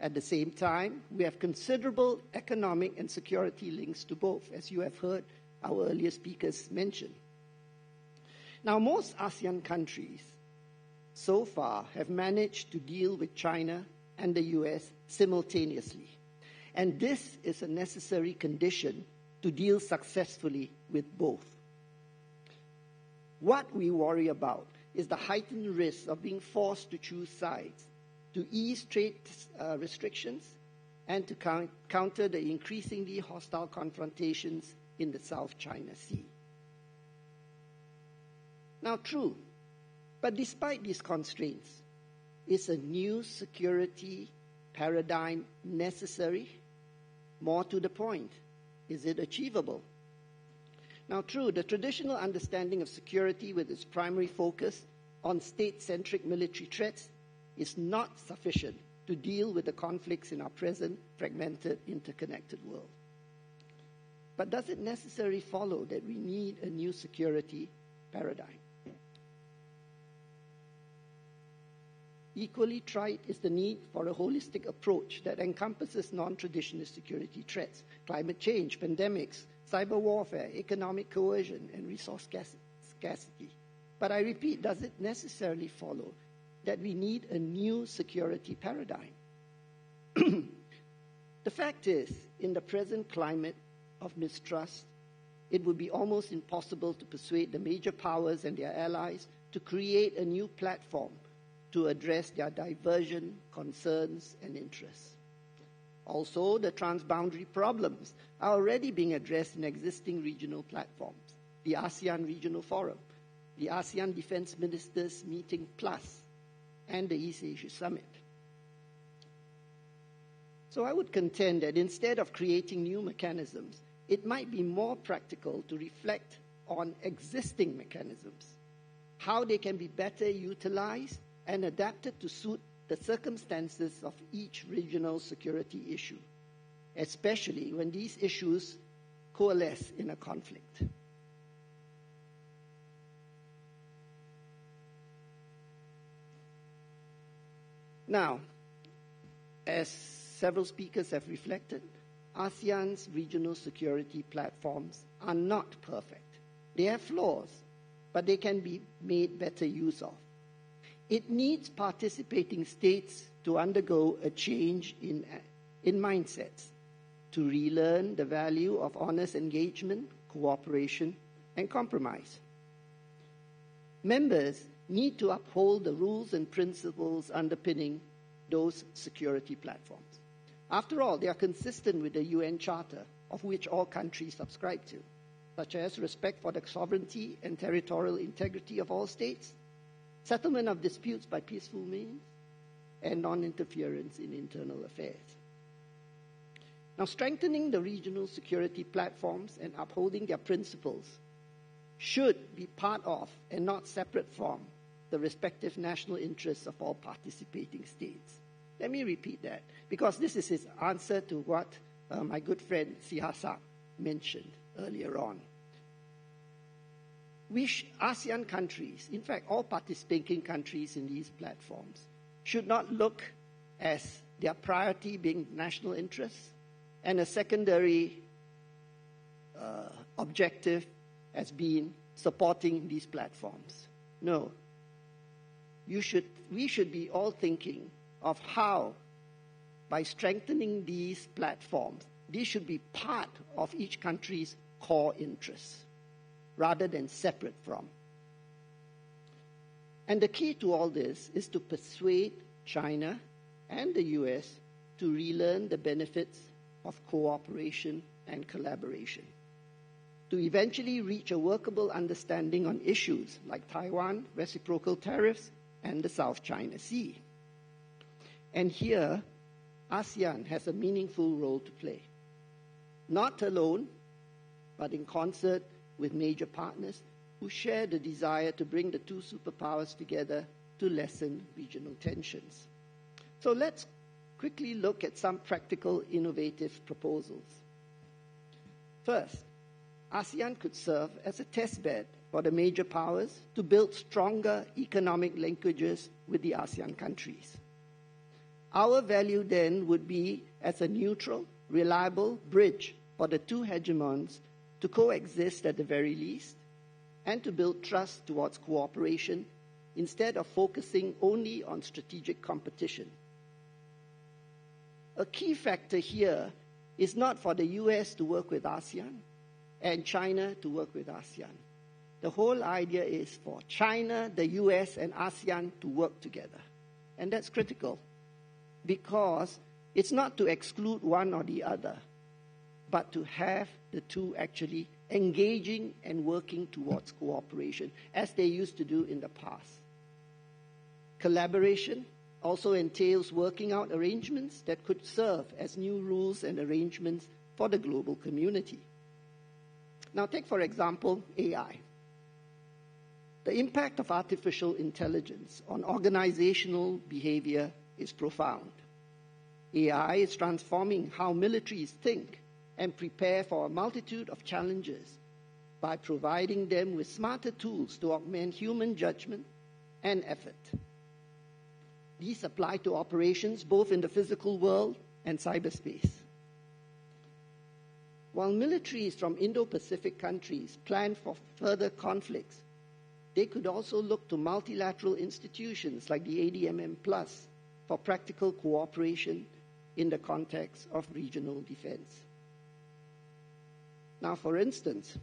At the same time, we have considerable economic and security links to both, as you have heard our earlier speakers mention. Now, most ASEAN countries so far have managed to deal with China and the US simultaneously. And this is a necessary condition to deal successfully with both. What we worry about is the heightened risk of being forced to choose sides, to ease trade restrictions, and to counter the increasingly hostile confrontations in the South China Sea. Now, true, but despite these constraints, is a new security paradigm necessary? More to the point, is it achievable? Now, true, the traditional understanding of security with its primary focus on state-centric military threats is not sufficient to deal with the conflicts in our present fragmented, interconnected world. But does it necessarily follow that we need a new security paradigm? Equally trite is the need for a holistic approach that encompasses non-traditional security threats, climate change, pandemics, cyber warfare, economic coercion, and resource scarcity. But I repeat, does it necessarily follow that we need a new security paradigm? The fact is, in the present climate of mistrust, it would be almost impossible to persuade the major powers and their allies to create a new platform to address their divergent concerns and interests. Also, the transboundary problems are already being addressed in existing regional platforms, the ASEAN Regional Forum, the ASEAN Defense Ministers Meeting Plus, and the East Asia Summit. So I would contend that instead of creating new mechanisms, it might be more practical to reflect on existing mechanisms, how they can be better utilized and adapted to suit the circumstances of each regional security issue, especially when these issues coalesce in a conflict. Now, as several speakers have reflected, ASEAN's regional security platforms are not perfect. They have flaws, but they can be made better use of. It needs participating states to undergo a change in mindsets, to relearn the value of honest engagement, cooperation, and compromise. Members need to uphold the rules and principles underpinning those security platforms. After all, they are consistent with the UN Charter, of which all countries subscribe to, such as respect for the sovereignty and territorial integrity of all states, settlement of disputes by peaceful means, and non-interference in internal affairs. Now, strengthening the regional security platforms and upholding their principles should be part of and not separate from the respective national interests of all participating states. Let me repeat that, because this is his answer to what my good friend Sihasak mentioned earlier on. ASEAN countries, in fact, all participating countries in these platforms, should not look as their priority being national interests and a secondary objective as being supporting these platforms. No. We should be all thinking of how, by strengthening these platforms, these should be part of each country's core interests, rather than separate from. And the key to all this is to persuade China and the US to relearn the benefits of cooperation and collaboration, to eventually reach a workable understanding on issues like Taiwan, reciprocal tariffs, and the South China Sea. And here, ASEAN has a meaningful role to play, not alone, but in concert with major partners who share the desire to bring the two superpowers together to lessen regional tensions. So let's quickly look at some practical, innovative proposals. First, ASEAN could serve as a testbed for the major powers to build stronger economic linkages with the ASEAN countries. Our value then would be as a neutral, reliable bridge for the two hegemons to coexist at the very least and to build trust towards cooperation instead of focusing only on strategic competition. A key factor here is not for the US to work with ASEAN and China to work with ASEAN. The whole idea is for China, the US, and ASEAN to work together. And that's critical because it's not to exclude one or the other, but to have the two actually engaging and working towards cooperation as they used to do in the past. Collaboration also entails working out arrangements that could serve as new rules and arrangements for the global community. Now take, for example, AI. The impact of artificial intelligence on organizational behavior is profound. AI is transforming how militaries think and prepare for a multitude of challenges by providing them with smarter tools to augment human judgment and effort. These apply to operations both in the physical world and cyberspace. While militaries from Indo-Pacific countries plan for further conflicts, they could also look to multilateral institutions like the ADMM Plus for practical cooperation in the context of regional defense. Now, for instance,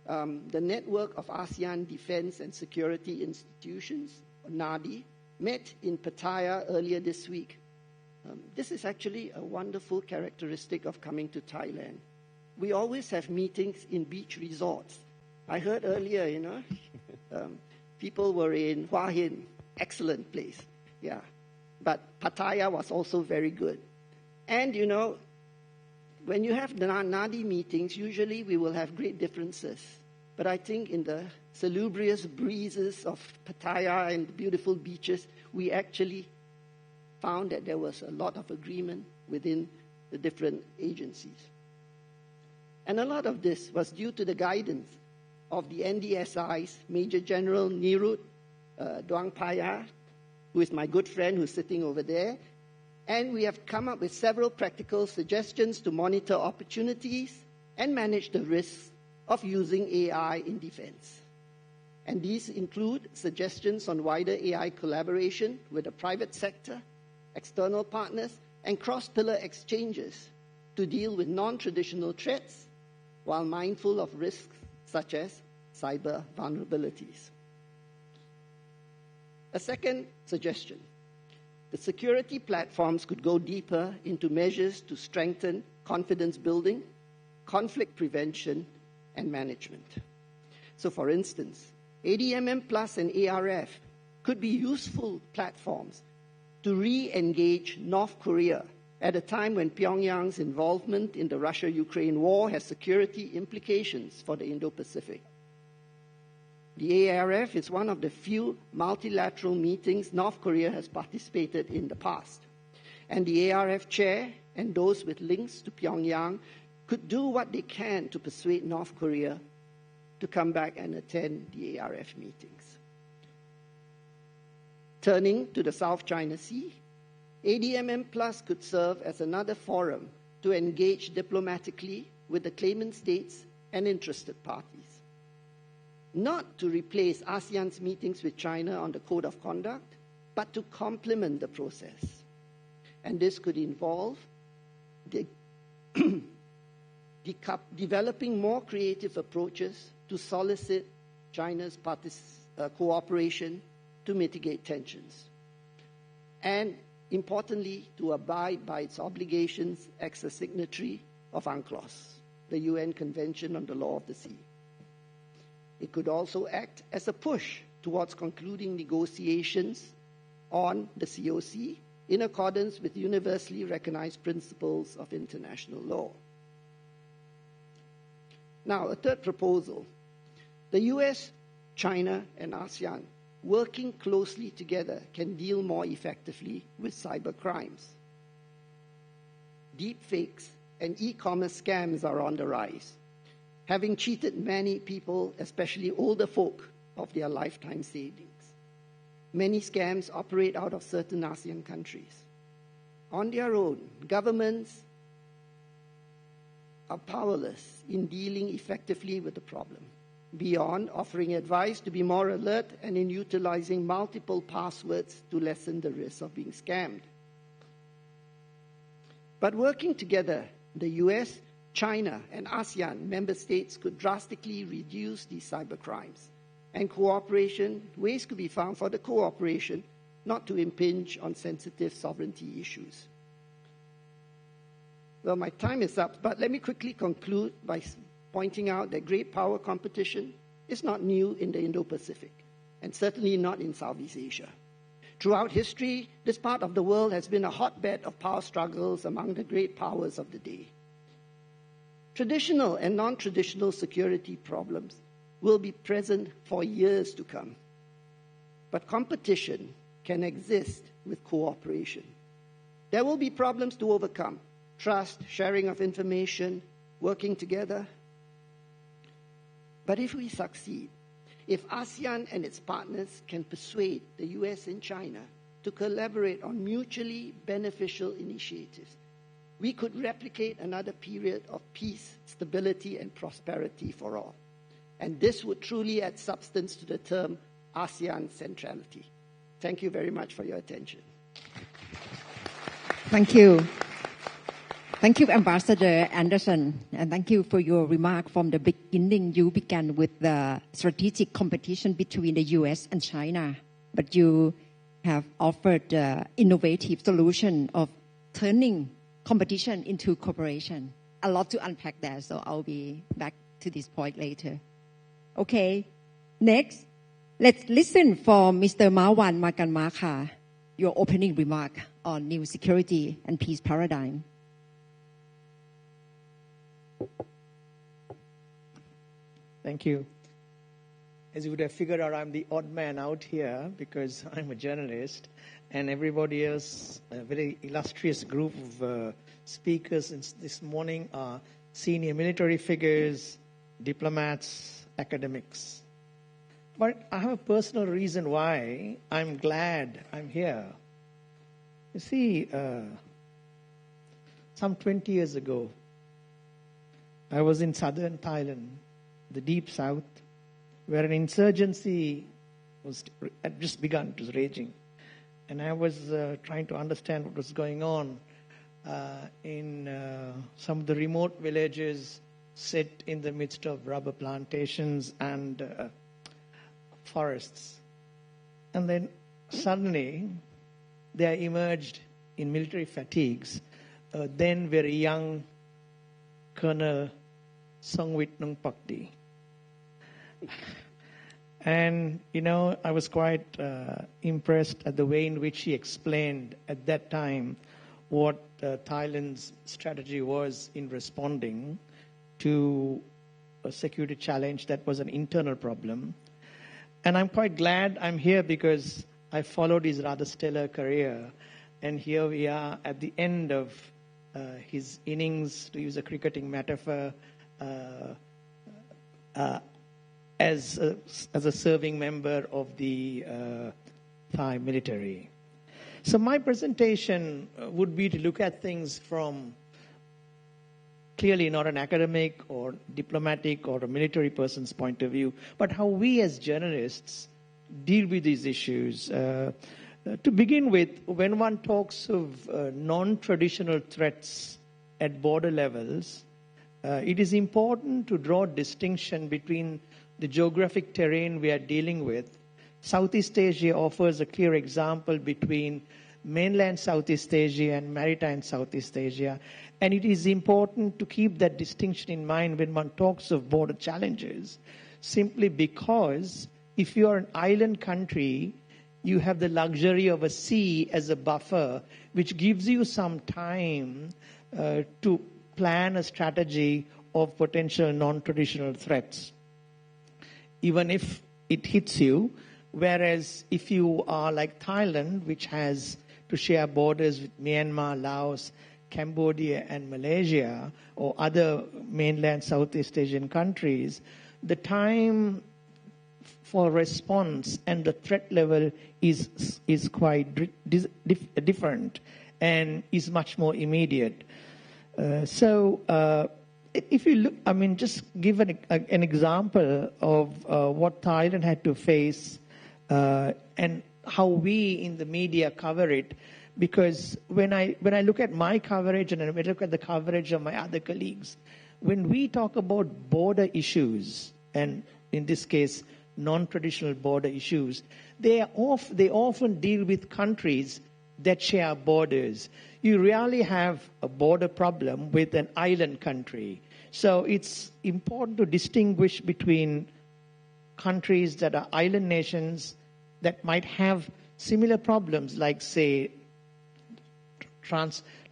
the Network of ASEAN Defense and Security Institutions, or NADI, met in Pattaya earlier this week. This is actually a wonderful characteristic of coming to Thailand. We always have meetings in beach resorts. I heard earlier, people were in Hua Hin, excellent place, yeah. But Pattaya was also very good. And, when you have the NADI meetings, usually we will have great differences. But I think in the salubrious breezes of Pattaya and the beautiful beaches, we actually found that there was a lot of agreement within the different agencies. And a lot of this was due to the guidance of the NDSI's Major General Nirut Duangpaya, who is my good friend who's sitting over there. And we have come up with several practical suggestions to monitor opportunities and manage the risks of using AI in defense. And these include suggestions on wider AI collaboration with the private sector, external partners, and cross-pillar exchanges to deal with non-traditional threats while mindful of risks such as cyber vulnerabilities. A second suggestion. The security platforms could go deeper into measures to strengthen confidence building, conflict prevention, and management. So, for instance, ADMM Plus and ARF could be useful platforms to re-engage North Korea at a time when Pyongyang's involvement in the Russia-Ukraine war has security implications for the Indo-Pacific. The ARF is one of the few multilateral meetings North Korea has participated in the past. And the ARF chair and those with links to Pyongyang could do what they can to persuade North Korea to come back and attend the ARF meetings. Turning to the South China Sea, ADMM Plus could serve as another forum to engage diplomatically with the claimant states and interested parties. Not to replace ASEAN's meetings with China on the code of conduct, but to complement the process. And this could involve developing more creative approaches to solicit China's cooperation to mitigate tensions. And importantly, to abide by its obligations as a signatory of UNCLOS, the UN Convention on the Law of the Sea. It could also act as a push towards concluding negotiations on the COC in accordance with universally recognized principles of international law. Now, a third proposal. The US, China, and ASEAN working closely together can deal more effectively with cyber crimes. Deepfakes and e-commerce scams are on the rise, having cheated many people, especially older folk, of their lifetime savings. Many scams operate out of certain ASEAN countries. On their own, governments are powerless in dealing effectively with the problem, beyond offering advice to be more alert and in utilizing multiple passwords to lessen the risk of being scammed. But working together, the US, China, and ASEAN member states could drastically reduce these cyber crimes. And ways could be found for the cooperation not to impinge on sensitive sovereignty issues. Well, my time is up, but let me quickly conclude by pointing out that great power competition is not new in the Indo-Pacific, and certainly not in Southeast Asia. Throughout history, this part of the world has been a hotbed of power struggles among the great powers of the day. Traditional and non-traditional security problems will be present for years to come. But competition can exist with cooperation. There will be problems to overcome: trust, sharing of information, working together. But if we succeed, if ASEAN and its partners can persuade the US and China to collaborate on mutually beneficial initiatives, we could replicate another period of peace, stability, and prosperity for all. And this would truly add substance to the term ASEAN centrality. Thank you very much for your attention. Thank you. Thank you, Ambassador Anderson, and thank you for your remark from the beginning. You began with the strategic competition between the US and China, but you have offered the innovative solution of turning competition into cooperation. A lot to unpack there, so I'll be back to this point later. Okay, next, let's listen from Mr. Mawan Makanmaka, your opening remark on new security and peace paradigm. Thank you. As you would have figured out, I'm the odd man out here because I'm a journalist, and everybody else, a very illustrious group of speakers this morning are senior military figures, diplomats, academics. But I have a personal reason why I'm glad I'm here. You see, some 20 years ago, I was in southern Thailand, the deep south, where an insurgency had just begun, it was raging. And I was trying to understand what was going on in some of the remote villages set in the midst of rubber plantations and forests. And then suddenly there emerged in military fatigues a then very young Colonel Songwit Nungpakdi. And, you know, I was quite impressed at the way in which he explained at that time what Thailand's strategy was in responding to a security challenge that was an internal problem. And I'm quite glad I'm here because I followed his rather stellar career. And here we are at the end of his innings, to use a cricketing metaphor, as a serving member of the Thai military. So my presentation would be to look at things from clearly not an academic or diplomatic or a military person's point of view, but how we as journalists deal with these issues. To begin with, when one talks of non-traditional threats at border levels, it is important to draw distinction between the geographic terrain we are dealing with. Southeast Asia offers a clear example between mainland Southeast Asia and maritime Southeast Asia. And it is important to keep that distinction in mind when one talks of border challenges, simply because if you are an island country, you have the luxury of a sea as a buffer, which gives you some time to plan a strategy of potential non-traditional threats, even if it hits you. Whereas if you are like Thailand, which has to share borders with Myanmar, Laos, Cambodia, and Malaysia, or other mainland Southeast Asian countries, the time for response and the threat level is quite different and is much more immediate. If you look, just give an example of what Thailand had to face and how we in the media cover it. Because when I look at my coverage and when I look at the coverage of my other colleagues, when we talk about border issues, and in this case, non-traditional border issues, they often deal with countries that share borders. You rarely have a border problem with an island country. So it's important to distinguish between countries that are island nations that might have similar problems, like, say,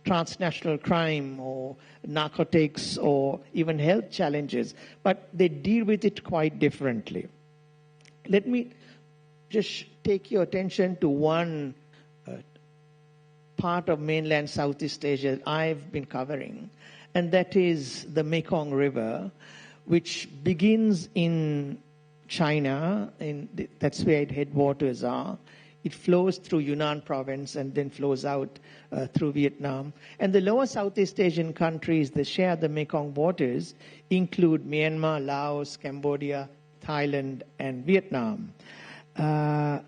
transnational crime or narcotics or even health challenges, but they deal with it quite differently. Let me just take your attention to one part of mainland Southeast Asia I've been covering, and that is the Mekong River, which begins in China, that's where its headwaters are. It flows through Yunnan province and then flows out through Vietnam. And the lower Southeast Asian countries that share the Mekong waters include Myanmar, Laos, Cambodia, Thailand, and Vietnam. As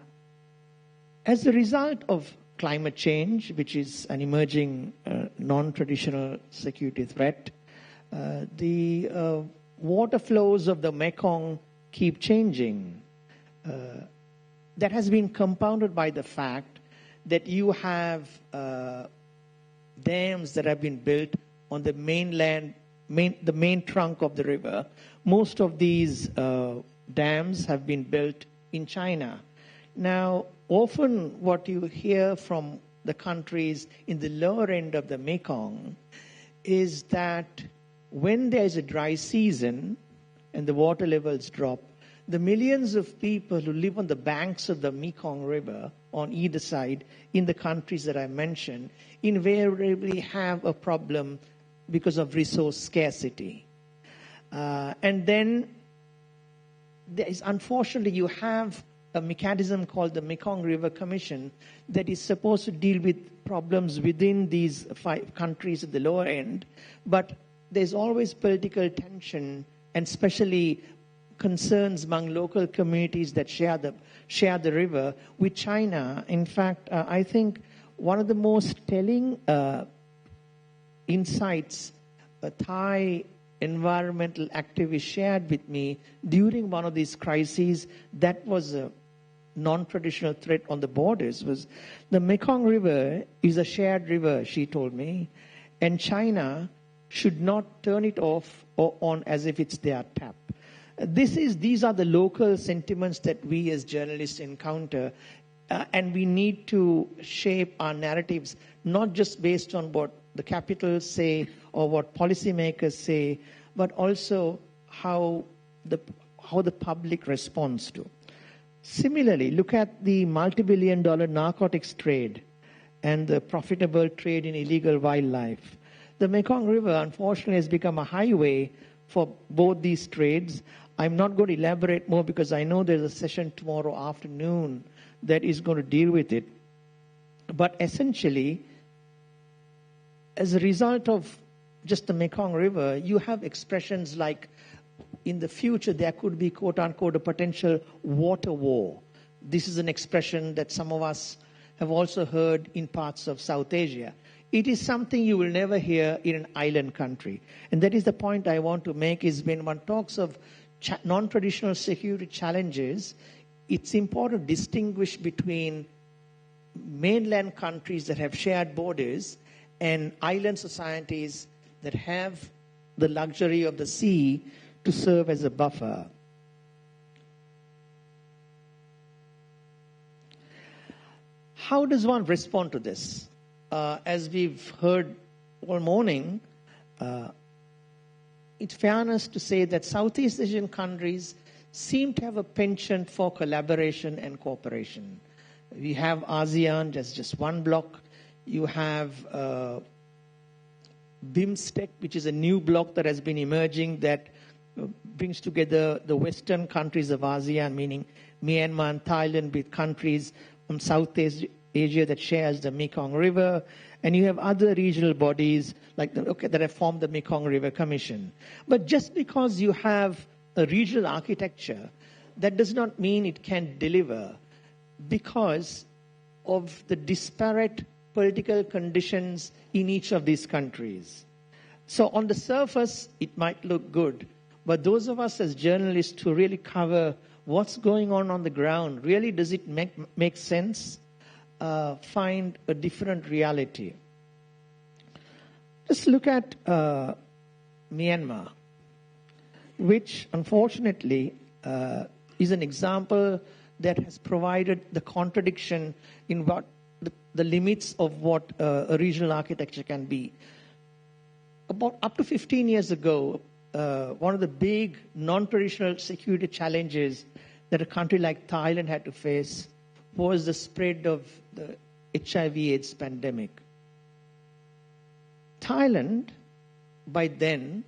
a result of climate change, which is an emerging non-traditional security threat, the water flows of the Mekong keep changing. That has been compounded by the fact that you have dams that have been built on the mainland, the main trunk of the river. Most of these dams have been built in China. Now, often what you hear from the countries in the lower end of the Mekong is that when there's a dry season and the water levels drop, the millions of people who live on the banks of the Mekong River on either side in the countries that I mentioned invariably have a problem because of resource scarcity. And then there is, unfortunately, you have a mechanism called the Mekong River Commission that is supposed to deal with problems within these 5 countries at the lower end, but there's always political tension and especially concerns among local communities that share the river with China. In fact, I think one of the most telling insights a Thai environmental activist shared with me during one of these crises that was a non-traditional threat on the borders was the Mekong River is a shared river, she told me, and China should not turn it off or on as if it's their tap. These are the local sentiments that we as journalists encounter, and we need to shape our narratives not just based on what the capitals say or what policymakers say, but also how the public responds to. Similarly, look at the multi-billion-dollar narcotics trade and the profitable trade in illegal wildlife. The Mekong River, unfortunately, has become a highway for both these trades. I'm not going to elaborate more because I know there's a session tomorrow afternoon that is going to deal with it. But essentially, as a result of just the Mekong River, you have expressions like in the future there could be quote unquote a potential water war. This is an expression that some of us have also heard in parts of South Asia. It is something you will never hear in an island country. And that is the point I want to make, is when one talks of non-traditional security challenges, it's important to distinguish between mainland countries that have shared borders and island societies that have the luxury of the sea to serve as a buffer. How does one respond to this? As we've heard all morning, it's fairness to say that Southeast Asian countries seem to have a penchant for collaboration and cooperation. We have ASEAN as just one bloc. You have BIMSTEC, which is a new bloc that has been emerging that brings together the Western countries of ASEAN, meaning Myanmar and Thailand, with countries from Southeast Asia that shares the Mekong River. And you have other regional bodies like that have formed the Mekong River Commission. But just because you have a regional architecture, that does not mean it can deliver, because of the disparate political conditions in each of these countries. So on the surface, it might look good, but those of us as journalists who really cover what's going on the ground, really does it make sense? Find a different reality. Just look at Myanmar, which unfortunately is an example that has provided the contradiction in what the limits of what a regional architecture can be. About up to 15 years ago, one of the big non-traditional security challenges that a country like Thailand had to face was the spread of the HIV/AIDS pandemic. Thailand, by then,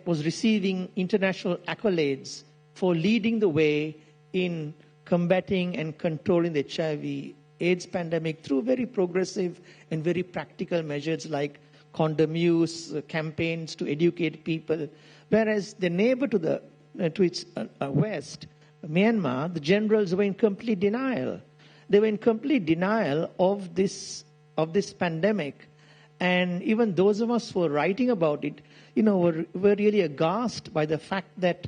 was receiving international accolades for leading the way in combating and controlling the HIV/AIDS pandemic through very progressive and very practical measures like condom use, campaigns to educate people. Whereas the neighbor to its west, Myanmar, the generals were in complete denial. They were in complete denial of this pandemic. And even those of us who were writing about it, were really aghast by the fact that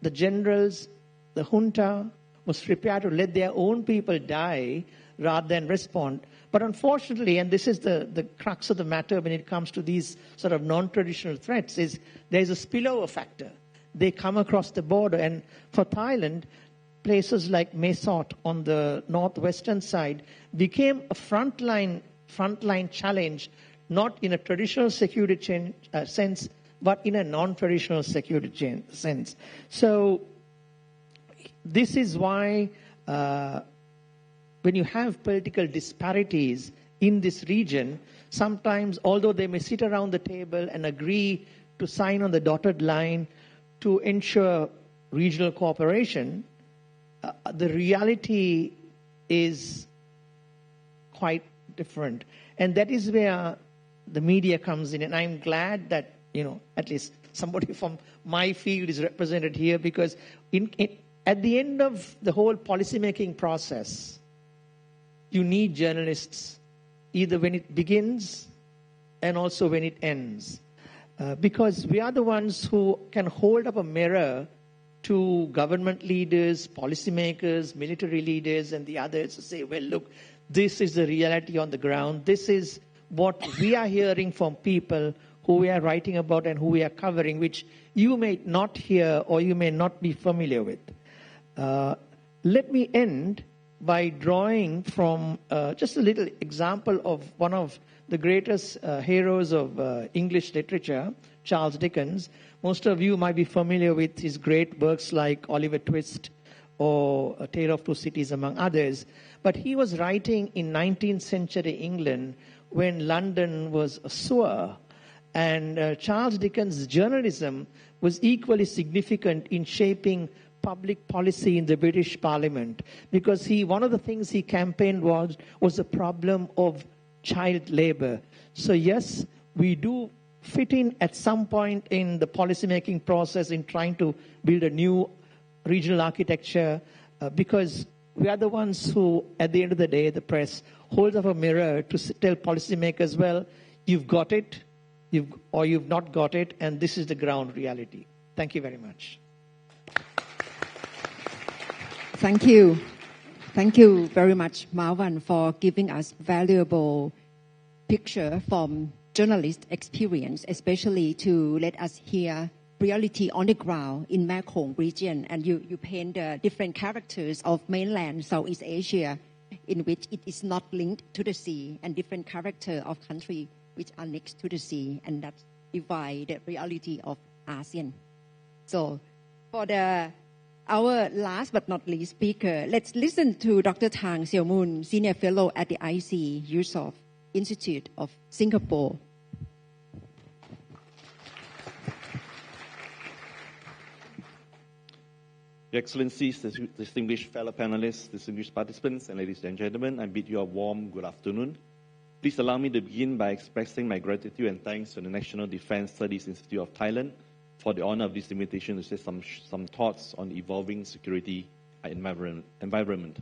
the generals, the junta, was prepared to let their own people die rather than respond. But unfortunately, and this is the crux of the matter when it comes to these sort of non-traditional threats, is there's a spillover factor. They come across the border. And for Thailand, places like Mae Sot on the northwestern side became a frontline challenge, not in a traditional security sense, but in a non-traditional security sense. So this is why when you have political disparities in this region, sometimes, although they may sit around the table and agree to sign on the dotted line to ensure regional cooperation, the reality is quite different. And that is where the media comes in. And I'm glad that, at least somebody from my field is represented here, because at the end of the whole policymaking process, you need journalists, either when it begins and also when it ends. Because we are the ones who can hold up a mirror to government leaders, policymakers, military leaders, and the others to say, well, look, this is the reality on the ground. This is what we are hearing from people who we are writing about and who we are covering, which you may not hear or you may not be familiar with. Let me end by drawing from just a little example of one of the greatest heroes of English literature, Charles Dickens. Most of you might be familiar with his great works like Oliver Twist or A Tale of Two Cities, among others. But he was writing in 19th century England when London was a sewer. And Charles Dickens' journalism was equally significant in shaping public policy in the British Parliament, because one of the things he campaigned was the problem of child labor. So yes, we do fit in at some point in the policymaking process in trying to build a new regional architecture, because we are the ones who, at the end of the day, the press holds up a mirror to tell policymakers, well, you've got it, or you've not got it, and this is the ground reality. Thank you very much. Thank you. Thank you very much, Marwan, for giving us valuable picture from journalist experience, especially to let us hear reality on the ground in Mekong region. And you paint the different characters of mainland Southeast Asia in which it is not linked to the sea, and different character of country which are next to the sea, and that divide the reality of ASEAN. So for our last but not least speaker, let's listen to Dr. Tang Xiaomun, Senior Fellow at the IC Yusof Institute of Singapore. Your Excellencies, distinguished fellow panelists, distinguished participants, and ladies and gentlemen, I bid you a warm good afternoon. Please allow me to begin by expressing my gratitude and thanks to the National Defence Studies Institute of Thailand for the honor of this invitation to share some thoughts on the evolving security environment.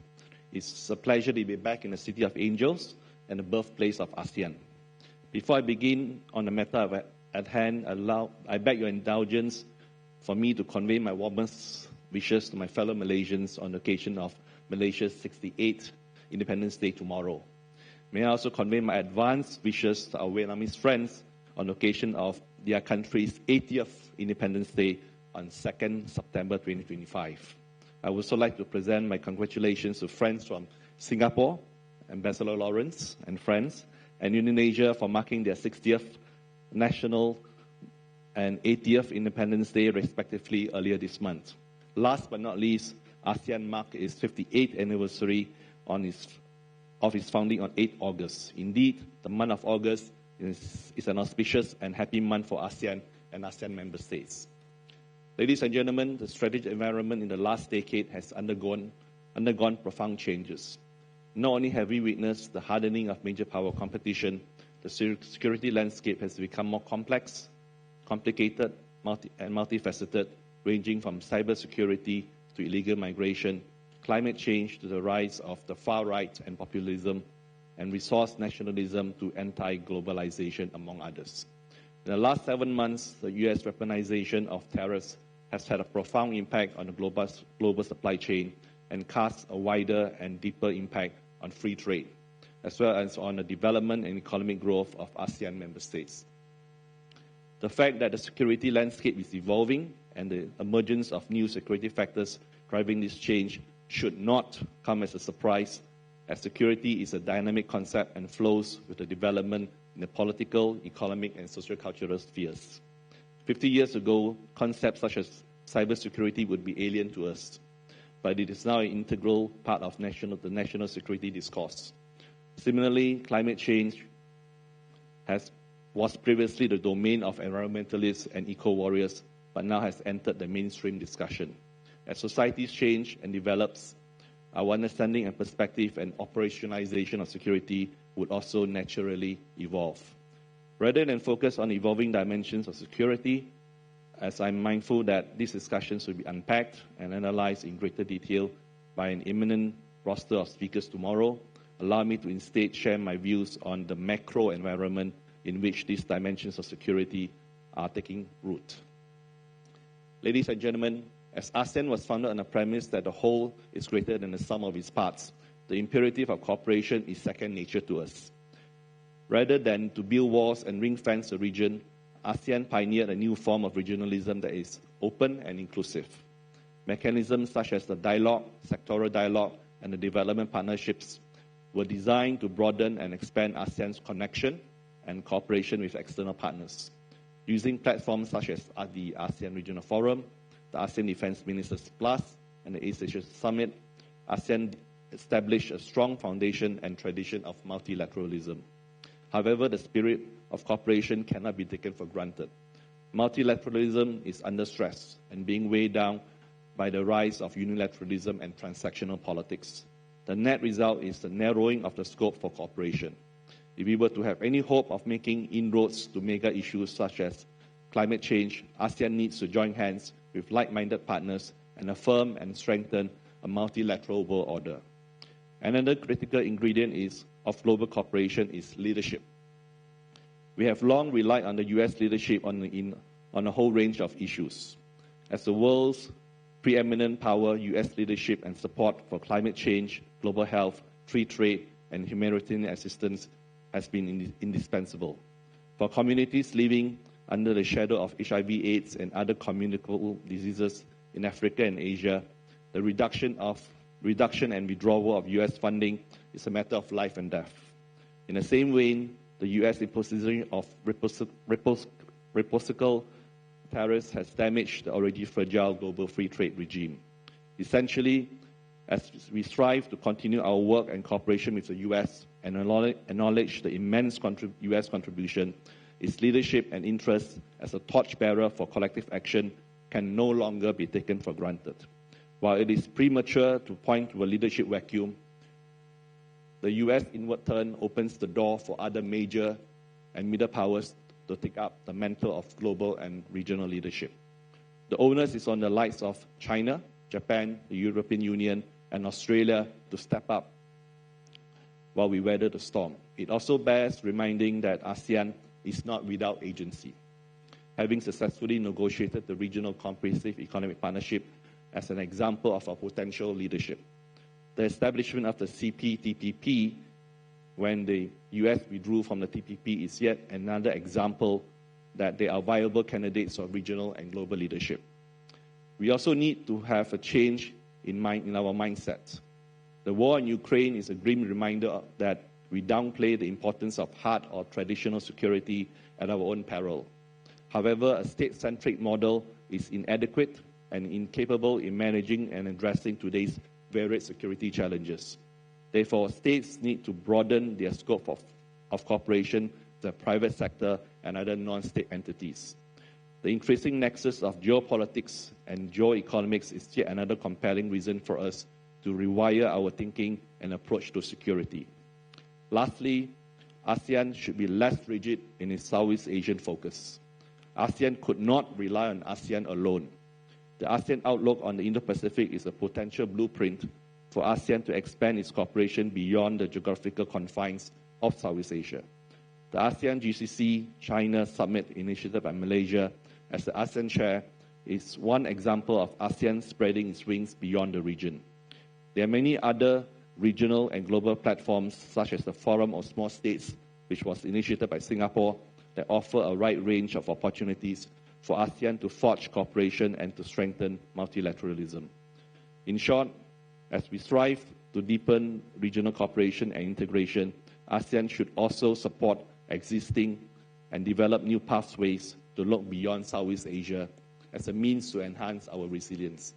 It's a pleasure to be back in the City of Angels and the birthplace of ASEAN. Before I begin on the matter at hand, I beg your indulgence for me to convey my warmest wishes to my fellow Malaysians on the occasion of Malaysia's 68th Independence Day tomorrow. May I also convey my advanced wishes to our Vietnamese friends on the occasion of their country's 80th Independence Day on 2nd September 2025. I would also like to present my congratulations to friends from Singapore, Ambassador Lawrence and friends, and Indonesia for marking their 60th National and 80th Independence Day respectively earlier this month. Last but not least, ASEAN marked its 58th anniversary of its founding on 8 August. Indeed, the month of August is an auspicious and happy month for ASEAN and ASEAN member states. Ladies and gentlemen, the strategic environment in the last decade has undergone profound changes. Not only have we witnessed the hardening of major power competition, the security landscape has become more complex, complicated, and multifaceted, ranging from cybersecurity to illegal migration, climate change to the rise of the far right and populism, and resource nationalism to anti-globalization, among others. In the last 7 months, the U.S. weaponization of terrorists has had a profound impact on the global supply chain and cast a wider and deeper impact on free trade, as well as on the development and economic growth of ASEAN member states. The fact that the security landscape is evolving and the emergence of new security factors driving this change should not come as a surprise, as security is a dynamic concept and flows with the development in the political, economic, and socio-cultural spheres. 50 years ago, concepts such as cybersecurity would be alien to us, but it is now an integral part of the national security discourse. Similarly, climate change was previously the domain of environmentalists and eco-warriors, but now has entered the mainstream discussion. As societies change and develops, our understanding and perspective and operationalization of security would also naturally evolve. Rather than focus on evolving dimensions of security, as I'm mindful that these discussions will be unpacked and analyzed in greater detail by an eminent roster of speakers tomorrow, allow me to instead share my views on the macro environment in which these dimensions of security are taking root. Ladies and gentlemen, as ASEAN was founded on the premise that the whole is greater than the sum of its parts, the imperative of cooperation is second nature to us. Rather than to build walls and ring-fence the region, ASEAN pioneered a new form of regionalism that is open and inclusive. Mechanisms such as the dialogue, sectoral dialogue, and the development partnerships were designed to broaden and expand ASEAN's connection and cooperation with external partners. Using platforms such as the ASEAN Regional Forum, the ASEAN Defence Ministers Plus, and the East Asia Summit, ASEAN established a strong foundation and tradition of multilateralism. However, the spirit of cooperation cannot be taken for granted. Multilateralism is under stress and being weighed down by the rise of unilateralism and transactional politics. The net result is the narrowing of the scope for cooperation. If we were to have any hope of making inroads to mega issues such as climate change, ASEAN needs to join hands with like-minded partners and affirm and strengthen a multilateral world order. Another critical ingredient of global cooperation is leadership. We have long relied on the U.S. leadership on a whole range of issues. As the world's preeminent power, U.S. leadership and support for climate change, global health, free trade, and humanitarian assistance has been indispensable. For communities living under the shadow of HIV/AIDS and other communicable diseases in Africa and Asia, the reduction and withdrawal of U.S. funding is a matter of life and death. In the same vein, the U.S. imposition of reciprocal tariffs has damaged the already fragile global free trade regime. Essentially, as we strive to continue our work and cooperation with the U.S. and acknowledge the immense U.S. contribution, its leadership and interest as a torchbearer for collective action can no longer be taken for granted. While it is premature to point to a leadership vacuum, the U.S. inward turn opens the door for other major and middle powers to take up the mantle of global and regional leadership. The onus is on the likes of China, Japan, the European Union, and Australia to step up while we weather the storm. It also bears reminding that ASEAN is not without agency. Having successfully negotiated the Regional Comprehensive Economic Partnership as an example of our potential leadership. The establishment of the CPTPP when the U.S. withdrew from the TPP is yet another example that they are viable candidates of regional and global leadership. We also need to have a change in our mindset. The war in Ukraine is a grim reminder that we downplay the importance of hard or traditional security at our own peril. However, a state-centric model is inadequate and incapable in managing and addressing today's varied security challenges. Therefore, states need to broaden their scope of cooperation with the private sector and other non-state entities. The increasing nexus of geopolitics and geoeconomics is yet another compelling reason for us to rewire our thinking and approach to security. Lastly, ASEAN should be less rigid in its Southeast Asian focus. ASEAN could not rely on ASEAN alone. The ASEAN outlook on the Indo-Pacific is a potential blueprint for ASEAN to expand its cooperation beyond the geographical confines of Southeast Asia. The ASEAN GCC China Summit initiated by Malaysia as the ASEAN chair is one example of ASEAN spreading its wings beyond the region. There are many other regional and global platforms such as the Forum of Small States, which was initiated by Singapore, that offer a wide range of opportunities for ASEAN to forge cooperation and to strengthen multilateralism. In short, as we strive to deepen regional cooperation and integration, ASEAN should also support existing and develop new pathways to look beyond Southeast Asia as a means to enhance our resilience,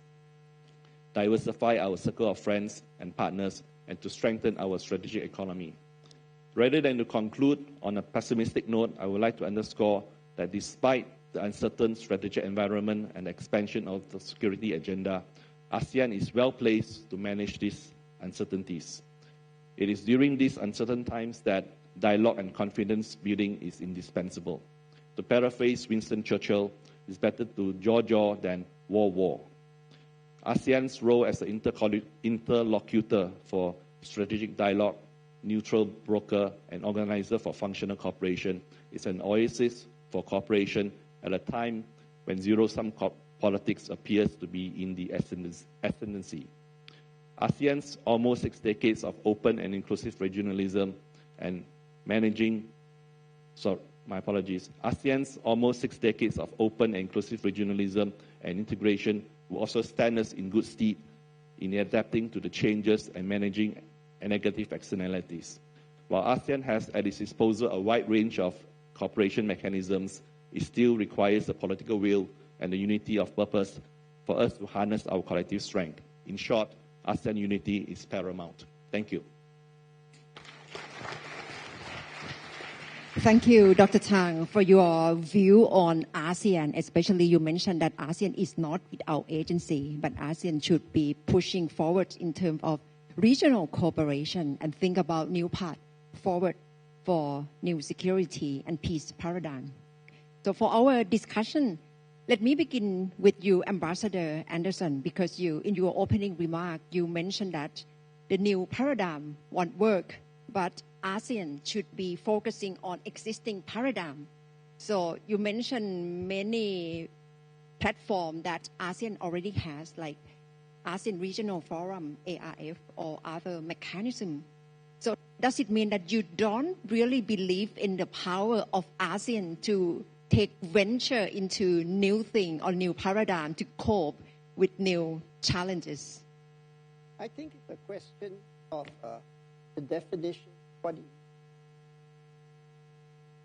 diversify our circle of friends and partners, and to strengthen our strategic economy. Rather than to conclude on a pessimistic note, I would like to underscore that despite the uncertain strategic environment and expansion of the security agenda, ASEAN is well placed to manage these uncertainties. It is during these uncertain times that dialogue and confidence building is indispensable. To paraphrase Winston Churchill, it's better to jaw than war. ASEAN's role as an interlocutor for strategic dialogue, neutral broker, and organizer for functional cooperation is an oasis for cooperation at a time when zero-sum politics appears to be in the ascendancy. ASEAN's almost 6 decades of open and inclusive regionalism and ASEAN's almost 6 decades of open and inclusive regionalism and integration will also stand us in good stead in adapting to the changes and managing negative externalities. While ASEAN has at its disposal a wide range of cooperation mechanisms, it still requires the political will and the unity of purpose for us to harness our collective strength. In short, ASEAN unity is paramount. Thank you. Thank you, Dr. Tang, for your view on ASEAN. Especially you mentioned that ASEAN is not without agency, but ASEAN should be pushing forward in terms of regional cooperation and think about new path forward for new security and peace paradigm. So for our discussion, let me begin with you, Ambassador Anderson, because in your opening remark, you mentioned that the new paradigm won't work, but ASEAN should be focusing on existing paradigm. So you mentioned many platforms that ASEAN already has, like ASEAN Regional Forum, ARF, or other mechanism. So does it mean that you don't really believe in the power of ASEAN to take venture into new thing or new paradigm to cope with new challenges? I think it's a question of the definition. What do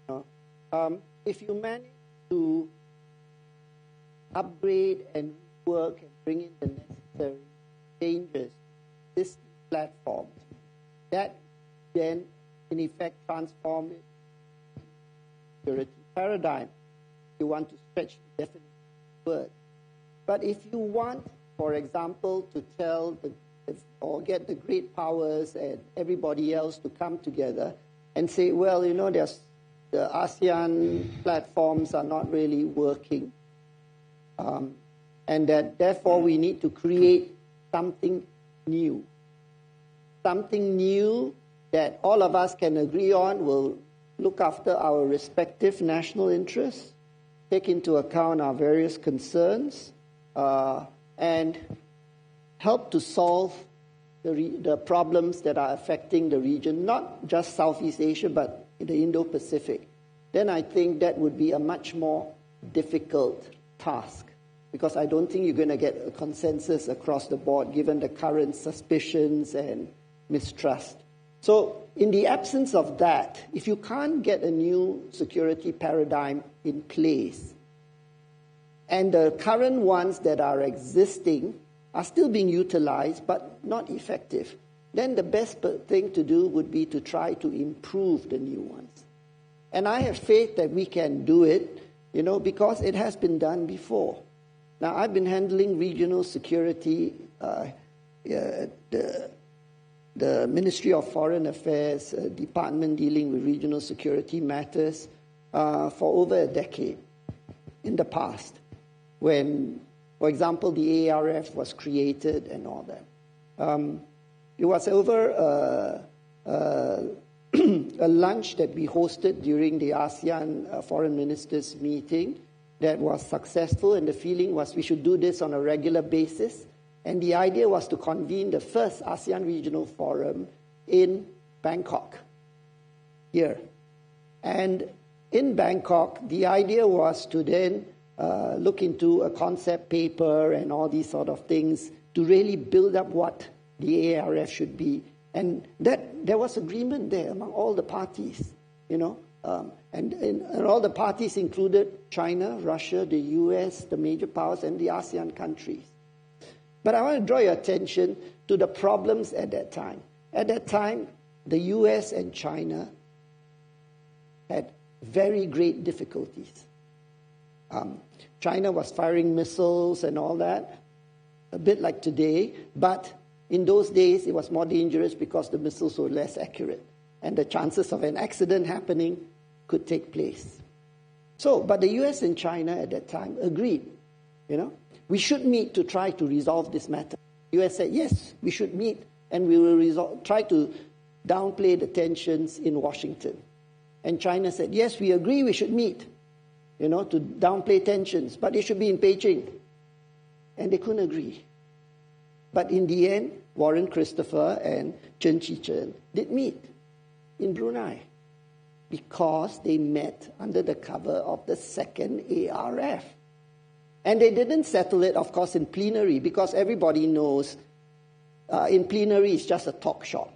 you know? If you manage to upgrade and work and bring in the necessary changes to this platform, that then in effect transform it security paradigm. You want to stretch the definition of word. But if you want, for example, to tell or get the great powers and everybody else to come together and say, well, the ASEAN platforms are not really working, and that therefore we need to create something new that all of us can agree on will look after our respective national interests, take into account our various concerns, and help to solve the problems that are affecting the region, not just Southeast Asia, but the Indo-Pacific, then I think that would be a much more difficult task, because I don't think you're going to get a consensus across the board given the current suspicions and mistrust. So in the absence of that, if you can't get a new security paradigm in place, and the current ones that are existing are still being utilized but not effective, then the best thing to do would be to try to improve the new ones. And I have faith that we can do it, because it has been done before. Now, I've been handling regional security, the Ministry of Foreign Affairs department dealing with regional security matters for over a decade in the past, when, for example, the ARF was created and all that. It was over a lunch that we hosted during the ASEAN foreign ministers meeting that was successful, and the feeling was we should do this on a regular basis. And the idea was to convene the first ASEAN Regional Forum in Bangkok, here. And in Bangkok, the idea was to then look into a concept paper and all these sort of things to really build up what the ARF should be. And there was agreement there among all the parties, and all the parties included China, Russia, the US, the major powers, and the ASEAN countries. But I want to draw your attention to the problems at that time. At that time, the US and China had very great difficulties. China was firing missiles and all that, a bit like today, but in those days it was more dangerous because the missiles were less accurate, and the chances of an accident happening could take place. But the US and China at that time agreed, we should meet to try to resolve this matter. The US said, yes, we should meet, and we will try to downplay the tensions in Washington. And China said, yes, we agree we should meet, to downplay tensions, but it should be in Beijing. And they couldn't agree. But in the end, Warren Christopher and Chen Chi-chen did meet in Brunei because they met under the cover of the second ARF. And they didn't settle it, of course, in plenary, because everybody knows in plenary it's just a talk shop.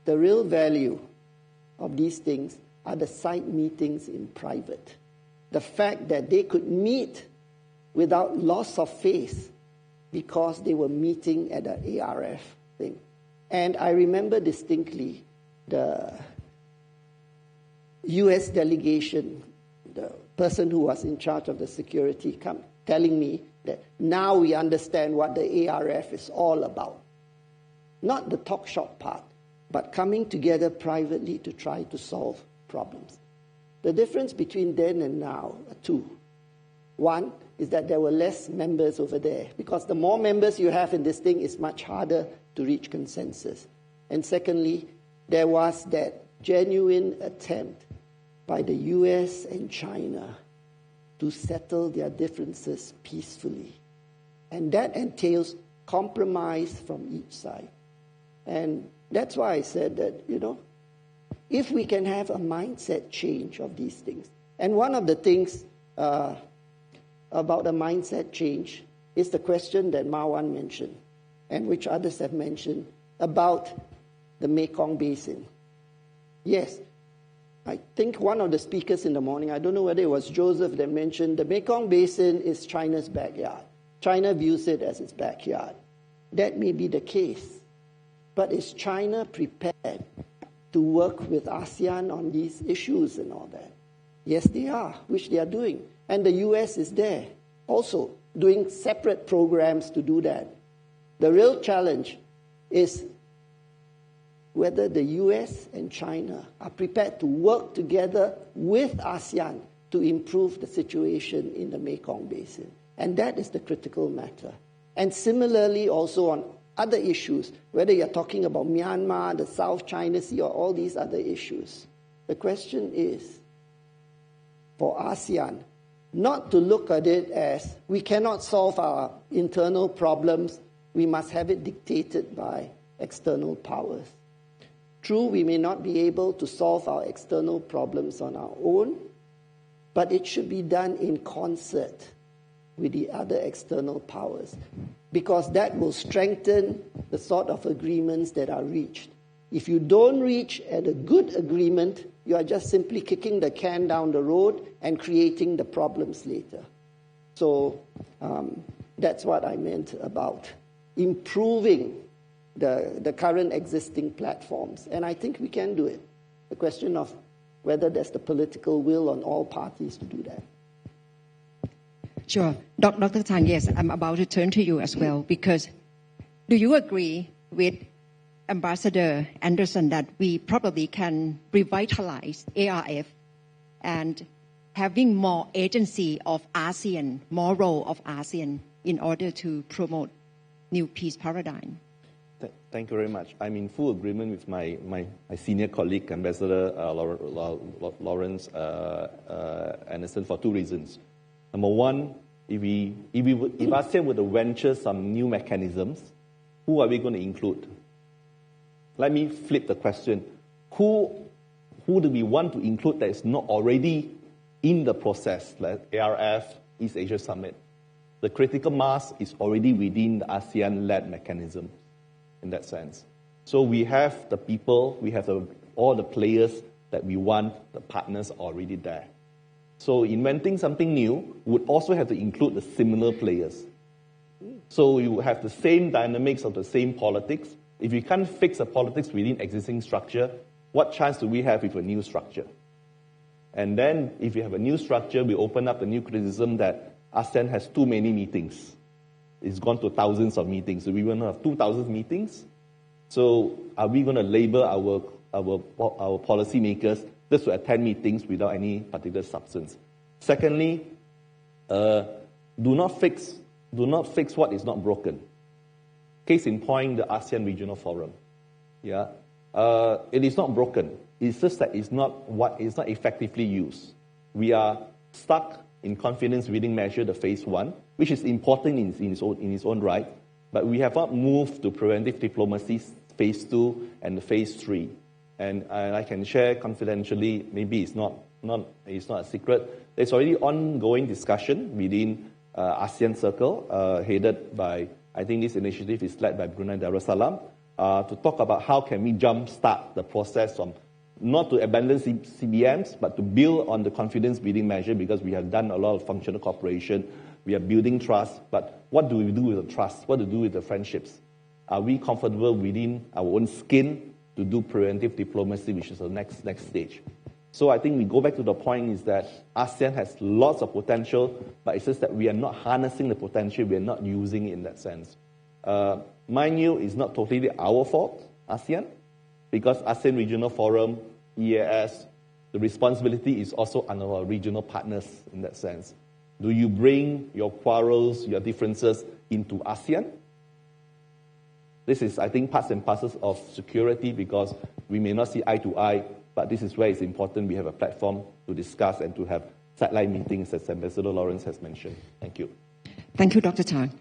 The real value of these things are the side meetings in private. The fact that they could meet without loss of face because they were meeting at the ARF thing. And I remember distinctly the US delegation, the person who was in charge of the security, telling me that now we understand what the ARF is all about. Not the talk shop part, but coming together privately to try to solve problems. The difference between then and now are two. One is that there were less members over there, because the more members you have in this thing, it's much harder to reach consensus. And secondly, there was that genuine attempt by the US and China to settle their differences peacefully. And that entails compromise from each side. And that's why I said that, if we can have a mindset change of these things. And one of the things about a mindset change is the question that Marwan mentioned, and which others have mentioned, about the Mekong Basin. Yes, I think one of the speakers in the morning, I don't know whether it was Joseph, that mentioned the Mekong Basin is China's backyard. China views it as its backyard. That may be the case. But is China prepared to work with ASEAN on these issues and all that? Yes, they are, which they are doing. And the US is there, also doing separate programs to do that. The real challenge is whether the US and China are prepared to work together with ASEAN to improve the situation in the Mekong Basin. And that is the critical matter. And similarly also on other issues, whether you're talking about Myanmar, the South China Sea, or all these other issues. The question is, for ASEAN, not to look at it as we cannot solve our internal problems, we must have it dictated by external powers. True, we may not be able to solve our external problems on our own, but it should be done in concert with the other external powers, because that will strengthen the sort of agreements that are reached. If you don't reach at a good agreement, you are just simply kicking the can down the road and creating the problems later. So that's what I meant about improving the current existing platforms. And I think we can do it. The question of whether there's the political will on all parties to do that. Sure. Dr. Tang, yes, I'm about to turn to you as well, because do you agree with Ambassador Anderson that we probably can revitalize ARF and having more agency of ASEAN, more role of ASEAN in order to promote new peace paradigm? Thank you very much. I'm in full agreement with my senior colleague, Ambassador Lawrence Anderson, for two reasons. Number one, if ASEAN were to venture some new mechanisms, who are we going to include? Let me flip the question. Who do we want to include that is not already in the process, like ARF, East Asia Summit? The critical mass is already within the ASEAN-led mechanism in that sense. So we have the people, we have all the players that we want, the partners already there. So inventing something new would also have to include the similar players. So you have the same dynamics of the same politics. If you can't fix the politics within existing structure, what chance do we have with a new structure? And then if you have a new structure, we open up the new criticism that ASEAN has too many meetings. It's gone to thousands of meetings. So we want to have 2,000 meetings. So are we going to label our policymakers just to attend meetings without any particular substance? Secondly, do not fix what is not broken. Case in point, the ASEAN Regional Forum. Yeah, it is not broken. It's just that it's not effectively used. We are stuck in confidence building measure, the phase 1, which is important in its own right, but we have not moved to preventive diplomacy phase 2 and the phase 3. And I can share confidentially, maybe it's not a secret. There's already ongoing discussion within ASEAN Circle, headed by, I think this initiative is led by Brunei Darussalam, to talk about how can we jumpstart the process from not to abandon CBMs, but to build on the confidence building measure, because we have done a lot of functional cooperation. We are building trust, but what do we do with the trust? What do we do with the friendships? Are we comfortable within our own skin to do preventive diplomacy, which is the next stage? So I think we go back to the point is that ASEAN has lots of potential, but it's just that we are not harnessing the potential, we are not using it in that sense. Mind you, it's not totally our fault, ASEAN. because ASEAN Regional Forum, EAS, the responsibility is also on our regional partners in that sense. Do you bring your quarrels, your differences into ASEAN? This is, I think, parts and parcels of security because we may not see eye to eye, but this is where it's important we have a platform to discuss and to have sideline meetings, as Ambassador Lawrence has mentioned. Thank you. Thank you, Dr. Tang.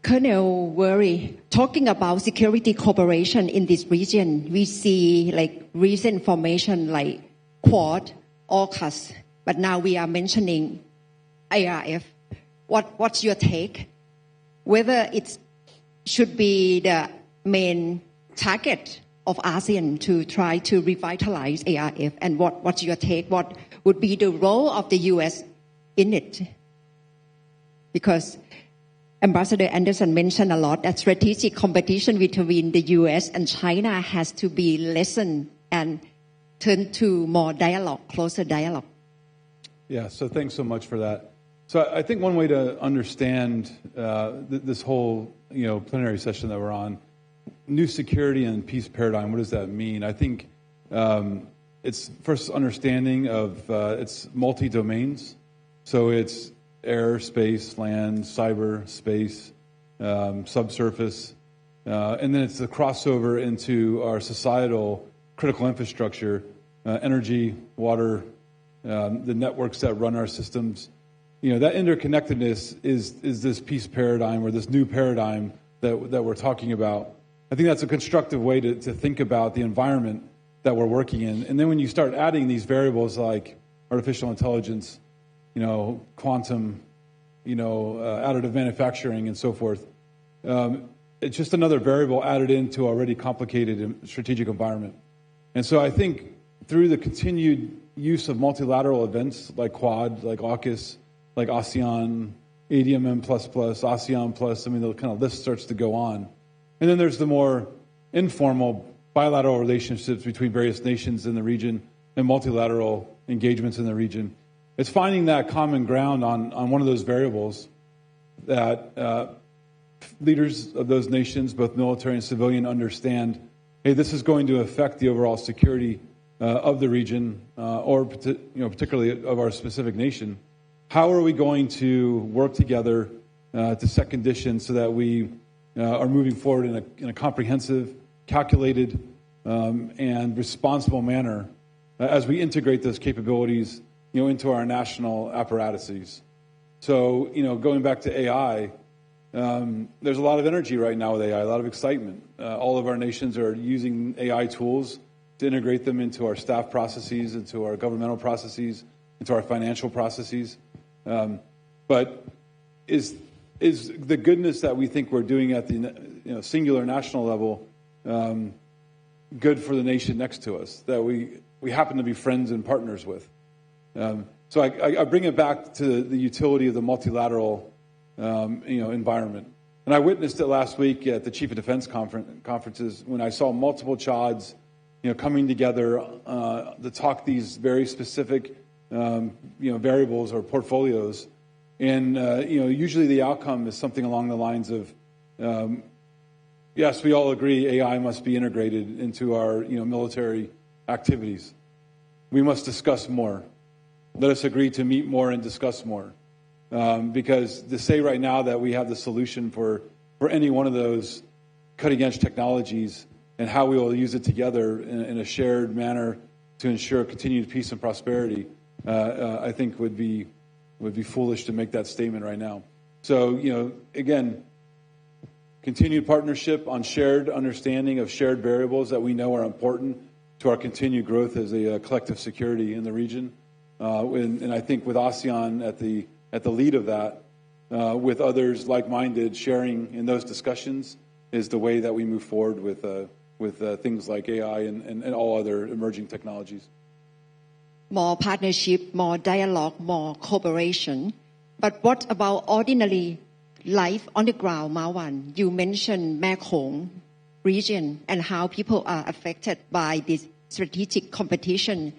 Colonel Worry, talking about security cooperation in this region, we see like recent formation like Quad, AUKUS, but now we are mentioning ARF. What's your take? Whether it should be the main target of ASEAN to try to revitalize ARF, and what's your take? What would be the role of the U.S. in it? Because Ambassador Anderson mentioned a lot that strategic competition between the U.S. and China has to be lessened and turned to more dialogue, closer dialogue. Yeah, so thanks so much for that. So I think one way to understand this whole plenary session that we're on, new security and peace paradigm, what does that mean? I think it's first understanding of it's multi-domains. So it's air, space, land, cyber, space, subsurface, and then it's the crossover into our societal critical infrastructure, energy, water, the networks that run our systems. That interconnectedness is this peace paradigm or this new paradigm that we're talking about. I think that's a constructive way to think about the environment that we're working in. And then when you start adding these variables like artificial intelligence, quantum, additive manufacturing and so forth, it's just another variable added into already complicated strategic environment. And so I think through the continued use of multilateral events like Quad, like AUKUS, like ASEAN, ADMM++, ASEAN+, the kind of list starts to go on. And then there's the more informal bilateral relationships between various nations in the region and multilateral engagements in the region. It's finding that common ground on one of those variables that leaders of those nations, both military and civilian, understand, hey, this is going to affect the overall security of the region or particularly of our specific nation. How are we going to work together to set conditions so that we are moving forward in a comprehensive, calculated, and responsible manner as we integrate those capabilities into our national apparatuses. So, going back to AI, there's a lot of energy right now with AI, a lot of excitement. All of our nations are using AI tools to integrate them into our staff processes, into our governmental processes, into our financial processes. But is the goodness that we think we're doing at the singular national level good for the nation next to us that we happen to be friends and partners with? So I bring it back to the utility of the multilateral environment. And I witnessed it last week at the Chief of Defense conferences when I saw multiple CHODs coming together to talk these very specific variables or portfolios. And usually the outcome is something along the lines of yes, we all agree AI must be integrated into our military activities. We must discuss more. Let us agree to meet more and discuss more. Because to say right now that we have the solution for any one of those cutting-edge technologies and how we will use it together in a shared manner to ensure continued peace and prosperity, I think would be foolish to make that statement right now. So, again, continued partnership on shared understanding of shared variables that we know are important to our continued growth as a collective security in the region. And I think with ASEAN at the lead of that, with others like-minded sharing in those discussions is the way that we move forward with things like AI and all other emerging technologies. More partnership, more dialogue, more cooperation. But what about ordinary life on the ground, Marwan? You mentioned Mekong region and how people are affected by this strategic competition,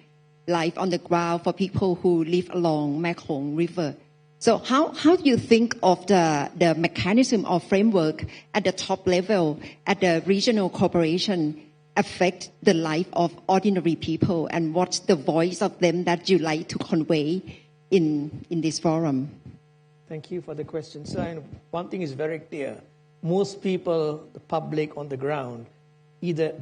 life on the ground for people who live along Mekong River. So how do you think of the mechanism or framework at the top level, at the regional cooperation, affect the life of ordinary people, and what's the voice of them that you like to convey in this forum? Thank you for the question. So one thing is very clear. Most people, the public on the ground, either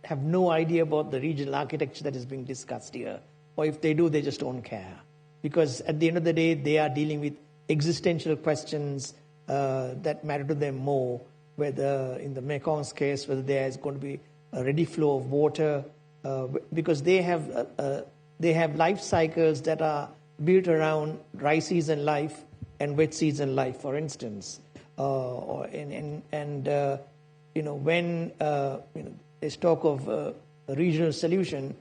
have no idea about the regional architecture that is being discussed here, or if they do, they just don't care. Because at the end of the day, they are dealing with existential questions that matter to them more, whether in the Mekong's case, whether there is going to be a ready flow of water, because they have life cycles that are built around dry season life and wet season life, for instance. When there's talk of a regional solution,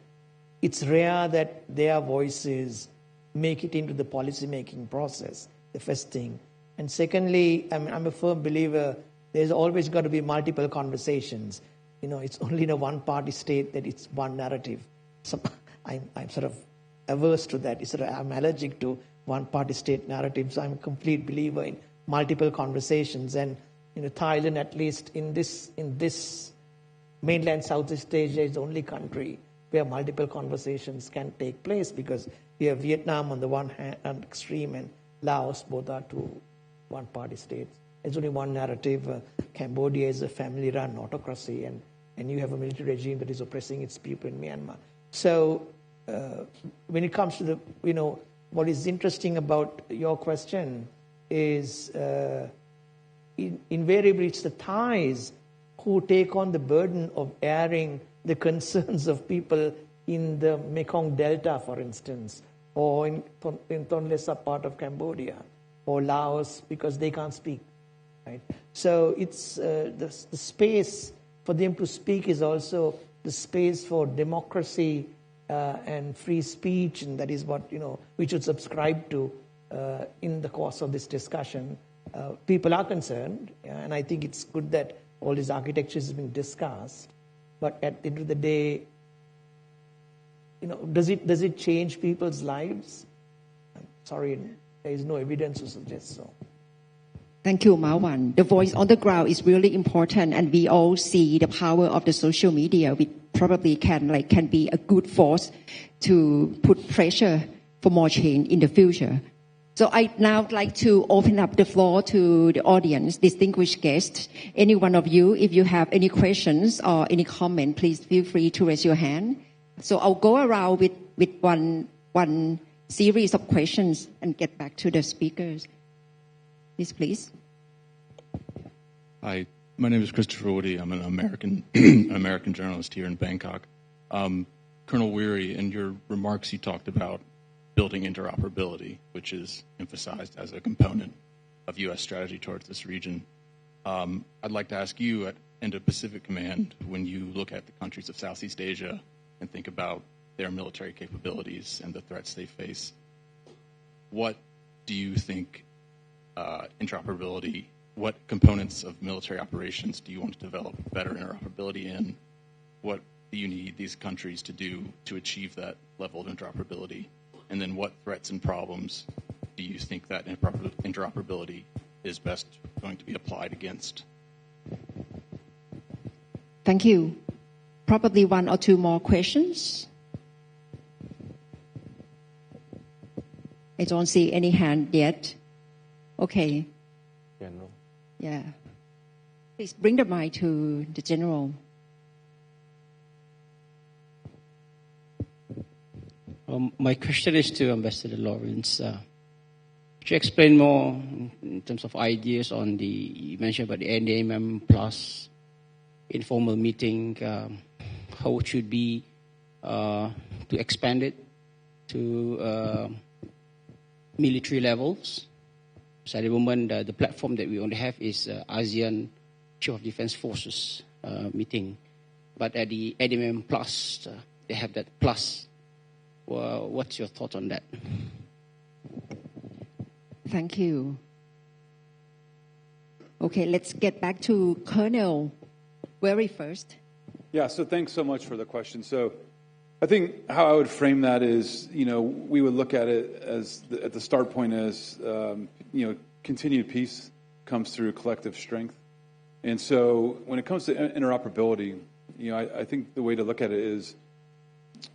it's rare that their voices make it into the policy-making process, the first thing. And secondly, I'm a firm believer there's always got to be multiple conversations. It's only in a one-party state that it's one narrative. So I'm sort of averse to that. I'm allergic to one-party state narratives. I'm a complete believer in multiple conversations. And Thailand, at least in this mainland Southeast Asia, is the only country where multiple conversations can take place, because we have Vietnam on the one hand extreme and Laos, both are two one-party states. There's only one narrative. Cambodia is a family-run autocracy, and you have a military regime that is oppressing its people in Myanmar. So when it comes to what is interesting about your question is invariably it's the Thais who take on the burden of airing the concerns of people in the Mekong Delta, for instance, or in Tonle Sap part of Cambodia, or Laos, because they can't speak. Right? So it's the space for them to speak is also the space for democracy and free speech, and that is what we should subscribe to in the course of this discussion. People are concerned, and I think it's good that all these architectures is being discussed. But at the end of the day, does it change people's lives? I'm sorry, there is no evidence to suggest so. Thank you, Marwan. The voice on the ground is really important, and we all see the power of the social media, which probably can be a good force to put pressure for more change in the future. So I'd now like to open up the floor to the audience, distinguished guests. Any one of you, if you have any questions or any comment, please feel free to raise your hand. So I'll go around with one series of questions and get back to the speakers. Yes, please. Hi, my name is Christopher Woody. I'm an American journalist here in Bangkok. Colonel Weary, in your remarks, you talked about building interoperability, which is emphasized as a component of U.S. strategy towards this region. I'd like to ask you at Indo-Pacific Command, when you look at the countries of Southeast Asia and think about their military capabilities and the threats they face, what do you think interoperability, what components of military operations do you want to develop better interoperability in? What do you need these countries to do to achieve that level of interoperability? And then what threats and problems do you think that interoperability is best going to be applied against? Thank you. Probably one or two more questions. I don't see any hand yet. Okay. General. Yeah. Please bring the mic to the general. My question is to Ambassador Lawrence. Could you explain more in terms of ideas on you mentioned about the NDMM plus informal meeting, how it should be to expand it to military levels? So at the moment, the platform that we only have is ASEAN Chief of Defense Forces meeting. But at the NDMM plus, they have that plus. What's your thought on that? Thank you. Okay, let's get back to Colonel Weary first. Yeah, so thanks so much for the question. So I think how I would frame that is, we would look at it as at the start point as, continued peace comes through collective strength. And so when it comes to interoperability, I think the way to look at it is,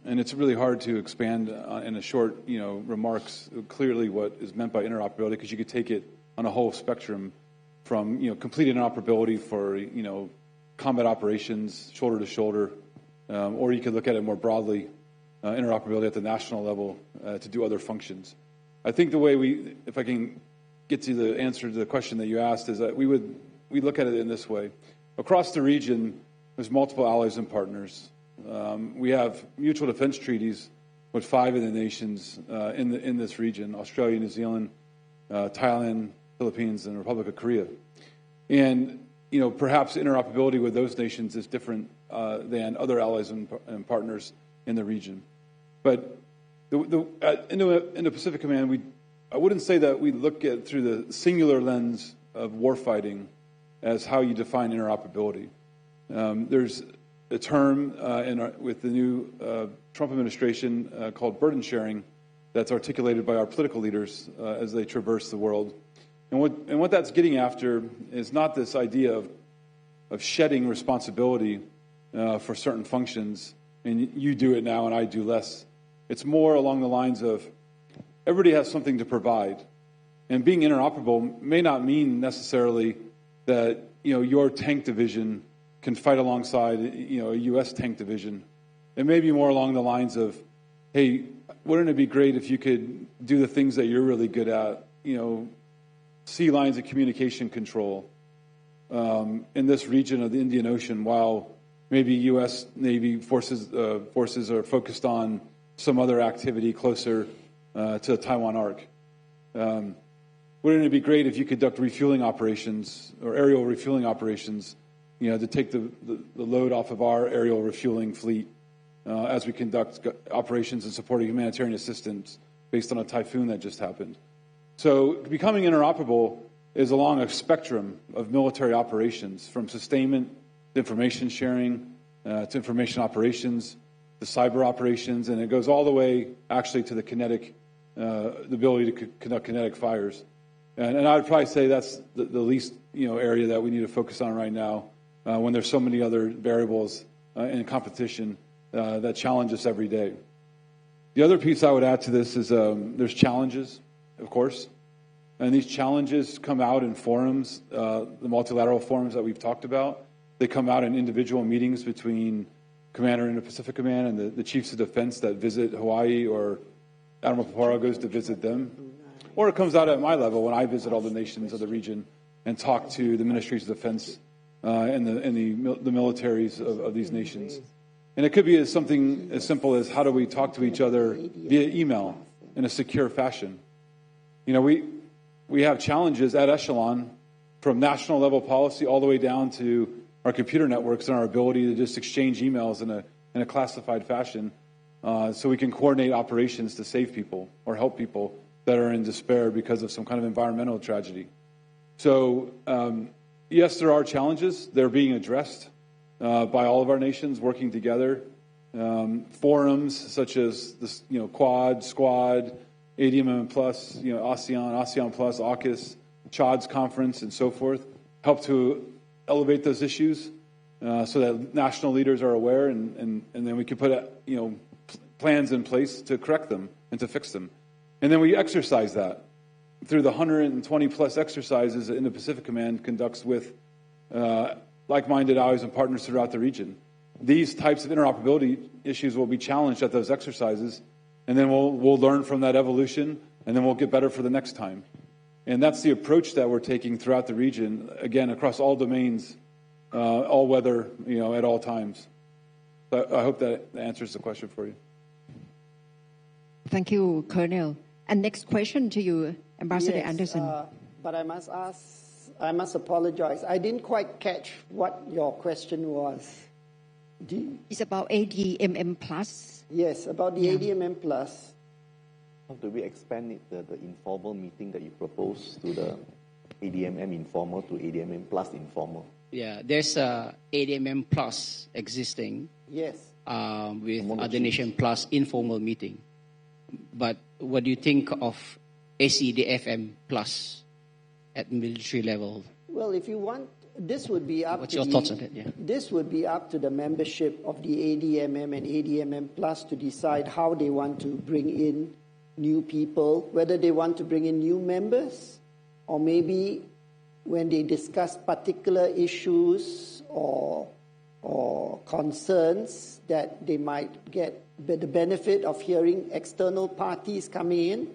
and it's really hard to expand in a short, remarks clearly what is meant by interoperability, because you could take it on a whole spectrum from, complete interoperability for, combat operations, shoulder to shoulder, or you could look at it more broadly, interoperability at the national level to do other functions. I think the way if I can get to the answer to the question that you asked, is that we look at it in this way. Across the region, there's multiple allies and partners. We have mutual defense treaties with 5 of the nations in this region: Australia, New Zealand, Thailand, Philippines, and the Republic of Korea. And perhaps interoperability with those nations is different than other allies and partners in the region. But in the Pacific Command, I wouldn't say that we look at through the singular lens of warfighting as how you define interoperability. There's a term with the new Trump administration called burden sharing that's articulated by our political leaders as they traverse the world. And what that's getting after is not this idea of shedding responsibility for certain functions, and you do it now and I do less. It's more along the lines of everybody has something to provide. And being interoperable may not mean necessarily that your tank division can fight alongside a U.S. tank division. It may be more along the lines of, hey, wouldn't it be great if you could do the things that you're really good at, sea lines of communication control in this region of the Indian Ocean, while maybe U.S. Navy forces are focused on some other activity closer to the Taiwan Arc. Wouldn't it be great if you conduct refueling operations or aerial refueling operations, to take the load off of our aerial refueling fleet as we conduct operations in support of humanitarian assistance based on a typhoon that just happened? So becoming interoperable is along a spectrum of military operations, from sustainment to information sharing to information operations to cyber operations, and it goes all the way actually to the kinetic, the ability to conduct kinetic fires. And I would probably say that's the least area that we need to focus on right now when there's so many other variables in competition that challenge us every day. The other piece I would add to this is there's challenges, of course, and these challenges come out in forums, the multilateral forums that we've talked about. They come out in individual meetings between Commander in the Pacific Command and the Chiefs of Defense that visit Hawaii, or Admiral Paparo goes to visit them. Or it comes out at my level when I visit all the nations of the region and talk to the Ministries of Defense and the militaries of these nations. And it could be something as simple as, how do we talk to each other via email in a secure fashion? We have challenges at echelon, from national level policy all the way down to our computer networks and our ability to just exchange emails in a classified fashion so we can coordinate operations to save people or help people that are in despair because of some kind of environmental tragedy. So, yes, there are challenges. They're being addressed by all of our nations working together. Forums such as this, Quad, Squad, ADMM Plus, ASEAN Plus, AUKUS, CHOD's conference, and so forth, help to elevate those issues so that national leaders are aware, and then we can put plans in place to correct them and to fix them. And then we exercise that through the 120 plus exercises that Indo-Pacific Command conducts with like-minded allies and partners throughout the region. These types of interoperability issues will be challenged at those exercises, and then we'll learn from that evolution, and then we'll get better for the next time. And that's the approach that we're taking throughout the region, again, across all domains, all weather, at all times. So I hope that answers the question for you. Thank you, Colonel. And next question to you, Ambassador Yes, Anderson. But I must apologize. I didn't quite catch what your question was. It's about ADMM Plus. Yes, about the ADMM Plus. How do we expand it, the informal meeting that you proposed to the ADMM informal to ADMM Plus informal? Yeah, there's a ADMM Plus existing. Yes. With other nation plus informal meeting. But what do you think of ACDFM Plus at military level? Well, if you want, this would be up. What's to your the, thoughts on it? Yeah. This would be up to the membership of the ADMM and ADMM Plus to decide how they want to bring in new people, whether they want to bring in new members, or maybe when they discuss particular issues or concerns that they might get the benefit of hearing external parties coming in.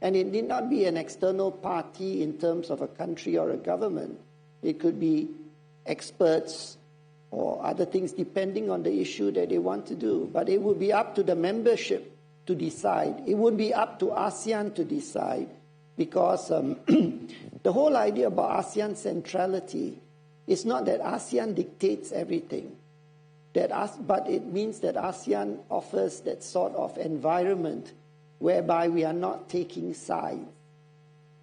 And it need not be an external party in terms of a country or a government. It could be experts or other things depending on the issue that they want to do. But it would be up to the membership to decide. It would be up to ASEAN to decide because the whole idea about ASEAN centrality is not that ASEAN dictates everything, but it means that ASEAN offers that sort of environment whereby we are not taking sides,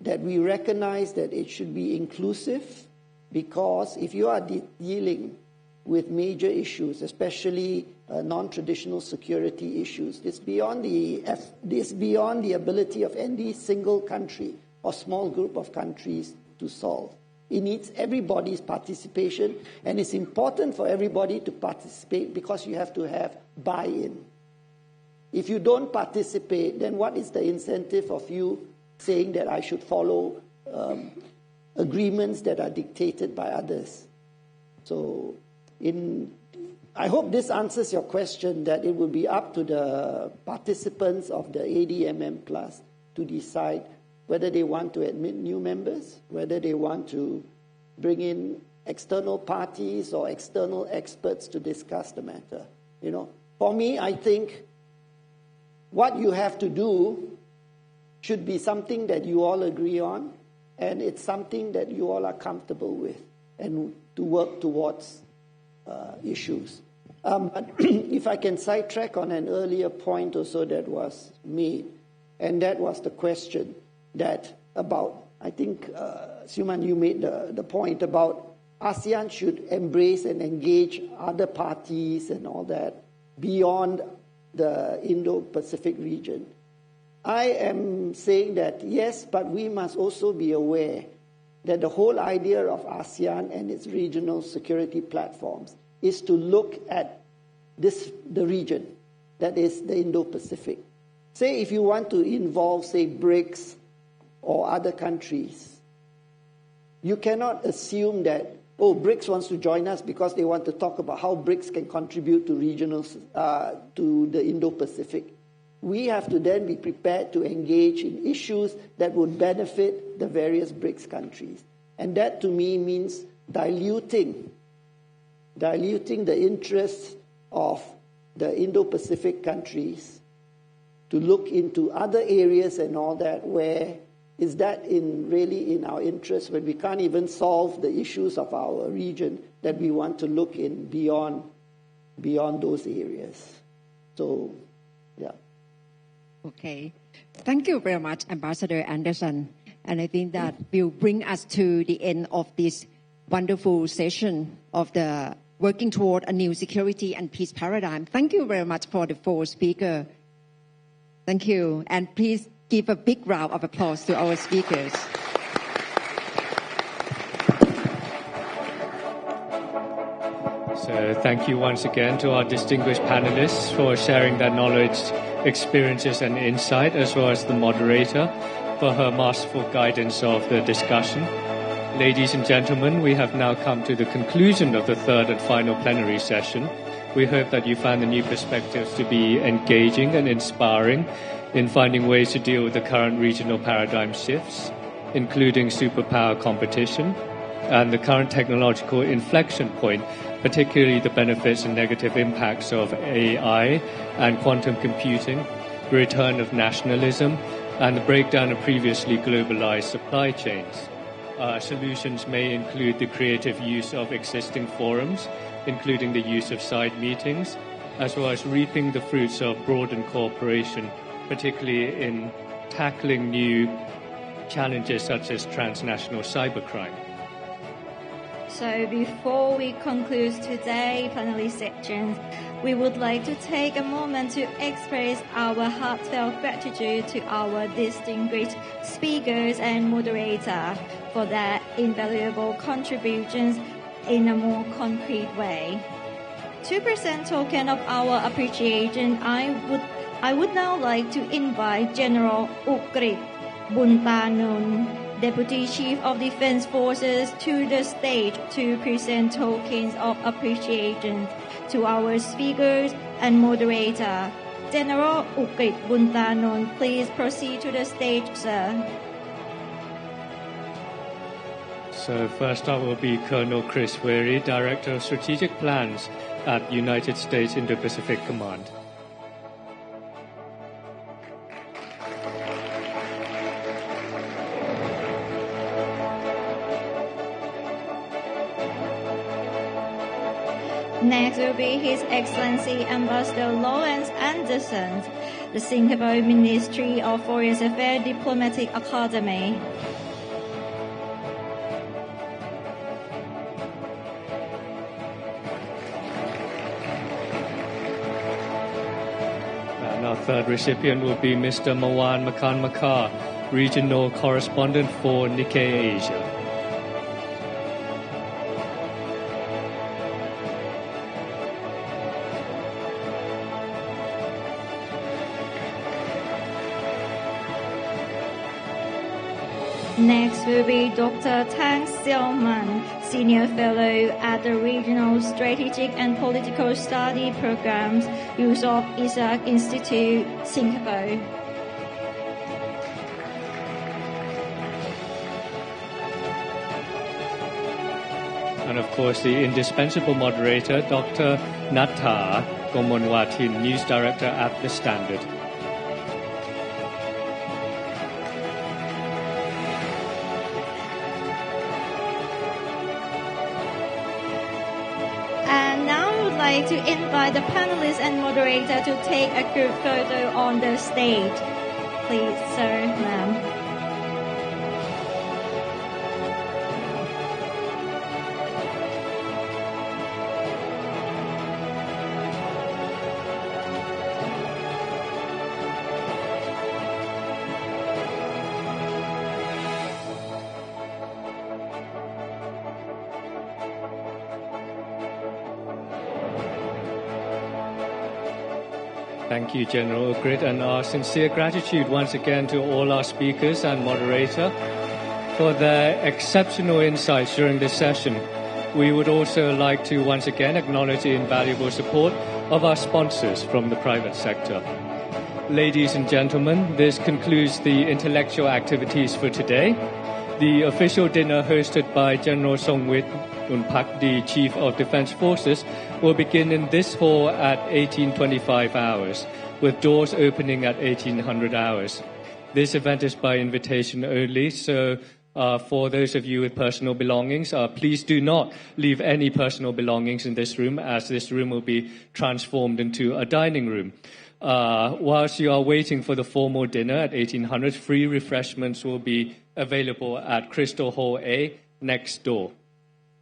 that we recognize that it should be inclusive, because if you are dealing with major issues, especially non-traditional security issues, this beyond the ability of any single country or small group of countries to solve. It needs everybody's participation, and it's important for everybody to participate because you have to have buy-in. If you don't participate, then what is the incentive of you saying that I should follow agreements that are dictated by others? So I hope this answers your question, that it will be up to the participants of the ADMM Plus to decide whether they want to admit new members, whether they want to bring in external parties or external experts to discuss the matter. You know, for me, I think what you have to do should be something that you all agree on, and it's something that you all are comfortable with, and to work towards issues. But if I can sidetrack on an earlier point or so that was made, and that was the question that about, I think, Suman, you made the point about ASEAN should embrace and engage other parties and all that beyond the Indo-Pacific region. I am saying that, yes, but we must also be aware that the whole idea of ASEAN and its regional security platforms is to look at the region, that is the Indo-Pacific. Say if you want to involve, say, BRICS or other countries, you cannot assume that, oh, BRICS wants to join us because they want to talk about how BRICS can contribute to regional, to the Indo-Pacific. We have to then be prepared to engage in issues that would benefit the various BRICS countries. And that to me means diluting the interests of the Indo-Pacific countries to look into other areas and all that, where is that really in our interest when we can't even solve the issues of our region, that we want to look in beyond those areas. So, yeah. Okay. Thank you very much, Ambassador Anderson. And I think that will bring us to the end of this wonderful session of the Working Toward a New Security and Peace Paradigm. Thank you very much for the 4 speakers. Thank you. And please give a big round of applause to our speakers. So thank you once again to our distinguished panelists for sharing their knowledge, experiences and insight, as well as the moderator for her masterful guidance of the discussion. Ladies and gentlemen, we have now come to the conclusion of the 3rd and final plenary session. We hope that you found the new perspectives to be engaging and inspiring in finding ways to deal with the current regional paradigm shifts, including superpower competition and the current technological inflection point, particularly the benefits and negative impacts of AI and quantum computing, the return of nationalism, and the breakdown of previously globalized supply chains. Solutions may include the creative use of existing forums, including the use of side meetings, as well as reaping the fruits of broadened cooperation, particularly in tackling new challenges such as transnational cybercrime. So before we conclude today's plenary sessions, we would like to take a moment to express our heartfelt gratitude to our distinguished speakers and moderator for their invaluable contributions in a more concrete way. To present token of our appreciation, I would now like to invite General Ukrit Buntanun, Deputy Chief of Defense Forces, to the stage to present tokens of appreciation to our speakers and moderator. General Ukrit Buntanun, please proceed to the stage, sir. So first up will be Colonel Chris Wery, Director of Strategic Plans at United States Indo-Pacific Command. Next will be His Excellency Ambassador Lawrence Anderson, the Singapore Ministry of Foreign Affairs Diplomatic Academy. And our third recipient will be Mr. Mawan Makan Makar, Regional Correspondent for Nikkei Asia. Next will be Dr. Tang Xiaoman, Senior Fellow at the Regional Strategic and Political Study Programs, Yusof Ishak Institute, Singapore. And of course, the indispensable moderator, Dr. Natta Gomonwatin, News Director at The Standard. To invite the panelists and moderator to take a group photo on the stage. Please, sir, ma'am. Thank you, General Ukrit, and our sincere gratitude once again to all our speakers and moderator for their exceptional insights during this session. We would also like to once again acknowledge the invaluable support of our sponsors from the private sector. Ladies and gentlemen, this concludes the intellectual activities for today. The official dinner hosted by General Songwit Unpakdi, Chief of Defense Forces, will begin in this hall at 1825 hours, with doors opening at 1800 hours. This event is by invitation only, so for those of you with personal belongings, please do not leave any personal belongings in this room, as this room will be transformed into a dining room. Whilst you are waiting for the formal dinner at 1800, free refreshments will be available at Crystal Hall A next door.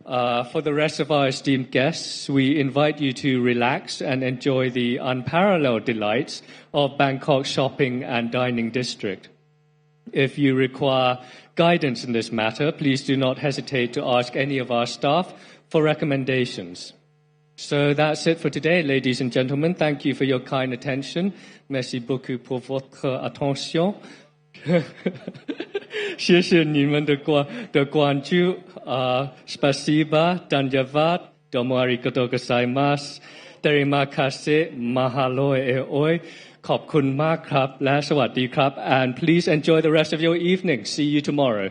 For the rest of our esteemed guests, we invite you to relax and enjoy the unparalleled delights of Bangkok's shopping and dining district. If you require guidance in this matter, please do not hesitate to ask any of our staff for recommendations. So that's it for today, ladies and gentlemen. Thank you for your kind attention. Merci beaucoup pour votre attention. 谢谢你们的关注，спасибо, धन्यवाद, domo arigatou gozaimasu, terima kasih, mahalo e oi, ขอบคุณมากครับและสวัสดีครับ and please enjoy the rest of your evening. See you tomorrow.